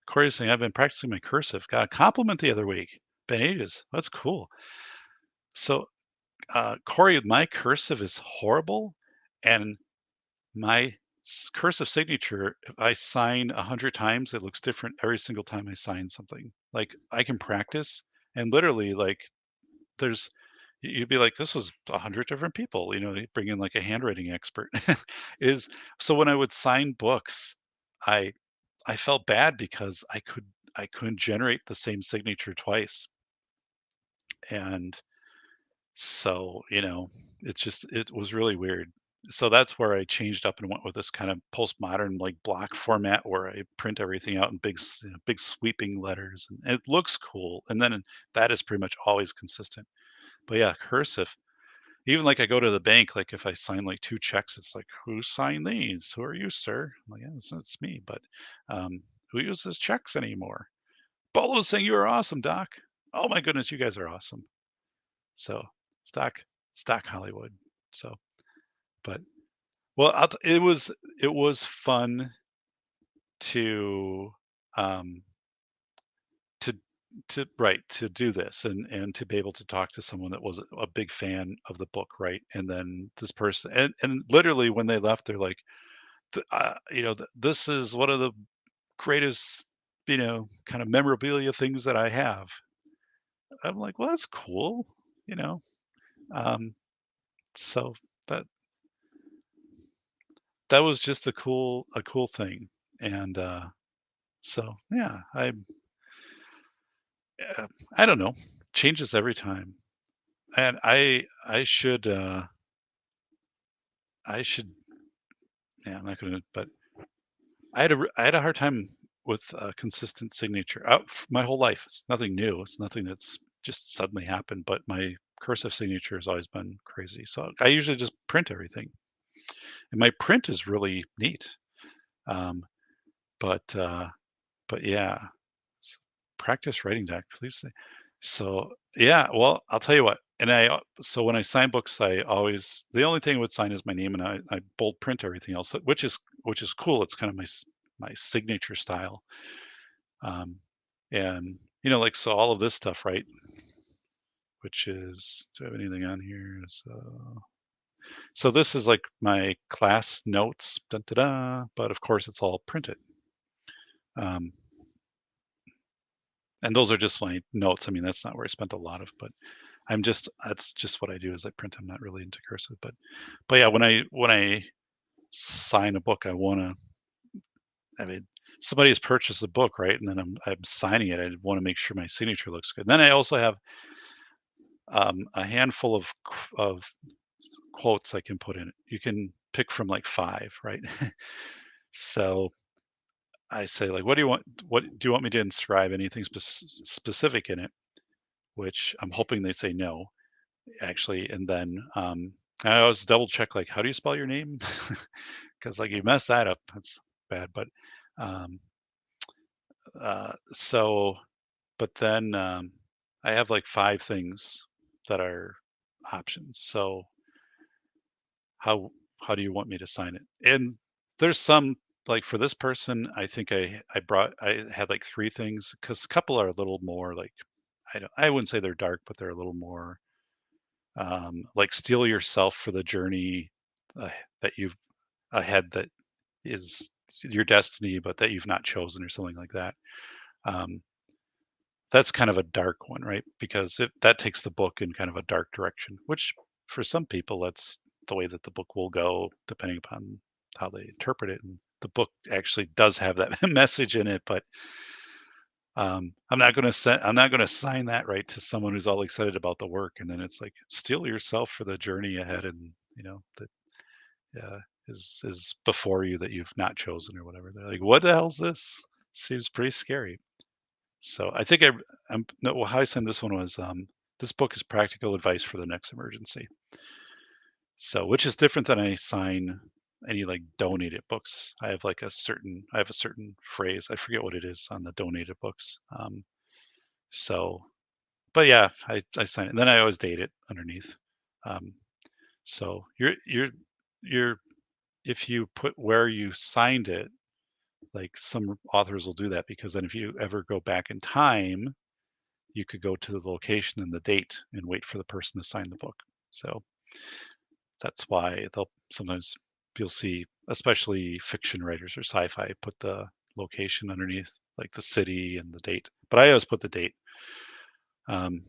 Corey's saying I've been practicing my cursive. Got a compliment the other week. Been ages. That's cool. So Corey, my cursive is horrible, and my cursive signature, if I sign 100 times, it looks different every single time I sign something. Like I can practice, and literally, like there's, you'd be like, this was 100 different people. You bring in like a handwriting expert. Is so when I would sign books, I I felt bad because I couldn't generate the same signature twice, and so, it was really weird. So that's where I changed up and went with this kind of postmodern like block format where I print everything out in big sweeping letters, and it looks cool. And then that is pretty much always consistent. But yeah, cursive. Even like I go to the bank, like if I sign like two checks, it's like, who signed these? Who are you, sir? I'm like, yeah, it's me. But who uses checks anymore? Bolo's saying you are awesome, Doc. Oh my goodness, you guys are awesome. So stock stock Hollywood. So, but well, it was fun to um to to do this and to be able to talk to someone that was a big fan of the book, right? And then this person, and literally when they left, they're like, this is one of the greatest, kind of memorabilia things that I have. I'm like, well, that's cool, you know. Um, so that that was just a cool thing, and so yeah, I don't know, changes every time, and I should, yeah, I'm not gonna, but I had a hard time with a consistent signature out my whole life. It's nothing new. It's nothing that's just suddenly happened, but my cursive signature has always been crazy. So I usually just print everything. And my print is really neat. Um, but yeah, practice writing, doc, please say. So yeah, well, I'll tell you what. And so when I sign books, I always, the only thing I would sign is my name, and I bold print everything else, which is cool. It's kind of my signature style. Um, and like, so all of this stuff, right? Which is, do I have anything on here? So this is like my class notes, dun, da, da, but of course it's all printed. Um, and those are just my notes. I mean, that's not where I spent a lot of, but that's just what I do is I print. I'm not really into cursive, but yeah, when I sign a book, I mean, somebody has purchased a book, right? And then I'm signing it. I want to make sure my signature looks good. And then I also have a handful of quotes I can put in it. You can pick from like 5, right? So I say, like, what do you want me to inscribe anything specific in it? Which I'm hoping they say no, actually. And then I always double check, like, how do you spell your name? Because like you mess that up, that's bad. But um, so, but then I have like 5 things that are options. So how do you want me to sign it? And there's some, like, for this person, I think I had like 3 things, because a couple are a little more like, I wouldn't say they're dark, but they're a little more like, steel yourself for the journey uh, that you've ahead, that is your destiny, but that you've not chosen, or something like that. Um, that's kind of a dark one, right? Because that takes the book in kind of a dark direction, which for some people, that's the way that the book will go, depending upon how they interpret it. And the book actually does have that message in it, but I'm not going to sign that, right, to someone who's all excited about the work, and then it's like, steel yourself for the journey ahead, and that is before you, that you've not chosen, or whatever. They're like, what the hell's this? Seems pretty scary. So I think no, well, how I signed this one was, this book is practical advice for the next emergency. So, which is different than I sign any like donated books. I have a certain phrase. I forget what it is on the donated books. So, but yeah, I sign it, and then I always date it underneath. So you're if you put where you signed it, like, some authors will do that, because then if you ever go back in time, you could go to the location and the date and wait for the person to sign the book. So that's why sometimes you'll see, especially fiction writers or sci-fi, put the location underneath, like the city and the date. But I always put the date. And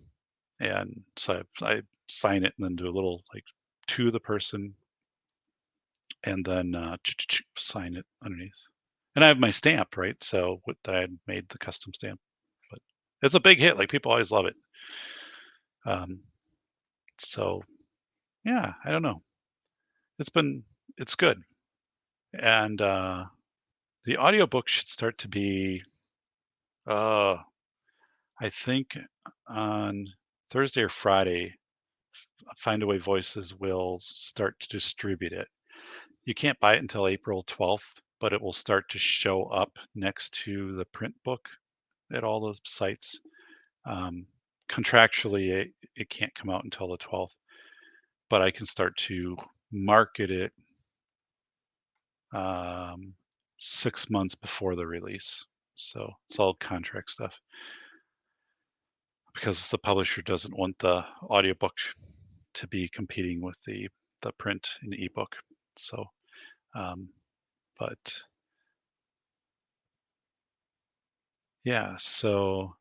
so I sign it and then do a little, like, to the person, and then sign it underneath. And I have my stamp, right? So that I had made the custom stamp, but it's a big hit. Like, people always love it. So yeah, I don't know. It's good. And the audiobook should start to be, I think, on Thursday or Friday, Findaway Voices will start to distribute it. You can't buy it until April 12th, but it will start to show up next to the print book at all those sites. Contractually, it can't come out until the 12th, but I can start to market it 6 months before the release. So it's all contract stuff, because the publisher doesn't want the audiobook to be competing with the print and ebook. So, but yeah, so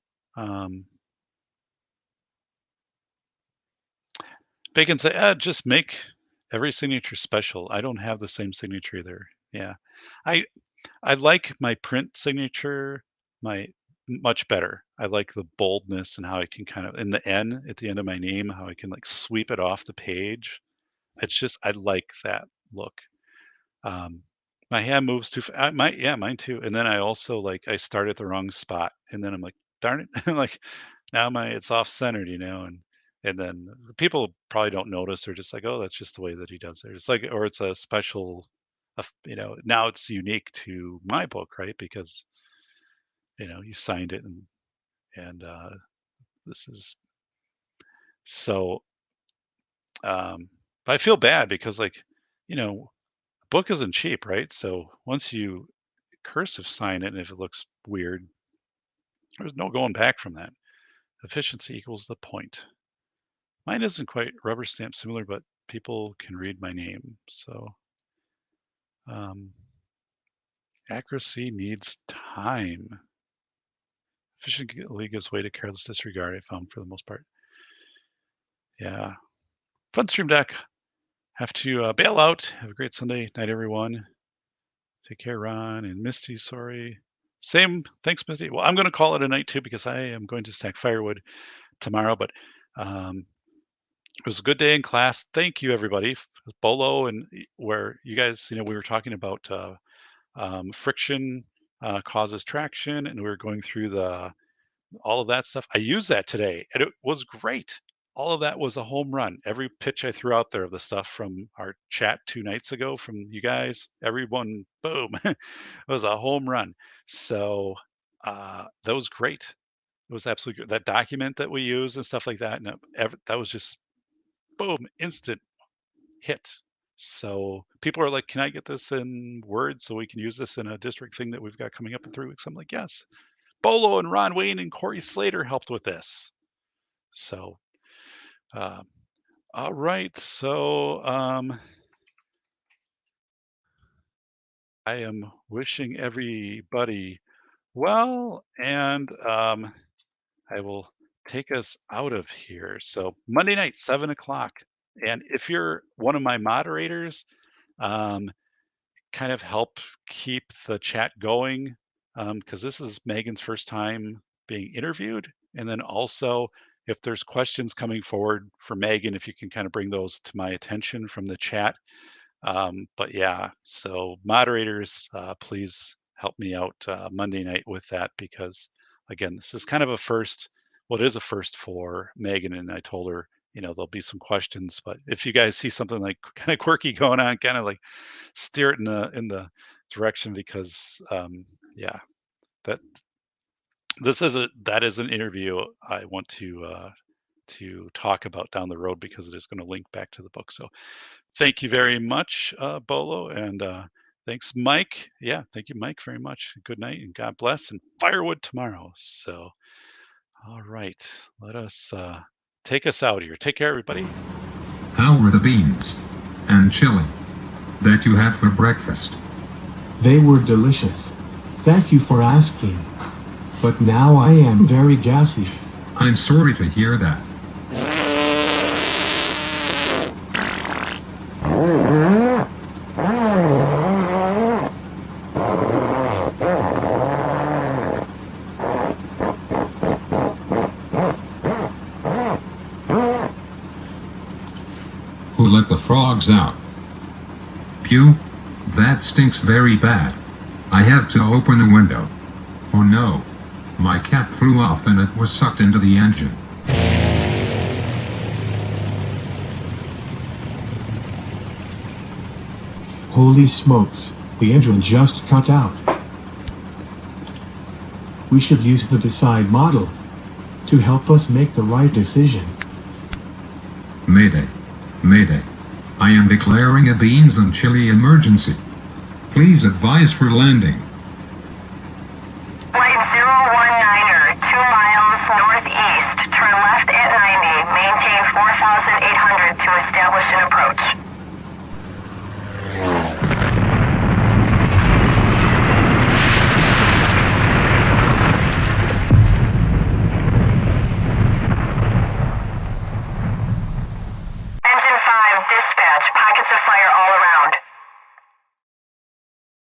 they can say, just make every signature special. I don't have the same signature either. Yeah, I like my print signature much better. I like the boldness, and how I can kind of, in the N at the end of my name, how I can, like, sweep it off the page. It's just, I like that look. My hand moves too mine too. And then I also, like, I start at the wrong spot, and then I'm like, darn it, like, now it's off centered, and And then people probably don't notice. They're just like, oh, that's just the way that he does it. It's like, or it's a special, now it's unique to my book, right? Because, you signed it and this is so, but I feel bad because a book isn't cheap, right? So once you cursive sign it, and if it looks weird, there's no going back from that. Efficiency equals the point. Mine isn't quite rubber stamp similar, but people can read my name. So accuracy needs time. Efficiently gives way to careless disregard, I found, for the most part. Yeah. Fun stream deck. Have to bail out. Have a great Sunday night, everyone. Take care, Ron and Misty. Sorry. Same. Thanks, Misty. Well, I'm going to call it a night too because I am going to stack firewood tomorrow. But it was a good day in class. Thank you, everybody. Bolo, and where you guys, we were talking about friction causes traction, and we were going through all of that stuff. I used that today, and it was great. All of that was a home run. Every pitch I threw out there of the stuff from our chat 2 nights ago from you guys, everyone, boom, it was a home run. So that was great. It was absolutely good. That document that we use and stuff like that, and that was just boom, instant hit. So people are like, can I get this in Word so we can use this in a district thing that we've got coming up in 3 weeks? I'm like, yes. Bolo and Ron Wayne and Corey Slater helped with this. So, all right. So I am wishing everybody well, and I will take us out of here. So Monday night, 7:00. And if you're one of my moderators, kind of help keep the chat going, because this is Megan's first time being interviewed. And then also, if there's questions coming forward for Megan, if you can kind of bring those to my attention from the chat. But yeah, so moderators, please help me out Monday night with that, because again, this is kind of a first. Well, it is a first for Megan, and I told her, there'll be some questions, but if you guys see something like kind of quirky going on, kind of like steer it in the direction, because yeah, that is an interview I want to talk about down the road, because it is going to link back to the book. So thank you very much, Bolo, and thanks, Mike. Yeah, thank you, Mike, very much. Good night, and God bless, and firewood tomorrow. So, all right, let us take us out here. Take care, everybody.
How were the beans and chili that you had for breakfast?
They were delicious. Thank you for asking. But now I am very gassy.
I'm sorry to hear that. Who let the frogs out? Pew, that stinks very bad. I have to open the window. Oh no, my cap flew off and it was sucked into the engine.
Holy smokes, the engine just cut out. We should use the decide model to help us make the right decision.
Mayday. Mayday. I am declaring a beans and chili emergency. Please advise for landing.
Flight 019er, 2 miles northeast. Turn left at 90. Maintain 4,800 to establish an approach.